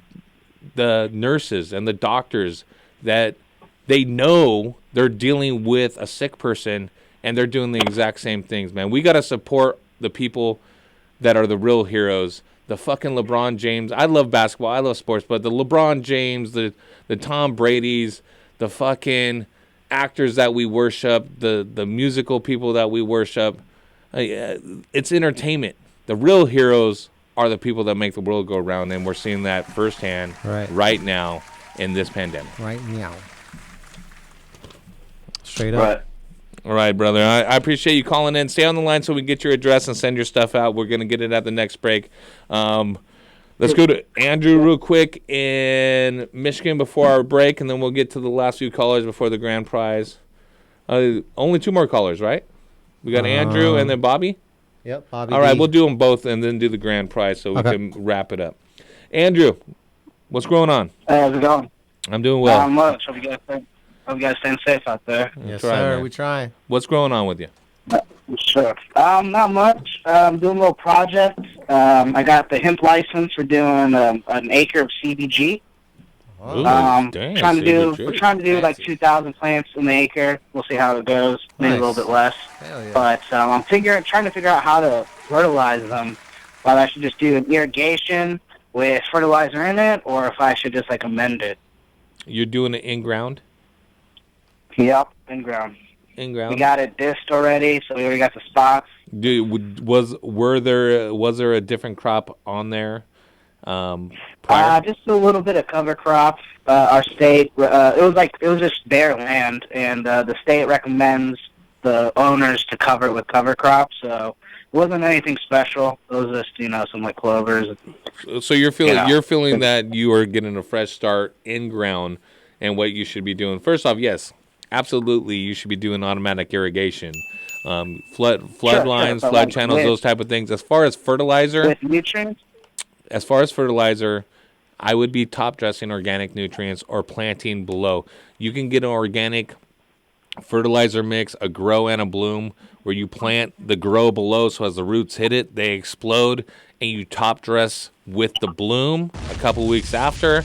the nurses and the doctors that they know they're dealing with a sick person, and they're doing the exact same things, man. We got to support the people that are the real heroes. The fucking LeBron James. I love basketball. I love sports, but the LeBron James, the Tom Brady's, the fucking actors that we worship, the musical people that we worship. It's entertainment. The real heroes are the people that make the world go round, and we're seeing that firsthand right now in this pandemic. Right now. Straight up. Right. All right, brother. I appreciate you calling in. Stay on the line so we can get your address and send your stuff out. We're going to get it at the next break. Let's go to Andrew real quick in Michigan before our break, and then we'll get to the last few callers before the grand prize. Only 2 more callers, right? We got Andrew and then Bobby? Yep, Bobby. All right, we'll do them both and then do the grand prize so we can wrap it up. Andrew, what's going on? How's it going? I'm doing well. Not much. Hope you guys staying safe out there. Yes, sir. We try. What's going on with you? Sure. Not much. I'm doing a little project. I got the hemp license for doing an acre of CBG. Ooh, damn, we're trying to do like 2,000 plants in the acre. We'll see how it goes. Maybe a little bit less. Hell yeah. But I'm trying to figure out how to fertilize them. Whether I should just do an irrigation with fertilizer in it, or if I should just like amend it. You're doing it in ground? Yep, in ground. In ground. We got it disced already, so we already got the spots. Dude, was there a different crop on there? Prior? Just a little bit of cover crop. Our state, it was just bare land, and the state recommends the owners to cover it with cover crop. So it wasn't anything special. It was just some like clovers. So you're feeling that you are getting a fresh start in ground, and what you should be doing. First off, yes, absolutely, you should be doing automatic irrigation, flood lines, flood channels, those type of things. As far as fertilizer, with nutrients. As far as fertilizer, I would be top dressing organic nutrients or planting below. You can get an organic fertilizer mix, a grow and a bloom, where you plant the grow below, so as the roots hit it, they explode, and you top dress with the bloom a couple weeks after.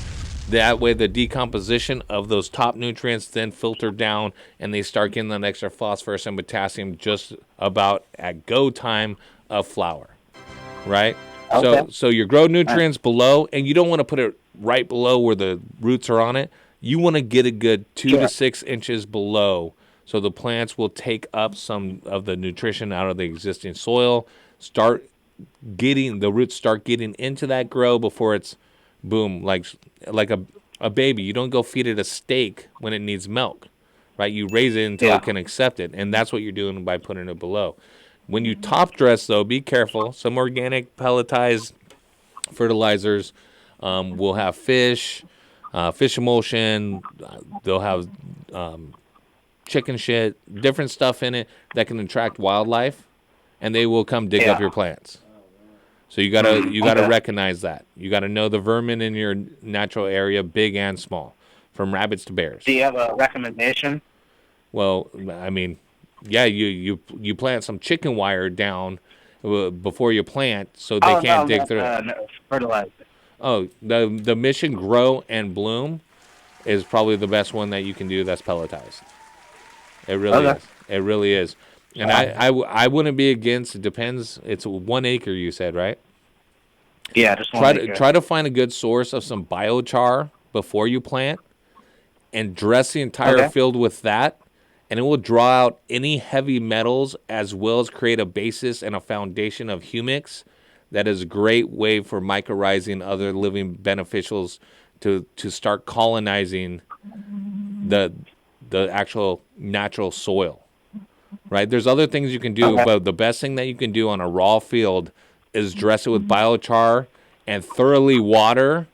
That way the decomposition of those top nutrients then filter down, and they start getting that extra phosphorus and potassium just about at go time of flower, right? Okay. So your grow nutrients below, and you don't want to put it right below where the roots are on it. You want to get a good 2 to 6 inches below, so the plants will take up some of the nutrition out of the existing soil. The roots start getting into that grow before it's boom, like a baby. You don't go feed it a steak when it needs milk, right? You raise it until it can accept it, and that's what you're doing by putting it below. When you top dress, though, be careful. Some organic pelletized fertilizers will have fish emulsion. They'll have chicken shit, different stuff in it that can attract wildlife, and they will come dig up your plants. So you gotta recognize that. You gotta know the vermin in your natural area, big and small, from rabbits to bears. Do you have a recommendation? Well, I mean, yeah, you plant some chicken wire down before you plant, so they can't dig through it. No, fertilizer. Oh, the Mission Grow and Bloom is probably the best one that you can do that's pelletized. It really is. It really is. And I wouldn't be against. It depends. It's 1 acre, you said, right? Yeah, just 1 acre. Try to find a good source of some biochar before you plant, and dress the entire field with that, and it will draw out any heavy metals as well as create a basis and a foundation of humics. That is a great way for mycorrhizing other living beneficials to start colonizing the actual natural soil. Right? There's other things you can do, but the best thing that you can do on a raw field is dress it with biochar and thoroughly water.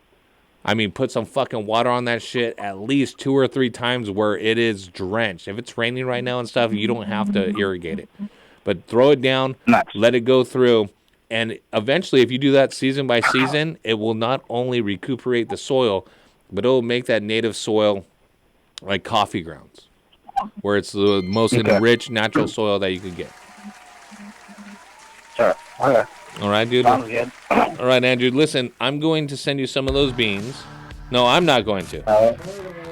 I mean, put some fucking water on that shit at least 2 or 3 times where it is drenched. If it's raining right now and stuff, you don't have to irrigate it. But throw it down, let it go through, and eventually, if you do that season by season, it will not only recuperate the soil, but it will make that native soil like coffee grounds, where it's the most enriched natural soil that you could get. Sure. Okay. All right, dude. Sounds good. All right, Andrew. Listen, I'm going to send you some of those beans. No, I'm not going to.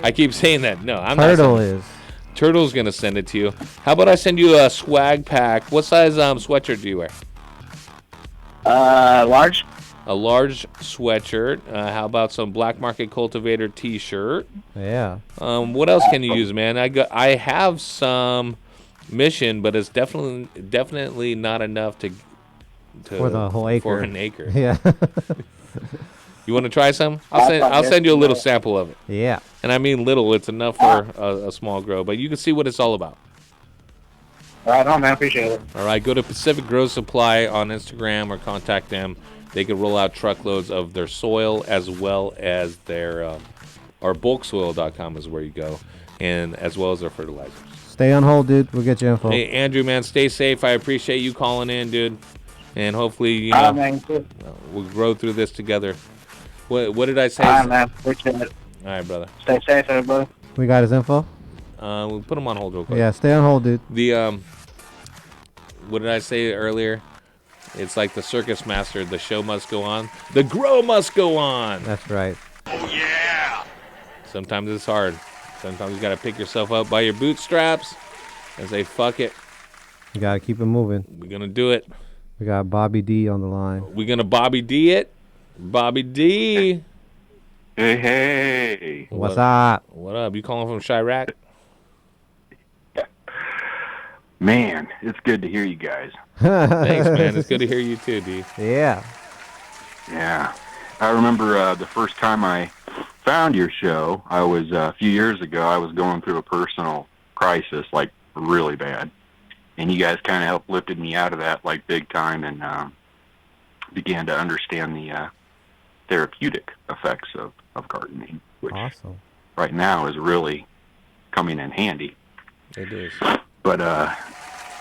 I keep saying that. No, I'm not. Turtle's going to send it to you. How about I send you a swag pack? What size sweatshirt do you wear? Large. A large sweatshirt. How about some Black Market Cultivator T-shirt? Yeah. What else can you use, man? I have some Mission, but it's definitely not enough to for the whole acre. For an acre. Yeah. You want to try some? I'll send you a little sample of it. Yeah. And I mean little. It's enough for a small grow, but you can see what it's all about. Right on, man. Appreciate it. All right, go to Pacific Grow Supply on Instagram or contact them. They can roll out truckloads of their soil as well as their, or bulksoil.com is where you go, and as well as their fertilizers. Stay on hold, dude. We'll get you info. Hey, Andrew, man, stay safe. I appreciate you calling in, dude. And hopefully, man, we'll grow through this together. What did I say? All right, man. Appreciate it. All right, brother. Stay safe, everybody. We got his info? We'll put him on hold real quick. Yeah, stay on hold, dude. The, what did I say earlier? It's like the circus master. The show must go on. The grow must go on. That's right. Yeah. Sometimes it's hard. Sometimes you got to pick yourself up by your bootstraps and say, fuck it. You got to keep it moving. We're going to do it. We got Bobby D on the line. We're going to Bobby D it. Bobby D. Hey. What's up? What up? You calling from Chirac? Man, it's good to hear you guys. Thanks, man. It's good to hear you too, D. Yeah. Yeah. I remember the first time I found your show, I was a few years ago, I was going through a personal crisis, like really bad. And you guys kind of helped lifted me out of that, like big time, and began to understand the therapeutic effects of gardening, which awesome. Right now is really coming in handy. It is.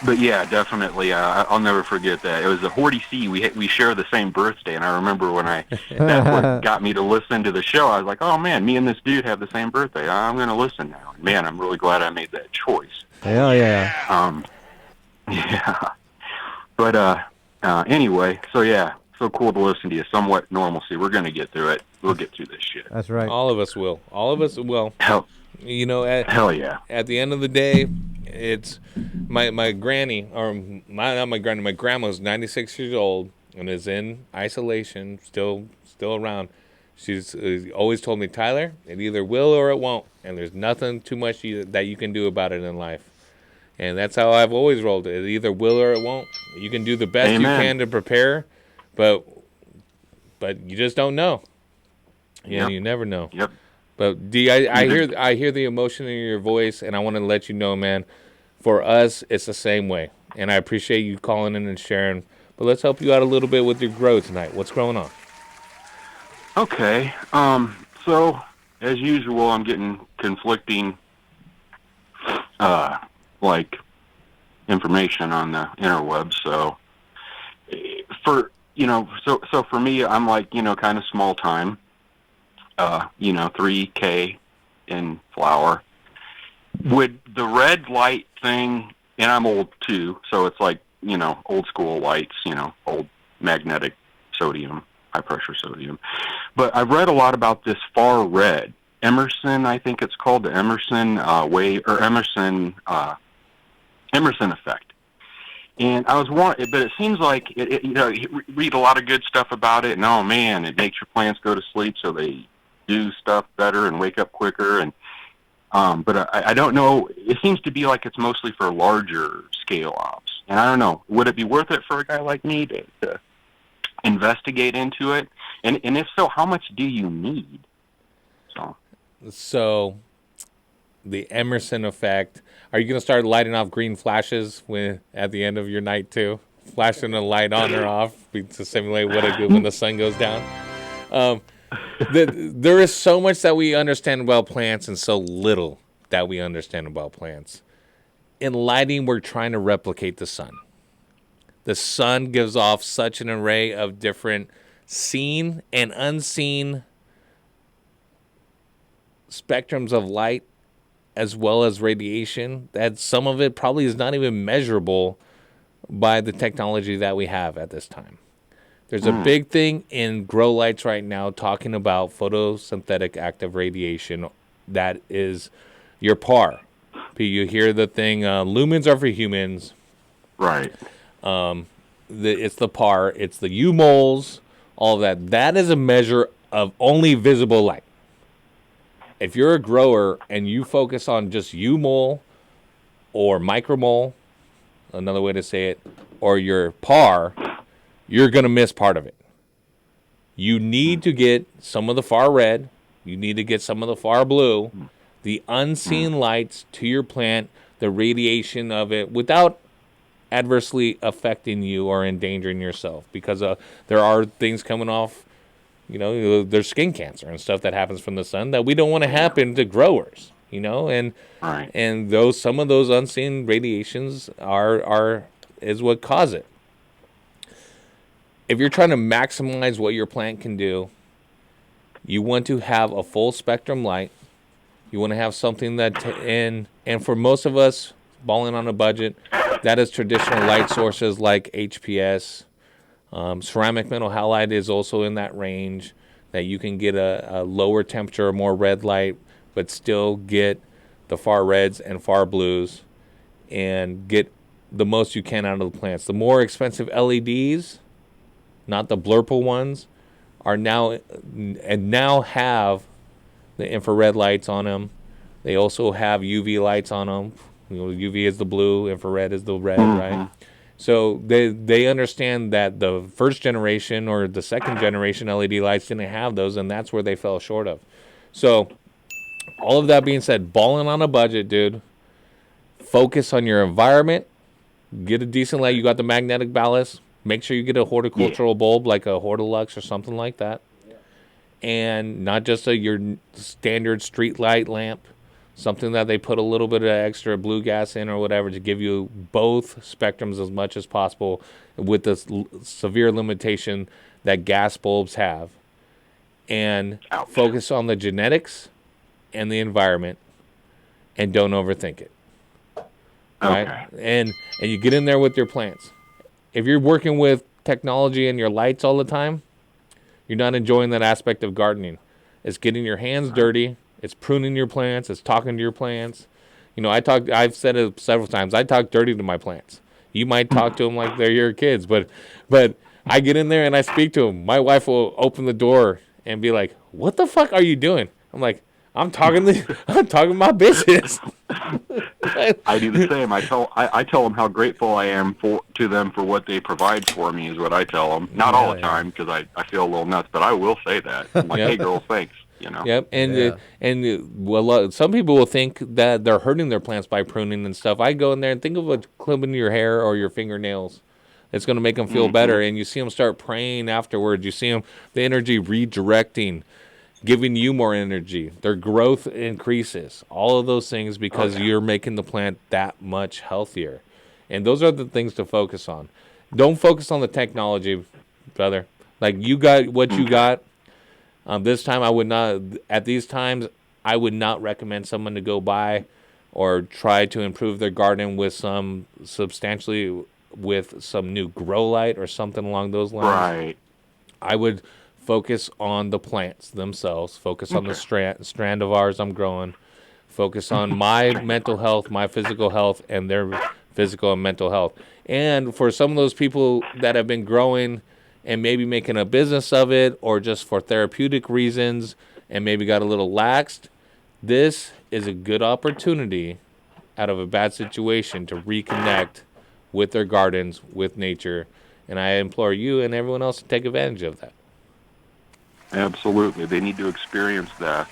But yeah, definitely. I'll never forget that. It was a Horty C. We share the same birthday, and I remember when that's what got me to listen to the show. I was like, oh man, me and this dude have the same birthday. I'm going to listen now. And man, I'm really glad I made that choice. Hell yeah. Yeah. But anyway, so yeah, so cool to listen to you. Somewhat normalcy. We're going to get through it. We'll get through this shit. That's right. All of us will. All of us will. Hell. You know, hell yeah. At the end of the day, it's my granny, or not my granny, my grandma's 96 years old and is in isolation, still around. She's always told me, Tyler, it either will or it won't, and there's nothing too much that you can do about it in life. And that's how I've always rolled it. It either will or it won't. You can do the best Amen. you can to prepare, but you just don't know. Yeah, you never know. Yep. But D, I hear the emotion in your voice, and I want to let you know, man, for us, it's the same way. And I appreciate you calling in and sharing. But let's help you out a little bit with your grow tonight. What's going on? Okay. So, as usual, I'm getting conflicting, information on the interwebs. So, for me, I'm like, kind of small time. 3K in flower. Would the red light thing, and I'm old too, so it's like, old school lights, old magnetic sodium, high pressure sodium. But I've read a lot about this far red. Emerson, I think it's called the Emerson Emerson effect. And I was wondering, but it seems like, you read a lot of good stuff about it, and oh man, it makes your plants go to sleep so they do stuff better and wake up quicker. And but I don't know, it seems to be like it's mostly for larger scale ops. And I don't know, would it be worth it for a guy like me to investigate into it? And if so, how much do you need? So the Emerson effect, are you going to start lighting off green flashes at the end of your night too? Flashing a light on or off to simulate what it do when the sun goes down? There is so much that we understand about plants and so little that we understand about plants. In lighting, we're trying to replicate the sun. The sun gives off such an array of different seen and unseen spectrums of light, as well as radiation, that some of it probably is not even measurable by the technology that we have at this time. There's a big thing in grow lights right now talking about photosynthetic active radiation. That is your PAR. You hear the thing, lumens are for humans. Right. It's the PAR. It's the U-moles, all of that. That is a measure of only visible light. If you're a grower and you focus on just U-mole or micromole, another way to say it, or your PAR, you're going to miss part of it. You need to get some of the far red. You need to get some of the far blue, the unseen lights to your plant, the radiation of it, without adversely affecting you or endangering yourself. Because there are things coming off, there's skin cancer and stuff that happens from the sun that we don't want to happen to growers, and some of those unseen radiations is what cause it. If you're trying to maximize what your plant can do, you want to have a full spectrum light. You want to have something that, and for most of us, balling on a budget, that is traditional light sources like HPS. Ceramic metal halide is also in that range, that you can get a lower temperature, more red light, but still get the far reds and far blues and get the most you can out of the plants. The more expensive LEDs, not the blurple ones, are now have the infrared lights on them. They also have UV lights on them, UV is the blue, infrared is the red, right? So they understand that the first generation or the second generation LED lights didn't have those, and that's where they fell short of. So all of that being said, balling on a budget, dude. Focus on your environment. Get a decent light. You got the magnetic ballast. Make sure you get a horticultural bulb like a Hortilux or something like that. And not just your standard street light lamp. Something that they put a little bit of extra blue gas in or whatever to give you both spectrums as much as possible with the severe limitation that gas bulbs have. And focus on the genetics and the environment and don't overthink it. Right? And you get in there with your plants. If you're working with technology and your lights all the time, you're not enjoying that aspect of gardening. It's getting your hands dirty. It's pruning your plants. It's talking to your plants. You know, I've said it several times. I talk dirty to my plants. You might talk to them like they're your kids, but I get in there and I speak to them. My wife will open the door and be like, "What the fuck are you doing?" I'm like, I'm talking my business. I do the same. I tell them how grateful I am to them for what they provide for me is what I tell them. Not all the time because I feel a little nuts, but I will say that. I'm like, hey, girl, thanks. You know. Yep. And some people will think that they're hurting their plants by pruning and stuff. I go in there and think of a clipping your hair or your fingernails. It's going to make them feel better. And you see them start praying afterwards. You see them, the energy redirecting, giving you more energy. Their growth increases. All of those things because you're making the plant that much healthier. And those are the things to focus on. Don't focus on the technology, brother. Like, you got what you got. This time, I would not. At these times, I would not recommend someone to go buy or try to improve their garden with some new grow light or something along those lines. Right. I would focus on the plants themselves. Focus on the strand of ours I'm growing. Focus on my mental health, my physical health, and their physical and mental health. And for some of those people that have been growing and maybe making a business of it or just for therapeutic reasons and maybe got a little laxed, this is a good opportunity out of a bad situation to reconnect with their gardens, with nature. And I implore you and everyone else to take advantage of that. Absolutely. They need to experience that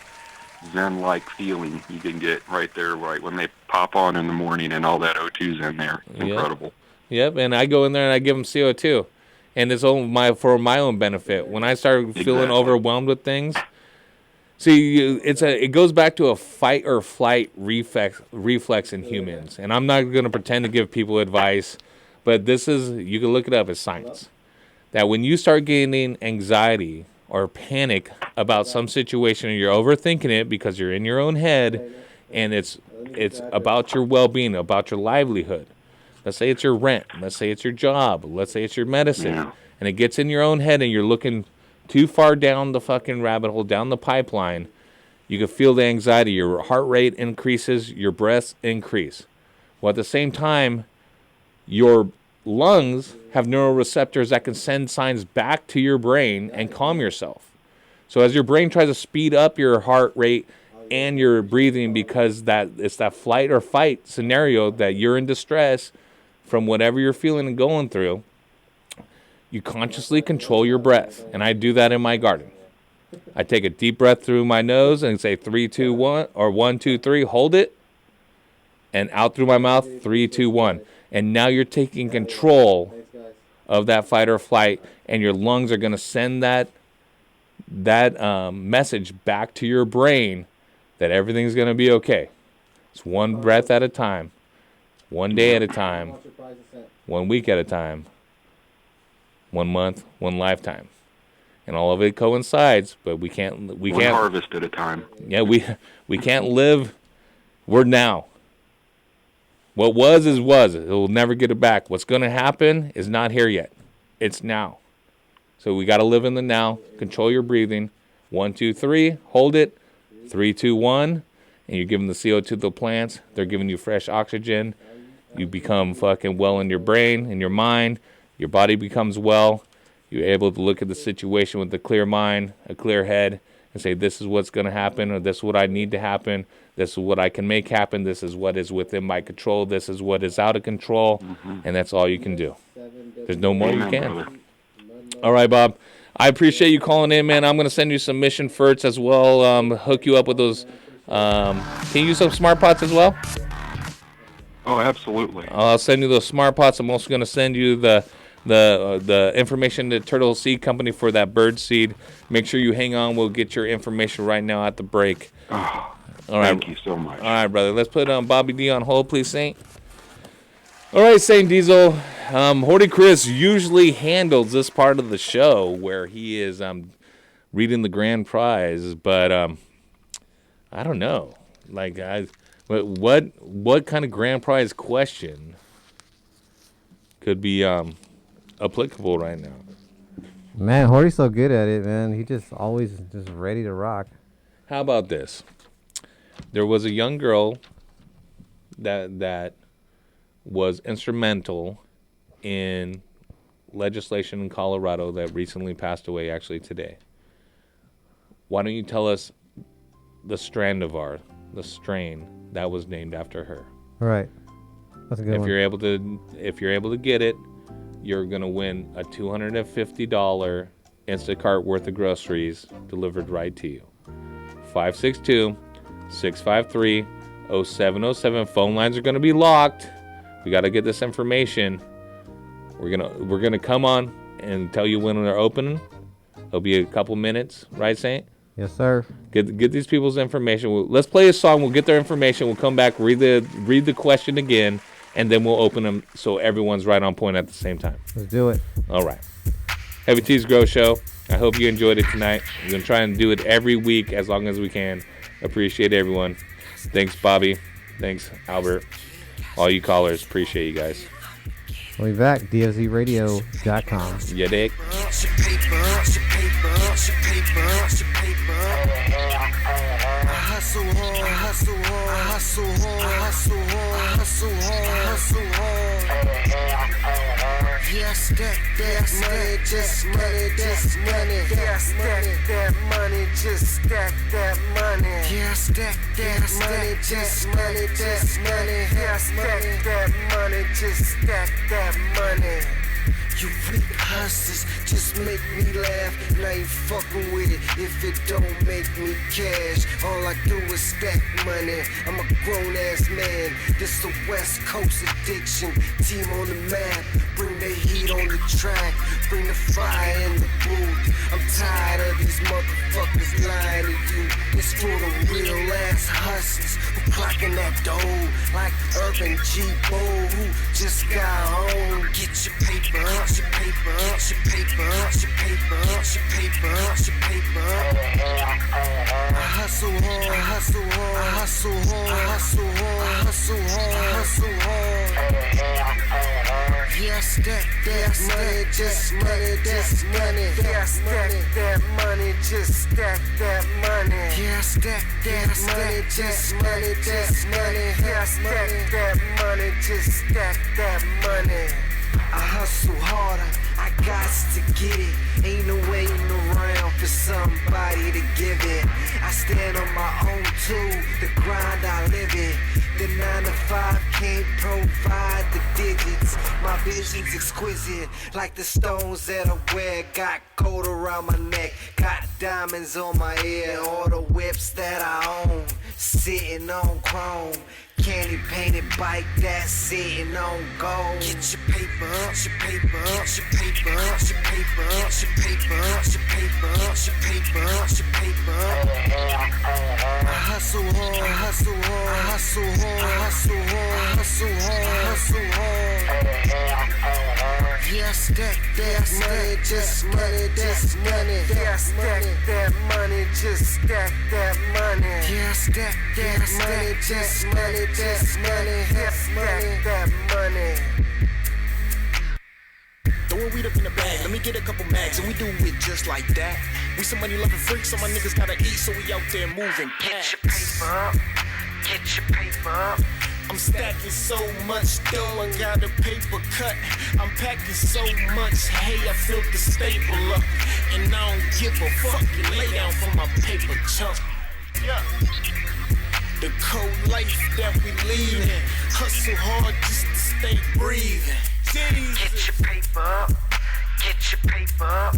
Zen-like feeling you can get right there, right when they pop on in the morning and all that O2's in there. It's incredible. Yep, and I go in there and I give them CO2. And it's for my own benefit. When I start feeling overwhelmed with things, see, it goes back to a fight or flight reflex in humans. And I'm not going to pretend to give people advice, but you can look it up as science. That when you start getting anxiety or panic about some situation and you're overthinking it because you're in your own head and it's about your well-being, about your livelihood. Let's say it's your rent. Let's say it's your job. Let's say it's your medicine. Yeah. And it gets in your own head and you're looking too far down the fucking rabbit hole, down the pipeline. You can feel the anxiety. Your heart rate increases. Your breaths increase. Well, at the same time, your lungs have neuroreceptors that can send signs back to your brain and calm yourself. So as your brain tries to speed up your heart rate and your breathing because it's that flight or fight scenario that you're in distress from whatever you're feeling and going through, you consciously control your breath. And I do that in my garden. I take a deep breath through my nose and say 3, 2, 1, or 1, 2, 3, hold it, and out through my mouth, 3, 2, 1. And now you're taking control of that fight or flight, and your lungs are going to send that message back to your brain that everything's going to be okay. It's one breath at a time, one day at a time, 1 week at a time, 1 month, one lifetime. And all of it coincides, but we can't harvest at a time. Yeah, we can't live. We're now. What was is was. It will never get it back. What's going to happen is not here yet. It's now. So we got to live in the now. Control your breathing. 1, 2, 3. Hold it. 3, 2, 1. And you're giving the CO2 to the plants. They're giving you fresh oxygen. You become fucking well in your brain, in your mind. Your body becomes well. You're able to look at the situation with a clear mind, a clear head, and say, this is what's going to happen, or this is what I need to happen, this is what I can make happen, this is what is within my control, this is what is out of control, and that's all you can do. There's no more you can. Brother. All right, Bob. I appreciate you calling in, man. I'm going to send you some Mission Ferts as well, hook you up with those. Can you use some Smart Pots as well? Oh, absolutely. I'll send you those Smart Pots. I'm also going to send you the information to Turtle Seed Company for that bird seed. Make sure you hang on. We'll get your information right now at the break. Oh, all right. Thank you so much. All right, brother. Let's put Bobby D on hold, please, Saint. All right, Saint Diesel. Horty Chris usually handles this part of the show where he is reading the grand prize, but I don't know. Like, what kind of grand prize question could be applicable right now? Man, Horty's so good at it, man. He just always just ready to rock. How about this? There was a young girl that was instrumental in legislation in Colorado that recently passed away, actually today. Why don't you tell us the Stradivar, the strain that was named after her? All right. That's a good If one. you're able to get it, you're gonna win a $250 Instacart worth of groceries delivered right to you. 562-653-0707. Phone lines are gonna be locked. We gotta get this information. We're gonna come on and tell you when they're opening. It'll be a couple minutes, right, Saint? Yes, sir. Get these people's information. Let's play a song. We'll get their information. We'll come back, read the question again, and then we'll open them so everyone's right on point at the same time. Let's do it. All right. Heavy T's Grow Show. I hope you enjoyed it tonight. We're going to try and do it every week as long as we can. Appreciate everyone. Thanks, Bobby. Thanks, Albert. All you callers. Appreciate you guys. We'll be back. DFZRadio.com. Yeah, dick. Yeah, stack that money, just money, just money. Yeah, stack that money, just stack that money. Yeah, stack that money, just money, just money. Yeah, stack that money, just stack that money. You weak hustlers just make me laugh, and I ain't fucking with it if it don't make me cash. All I do is stack money. I'm a grown ass man. This a West Coast addiction. Team on the map, bring the heat on the track, bring the fire in the booth. I'm tired of these motherfuckers lying to you. It's for the real ass hustlers who clocking that dough like Urban G. Bo, who just got home. Get your paper, get your paper, get your paper, get your paper, get your paper, get your paper. I hustle hard, I hustle hard, I hustle hard, I hustle hard, I hustle hard, I hustle hard. Yeah, stack that money, just money, just money. Yeah, stack that money, just stack that money. Yeah, stack that money, just money, just money. Yeah, stack that money, just stack that money. I hustle harder, I got to get it. Ain't no waiting around for somebody to give it. I stand on my own too, the grind I live it. The 9 to 5 can't provide the digits. My vision's exquisite, like the stones that I wear. Got gold around my neck, got diamonds on my ear. All the whips that I own, sitting on chrome. Candy painted bike that's sitting on gold. Get your paper, get your paper, get your paper, get your paper, get your paper, get your paper, get your paper, get your paper. I hustle hard, I hustle hard, I hustle hard, I hustle hard, I hustle hard, I hustle hard. Yeah, stack that money, just money, just money. Yeah, stack that money, just stack that money. Yeah, stack that money, just money, just money. Yeah, stack that money. Throwing weed up in the bag, let me get a couple mags, and we do it just like that. We some money loving freaks, so my niggas gotta eat, so we out there moving packs. Get your paper up, get your paper up. I'm stacking so much dough, I got a paper cut. I'm packing so much hay, I filled the staple up. And I don't give a fuck, you lay down for my paper chunk. Yeah. The cold life that we leading, hustle hard just to stay breathing. Get your paper up, get your paper up,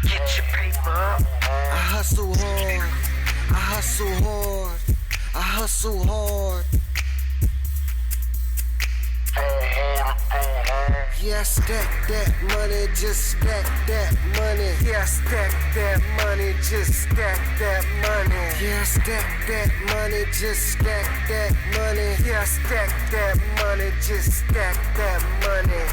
get your paper up. I hustle hard, I hustle hard, I hustle hard. Yeah, stack that money, just stack that money. Yeah, stack that money, just stack that money. Yeah, stack that money, just stack that money. Yeah, stack that money, just stack that money.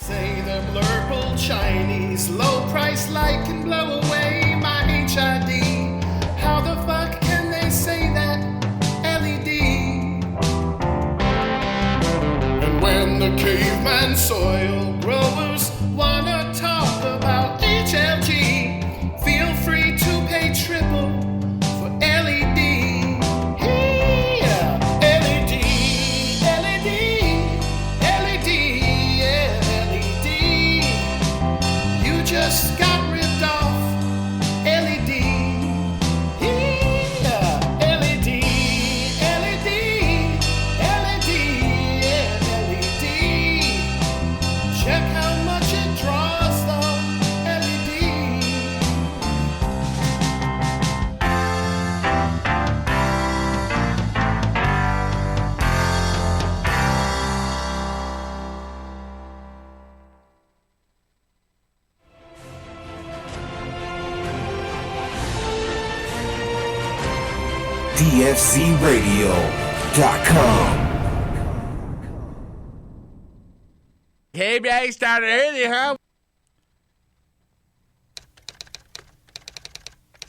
Say them lurple Chinese, low price light can blow away my HID. How the fuck can they say that? LED. And when the caveman soil growers wanna talk about HLG, feel free to pay triple for LED. Yeah, LED, LED, LED, yeah. You just got ripped off. LED. Yeah. LED. LED. LED. Yeah. LED. Check how much it draws though. LED. DFCRadio.com. KBI started early, huh?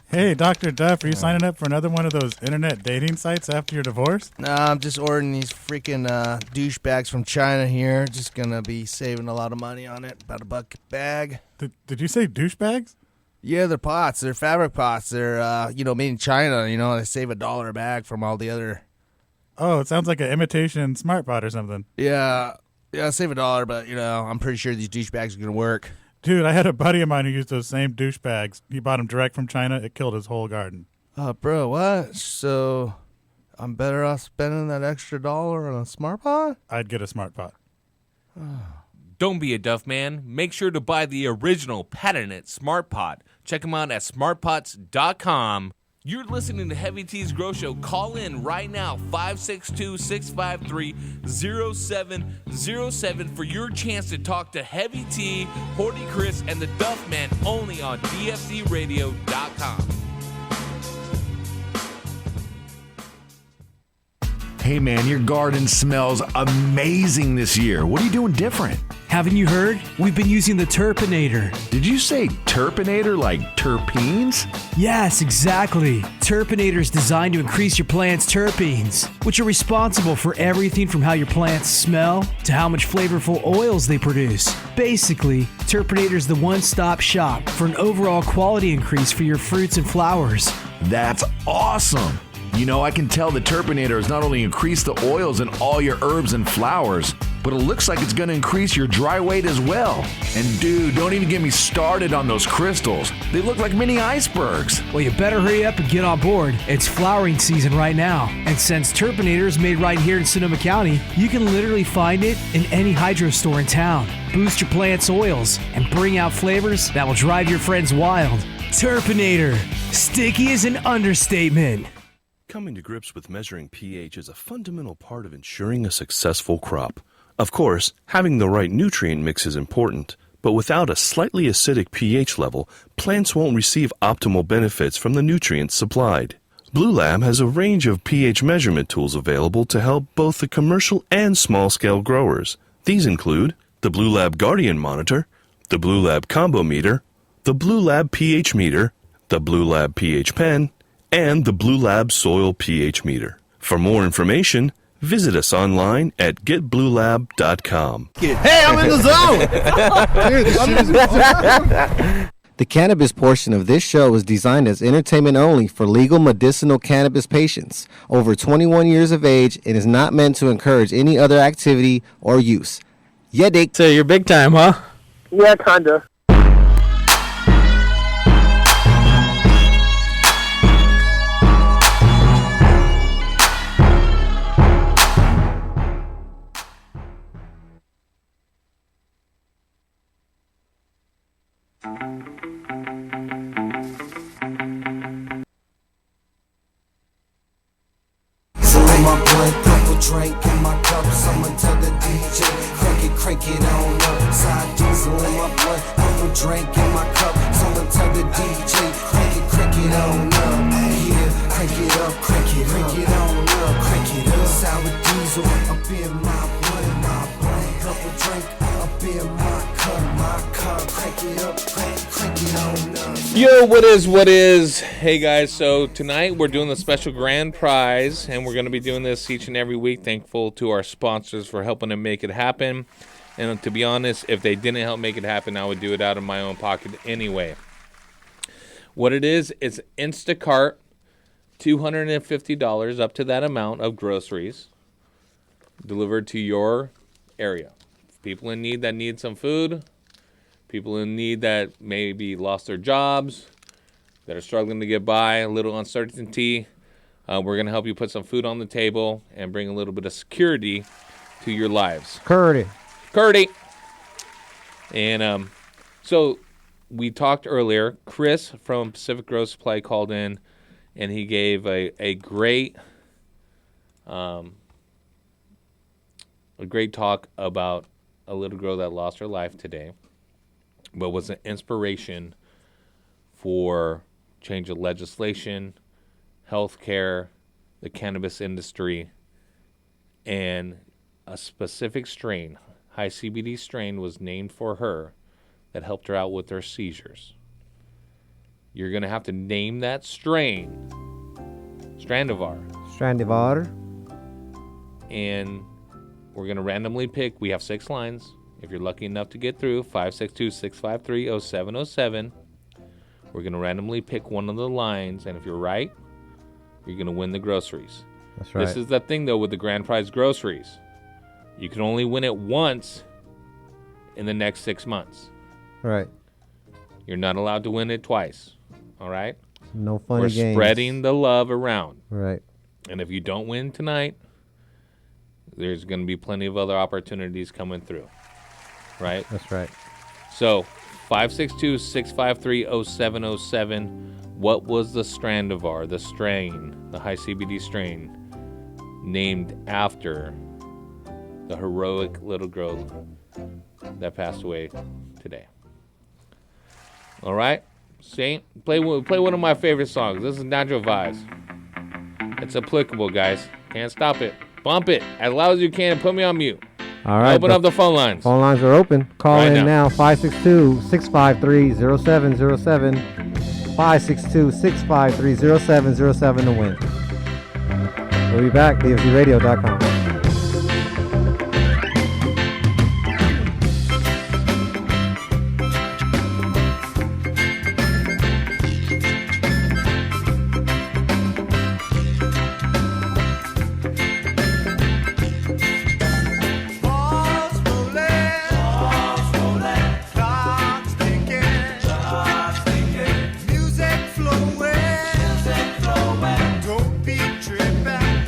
Hey, Dr. Duff, are you signing up for another one of those internet dating sites after your divorce? Nah, I'm just ordering these freaking douchebags from China here. Just gonna be saving a lot of money on it. About $1 a bag. Did you say douchebags? Yeah, they're pots. They're fabric pots. They're, made in China. They save $1 a bag from all the other. Oh, it sounds like an imitation smart pot or something. Yeah, save $1, but, I'm pretty sure these douchebags are going to work. Dude, I had a buddy of mine who used those same douchebags. He bought them direct from China. It killed his whole garden. Bro, what? So I'm better off spending that extra $1 on a smart pot? I'd get a smart pot. Don't be a Duff man. Make sure to buy the original patented Smart Pot. Check them out at smartpots.com. You're listening to Heavy T's Grow Show. Call in right now, 562-653-0707 for your chance to talk to Heavy T, Horty Chris, and the Duff Man only on DFCRadio.com. Hey man, your garden smells amazing this year. What are you doing different? Haven't you heard? We've been using the Turpinator. Did you say Turpinator like terpenes? Yes, exactly. Turpinator is designed to increase your plant's terpenes, which are responsible for everything from how your plants smell to how much flavorful oils they produce. Basically, Turpinator is the one-stop shop for an overall quality increase for your fruits and flowers. That's awesome. I can tell the Turpinator has not only increased the oils in all your herbs and flowers, but it looks like it's going to increase your dry weight as well. And dude, don't even get me started on those crystals. They look like mini icebergs. Well, you better hurry up and get on board. It's flowering season right now. And since Turpinator is made right here in Sonoma County, you can literally find it in any hydro store in town. Boost your plant's oils and bring out flavors that will drive your friends wild. Turpinator. Sticky is an understatement. Coming to grips with measuring pH is a fundamental part of ensuring a successful crop. Of course, having the right nutrient mix is important, but without a slightly acidic pH level, plants won't receive optimal benefits from the nutrients supplied. Blue Lab has a range of pH measurement tools available to help both the commercial and small-scale growers. These include the Blue Lab Guardian Monitor, the Blue Lab Combo Meter, the Blue Lab pH Meter, the Blue Lab pH Pen, and the Blue Lab Soil pH Meter. For more information, visit us online at getbluelab.com. Hey, I'm in the zone! The cannabis portion of this show is designed as entertainment only for legal medicinal cannabis patients over 21 years of age and is not meant to encourage any other activity or use. Yeah, Dick. So you're big time, huh? Yeah, kinda. My blunt, purple drink in my cups. I'ma tell the DJ, crank it on up. Side diesel in my blunt, purple drink in my cup. I'ma tell the DJ, crank it on up. Yeah, crank it up, crank it on up, crank it up. Sour diesel up in my blunt, purple drink up in my car, crank it up, crank it on up. Yo, what is? Hey guys, so tonight we're doing the special grand prize, and we're going to be doing this each and every week. Thankful to our sponsors for helping to make it happen. And to be honest, if they didn't help make it happen, I would do it out of my own pocket anyway. What it is, it's Instacart, $250 up to that amount of groceries delivered to your area. People in need that need some food. People in need that maybe lost their jobs, that are struggling to get by, a little uncertainty. We're going to help you put some food on the table and bring a little bit of security to your lives. Curdy. And so we talked earlier. Chris from Pacific Grove Supply called in, and he gave a great talk about a little girl that lost her life today, but was an inspiration for change of legislation, healthcare, the cannabis industry, and a specific strain, high CBD strain, was named for her that helped her out with her seizures. You're going to have to name that strain, Strandivar. And we're going to randomly pick. We have 6 lines. If you're lucky enough to get through, 562-653-0707. We're going to randomly pick one of the lines, and if you're right, you're going to win the groceries. That's right. This is the thing, though, with the grand prize groceries. You can only win it once in the next 6 months. Right. You're not allowed to win it twice. All right? No funny We're games. spreading the love around. Right. And if you don't win tonight, there's going to be plenty of other opportunities coming through. Right? That's right. So, 562-653-0707. What was the Strandivar, the strain, the high CBD strain, named after the heroic little girl that passed away today? All right? Saint, play one of my favorite songs. This is Natural Vibes. It's applicable, guys. Can't stop it. Bump it as loud as you can and put me on mute. All right. Open up the phone lines. Phone lines are open. Call Right in now. now. 562-653-0707. 562-653-0707 to win. We'll be back. DFZRadio.com. Don't be tripping.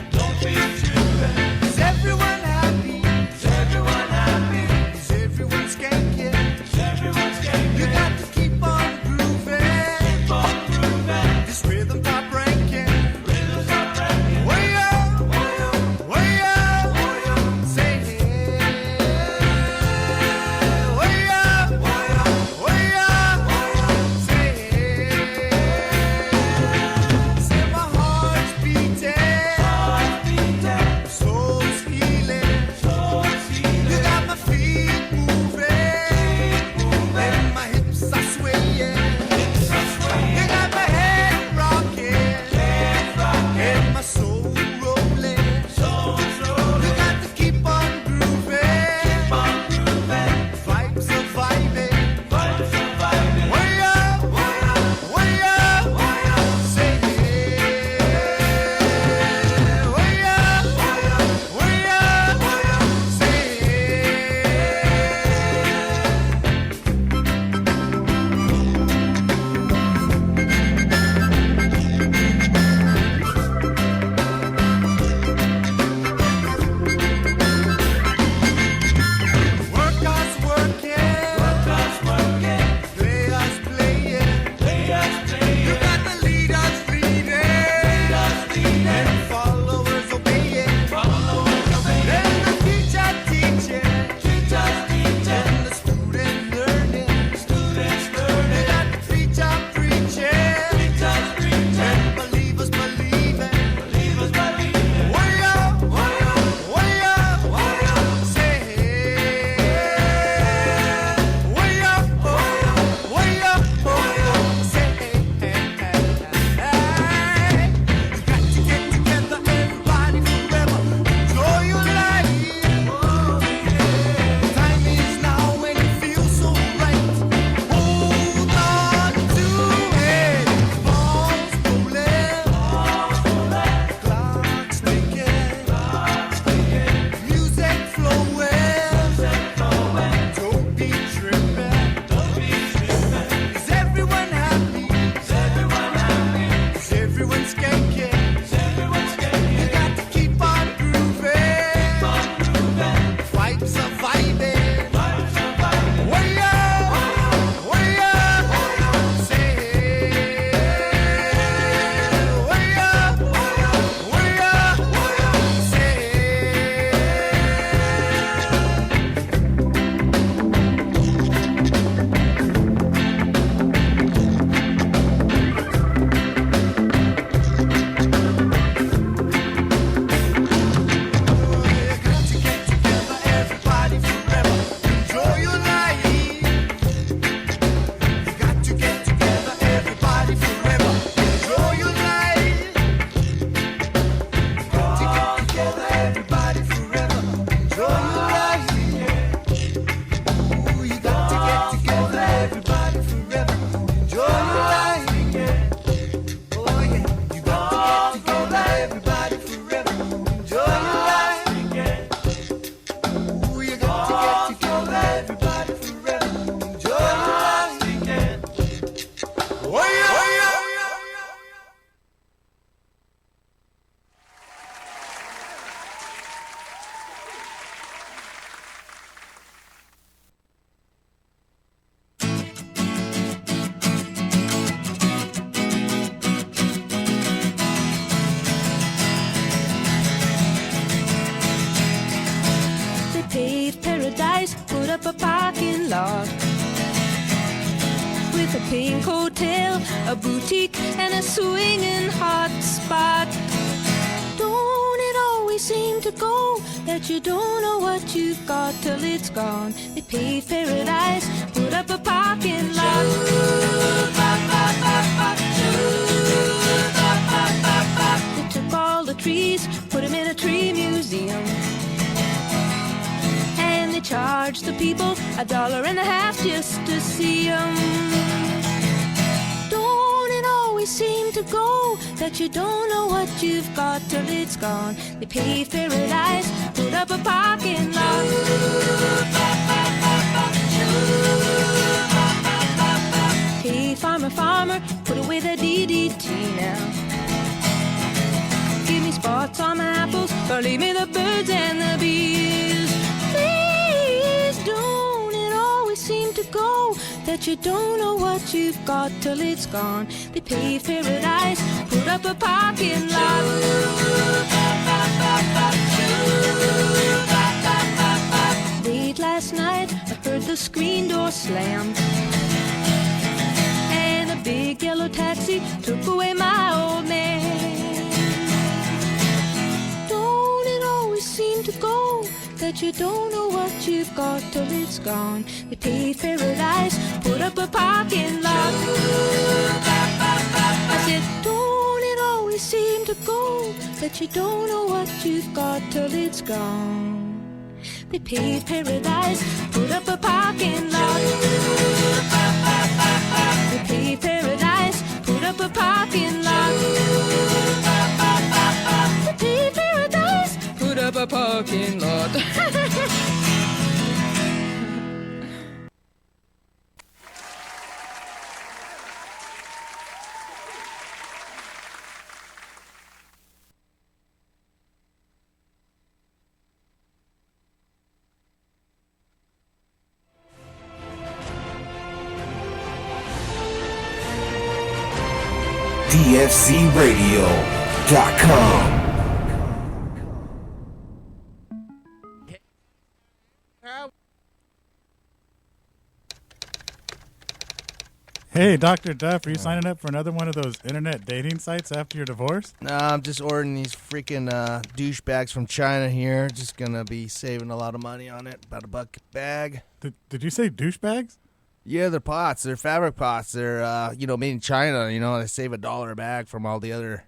everyone's skanking. You got to keep on grooving. Vibes are vibing. Way up, way up. Say, way up, way up. Say. Everybody forever, enjoy your life. You got to get together, everybody forever, enjoy your life. Got to get together, everybody forever, enjoy your life. Ooh, you got to get together, everybody forever, enjoy your life. Oh yeah, you got to get together, everybody forever, enjoy your life. Ooh, you got to get together, everybody forever, enjoy your life. Oh yeah, oh yeah. They paved paradise, put up a parking lot with a pink hotel, a boutique, and a swinging hot spot. Don't it always seem to go that you don't know what you've got till it's gone? They paved paradise, put up a parking lot. They took all the trees, put them in a tree museum. And they charge the people $1.50 just to see 'em. Don't it always seem to go that you don't know what you've got till it's gone? They paved paradise, put up a parking lot. Hey, farmer, farmer, put away the DDT now. Give me spots on my apples, or leave me the birds and the bees. Please, don't it always seem to go that you don't know what you've got till it's gone? They paved paradise, put up a parking lot. Late last night, I heard the screen door slam, and a big yellow taxi took away my old man. Don't it always seem to go that you don't know what you've got till it's gone? They paved paradise, put up a parking lot. I said, don't it always seem to go that you don't know what you've got till it's gone? They paved paradise, put up a parking lot. They paved paradise, put up a parking lot. They paved paradise, put up a parking lot. DFCRadio.com. Hey, Dr. Duff, are you signing up for another one of those internet dating sites after your divorce? Nah, I'm just ordering these freaking douchebags from China here. Just gonna be saving a lot of money on it. About $1 a bag. Did you say douchebags? Yeah, they're pots. They're fabric pots. They're, made in China. They save $1 a bag from all the other.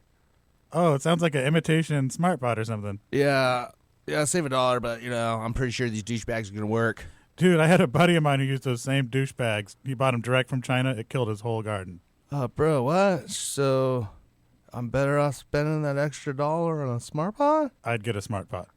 Oh, it sounds like an imitation smart pot or something. Yeah, save $1, but, I'm pretty sure these douchebags are gonna work. Dude, I had a buddy of mine who used those same douchebags. He bought them direct from China. It killed his whole garden. Bro, what? So, I'm better off spending that extra $1 on a smart pot? I'd get a smart pot.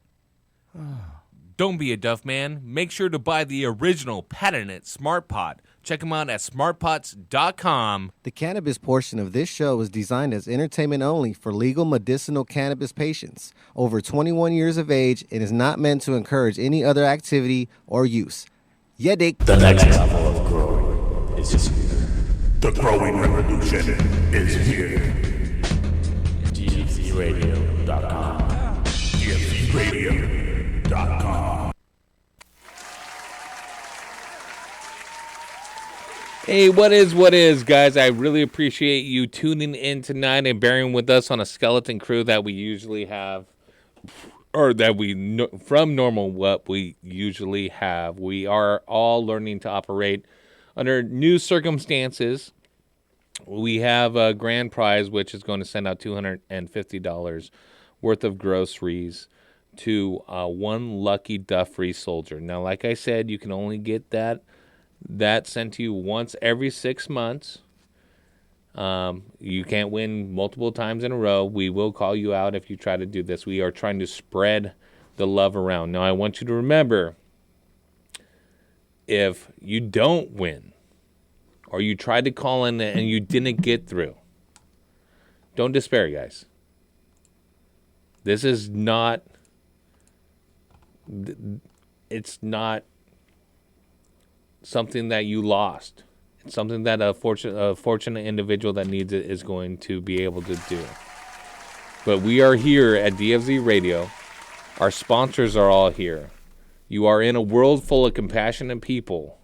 Don't be a Duff man. Make sure to buy the original patented Smart Pot. Check them out at smartpots.com. The cannabis portion of this show is designed as entertainment only for legal medicinal cannabis patients over 21 years of age and is not meant to encourage any other activity or use. Yeah, Dick. The next level of growing is here. The growing revolution is here. DFZRadio.com. DFZRadio.com. Hey, what is, guys? I really appreciate you tuning in tonight and bearing with us on a skeleton crew that we usually have, or that from normal what we usually have. We are all learning to operate under new circumstances. We have a grand prize, which is going to send out $250 worth of groceries to one lucky Duff-Free soldier. Now, like I said, you can only get that sent to you once every 6 months. You can't win multiple times in a row. We will call you out if you try to do this. We are trying to spread the love around. Now, I want you to remember, if you don't win, or you tried to call in and you didn't get through, don't despair, guys. This is not, it's not something that you lost. It's something that a fortunate individual that needs it is going to be able to do. But we are here at DFZ Radio. Our sponsors are all here. You are in a world full of compassionate people,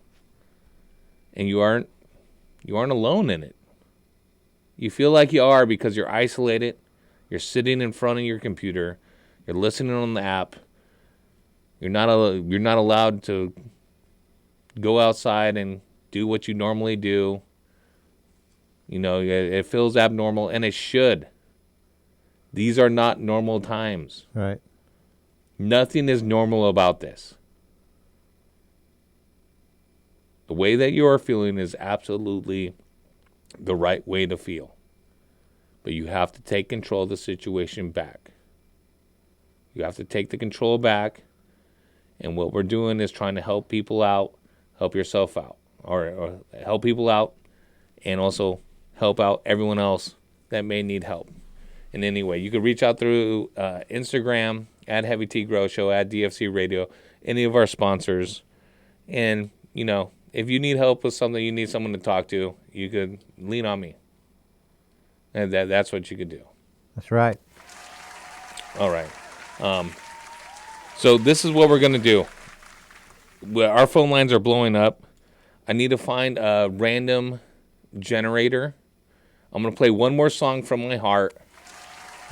and you aren't alone in it. You feel like you are because you're isolated. You're sitting in front of your computer. You're listening on the app. You're not allowed to go outside and do what you normally do. You know, it feels abnormal, and it should. These are not normal times. Right. Nothing is normal about this. The way that you are feeling is absolutely the right way to feel. But you have to take control of the situation back. You have to take the control back. And what we're doing is trying to help people out, help yourself out, or help people out, and also help out everyone else that may need help in any way. You can reach out through Instagram, at Heavy T Grow Show, at DFC Radio, any of our sponsors. And, you know, if you need help with something, you need someone to talk to, you could lean on me. And that's what you could do. That's right. All right. So this is what we're going to do. Our phone lines are blowing up. I need to find a random generator. I'm going to play one more song from my heart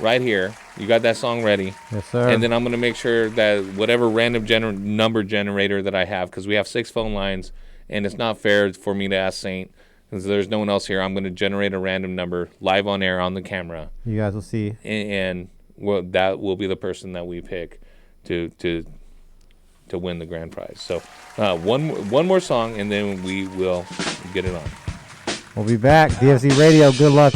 right here. You got that song ready? Yes, sir. And then I'm going to make sure that whatever random number generator that I have, because we have 6 phone lines, and it's not fair for me to ask Saint, because there's no one else here. I'm going to generate a random number live on air on the camera. You guys will see. And that will be the person that we pick to win the grand prize. So one more song, and then we will get it on. We'll be back. DFZ Radio. Good luck.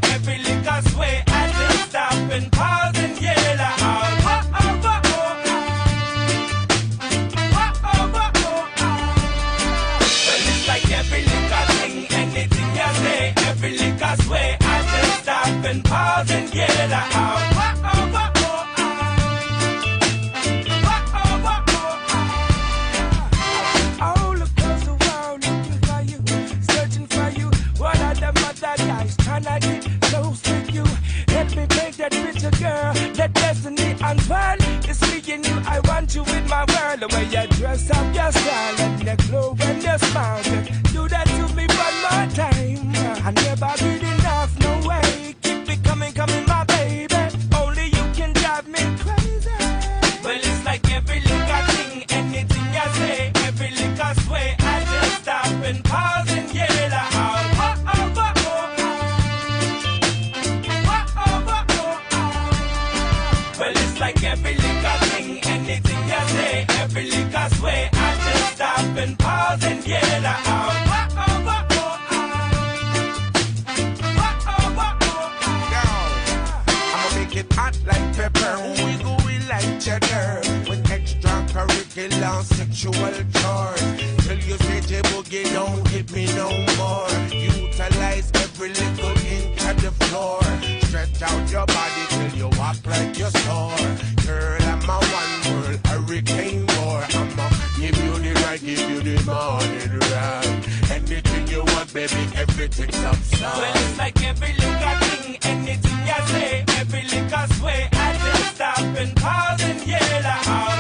Every liquor sway, I just stop and pause and yell out. pause and get it out. All across the world looking for you, searching for you. What are the other guys trying to get close to you? Let me paint that picture, girl. That destiny unfurled. It's me and you. I want you in my world. The way you dress up your style and your glow and your smile. Do that to me one more time. I never did enough, no way. Keep it coming, my baby. Only you can drive me crazy. Well, it's like every little thing, anything I say, every little sway. I just stop and pause and yell it out. Well, it's like every little thing, anything you say, every little sway. I just stop and pause and yell it out. I'ma make it hot like pepper, wiggly like cheddar, with extracurricular sexual chores. Till you say the boogie don't hit me no more. Utilize every little inch of the floor. Stretch out your body till you walk like you're sore. Girl, I'm a one world hurricane war. I'ma give you the right, give you the morning ride. Anything you want, baby, everything's upside. Well, it's like every little thing, anything I say, every little sway. I just stop and pause and yell it out.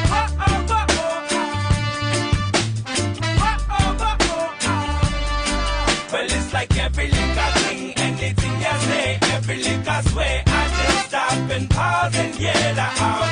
Well, it's like every little thing, anything you say, every little sway. I just stop and pause and yell it out.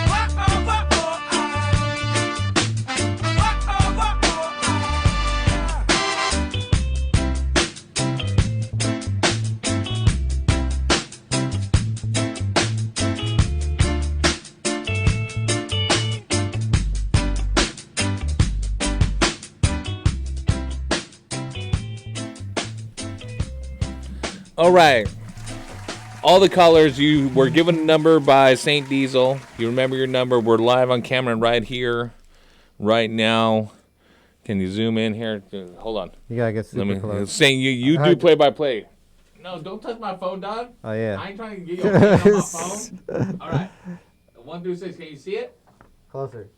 All right. All the callers, you were given a number by St. Diesel. You remember your number. We're live on camera right here, right now. Can you zoom in here? Hold on. You gotta get super close. Saying you do play-by-play. No, don't touch my phone, dog. Oh, yeah. I ain't trying to get your hand on my phone. All right. 1 through 6. Can you see it? Closer.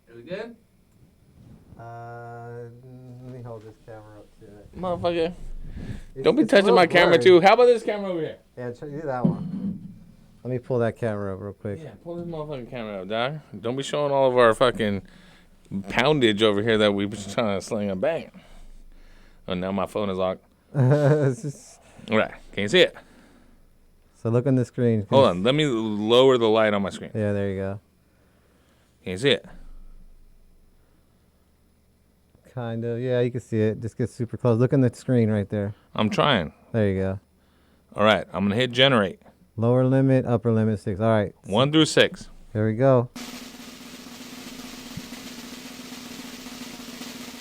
Is it good? Let me hold this camera up to it. Motherfucker. Don't be touching my camera, too. How about this camera over here? Yeah, do that one. Let me pull that camera up real quick. Yeah, pull this motherfucking camera up, dog. Don't be showing all of our fucking poundage over here that we've been trying to sling and bang. Oh, now my phone is locked. All right. Can you see it? So look on the screen. Hold on. Let me lower the light on my screen. Yeah, there you go. Can you see it? Kind of. Yeah, you can see it. Just get super close. Look on the screen right there. I'm trying. There you go. All right. I'm going to hit generate. Lower limit, upper limit 6. All right. 1 through 6. There we go.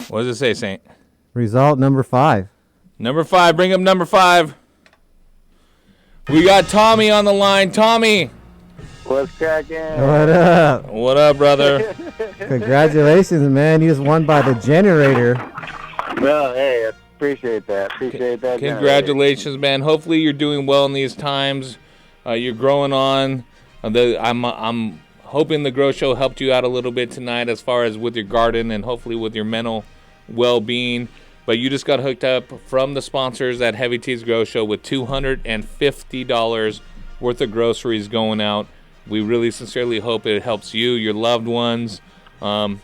What does it say, Saint? Result number 5. Number 5. Bring up number 5. We got Tommy on the line. Tommy. What's cracking? What up? What up, brother? Congratulations, man. You just won by the generator. Well, hey, appreciate that. Congratulations, man. Hopefully you're doing well in these times. You're growing on. I'm hoping the Grow Show helped you out a little bit tonight as far as with your garden and hopefully with your mental well-being. But you just got hooked up from the sponsors at Heavy T's Grow Show with $250 worth of groceries going out. We really sincerely hope it helps you, your loved ones, that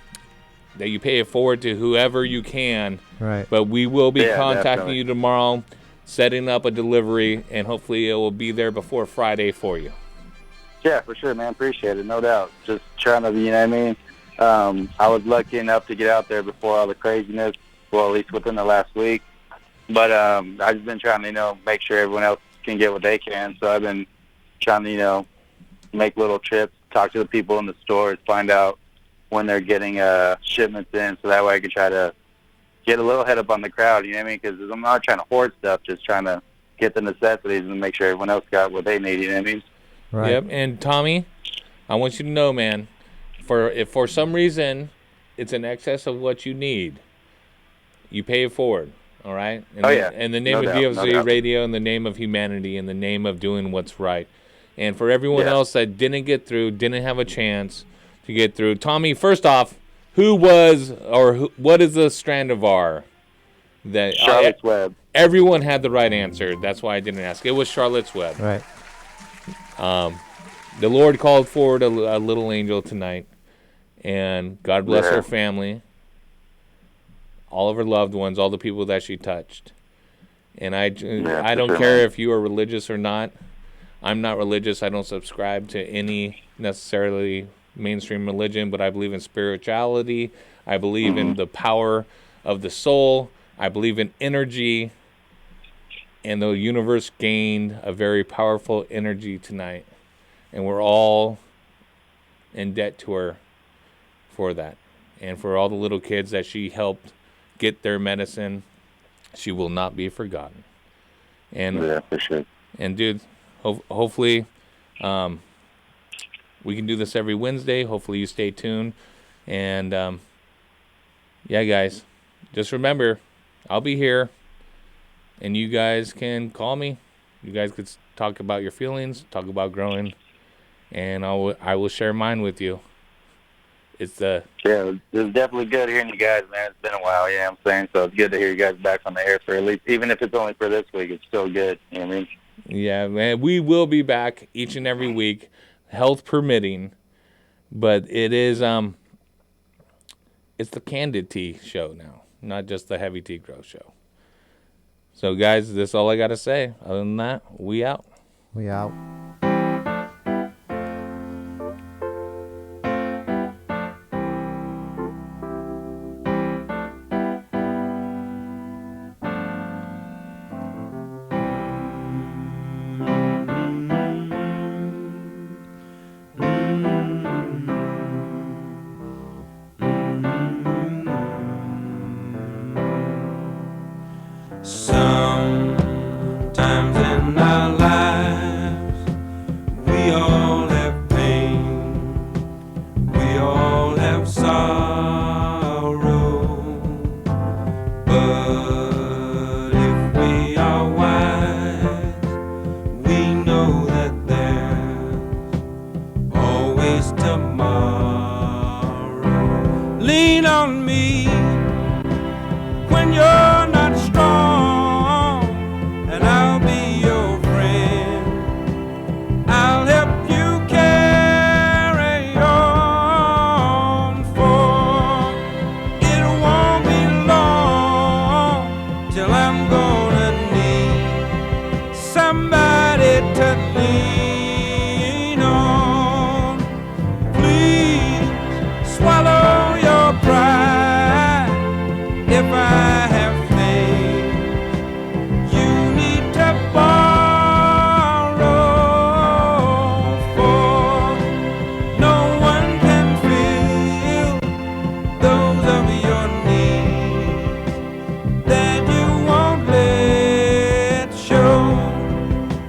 you pay it forward to whoever you can. Right. But we will be contacting definitely. you tomorrow, setting up a delivery, and hopefully it will be there before Friday for you. Yeah, for sure, man. Appreciate it, no doubt. Just trying to, you know what I mean? I was lucky enough to get out there before all the craziness, well, at least within the last week. But I've just been trying to, make sure everyone else can get what they can. So I've been trying to, make little trips, talk to the people in the stores, find out when they're getting shipments in, so that way I can try to get a little head up on the crowd, you know what I mean? Because I'm not trying to hoard stuff, just trying to get the necessities and make sure everyone else got what they need, you know what I mean? Right. Yep. And Tommy, I want you to know, man, if for some reason it's in excess of what you need, you pay it forward. All right? In the name No of doubt, no DFZ doubt. Radio, in the name of humanity, in the name of doing what's right. And for everyone Yeah. else that didn't get through, didn't have a chance to get through, Tommy, first off, what is the Stradivar? That Charlotte's Web. Everyone had the right answer. That's why I didn't ask. It was Charlotte's Web. Right. The Lord called forward a little angel tonight, and God bless Yeah. her family, all of her loved ones, all the people that she touched. And I don't care if you are religious or not. I'm not religious. I don't subscribe to any necessarily mainstream religion, but I believe in spirituality. I believe in the power of the soul. I believe in energy. And the universe gained a very powerful energy tonight. And we're all in debt to her for that. And for all the little kids that she helped get their medicine, she will not be forgotten. And yeah, for sure. And dude, hopefully we can do this every Wednesday. Hopefully you stay tuned. And yeah, guys, just remember, I'll be here. And you guys can call me. You guys could talk about your feelings, talk about growing, and I will share mine with you. Yeah, it's definitely good hearing you guys, man. It's been a while, I'm saying. So it's good to hear you guys back on the air for at least, even if it's only for this week, it's still good. You know what I mean? Yeah, man, we will be back each and every week, health permitting. But it is it's the Candid Tea show now, not just the Heavy Tea Grow show. So, guys, that's all I got to say. Other than that, we out. We out. Sometimes in our lives, we all have pain, we all have sorrow. But if we are wise, we know that there's always tomorrow. Lean on me when you're not strong, and I'll be your friend. I'll help you carry on, for it won't be long till I'm gonna need somebody to lean on. Please swallow your pride if I have faith you need to borrow, for no one can fill those of your needs that you won't let show.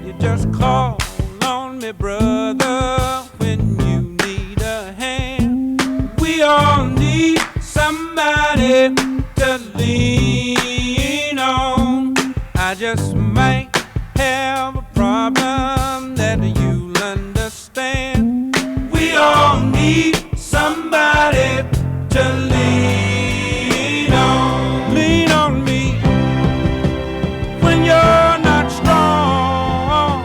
You just call on me, brother, when you need a hand. We all need somebody to lean on. I just might have a problem that you'll understand. We all need somebody to lean on. Lean on me when you're not strong,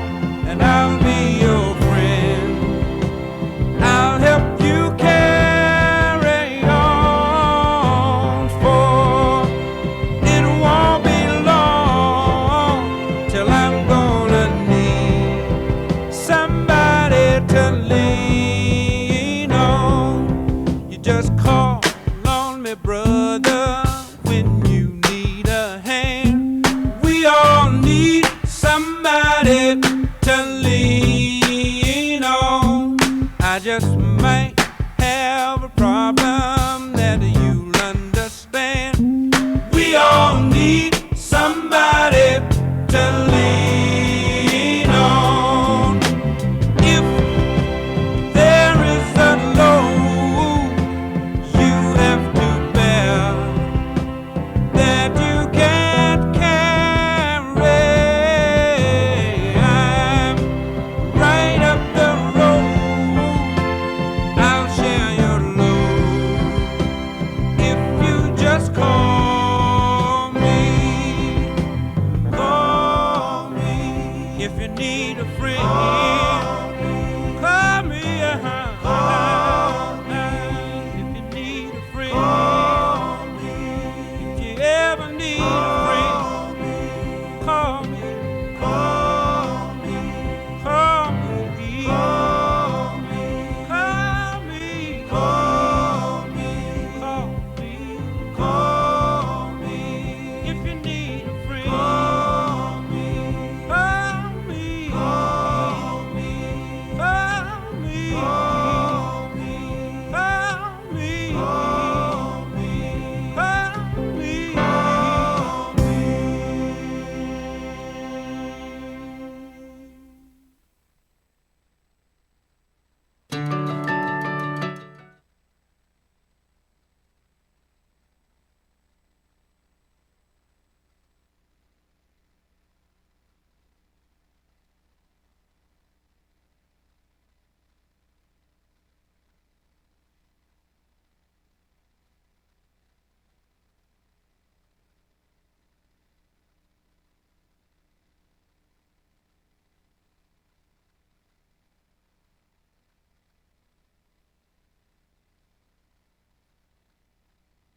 and I'll be your friend. I'll help you carry on, for it won't be long till I'm gonna need somebody to lean on. You just call on me, brother.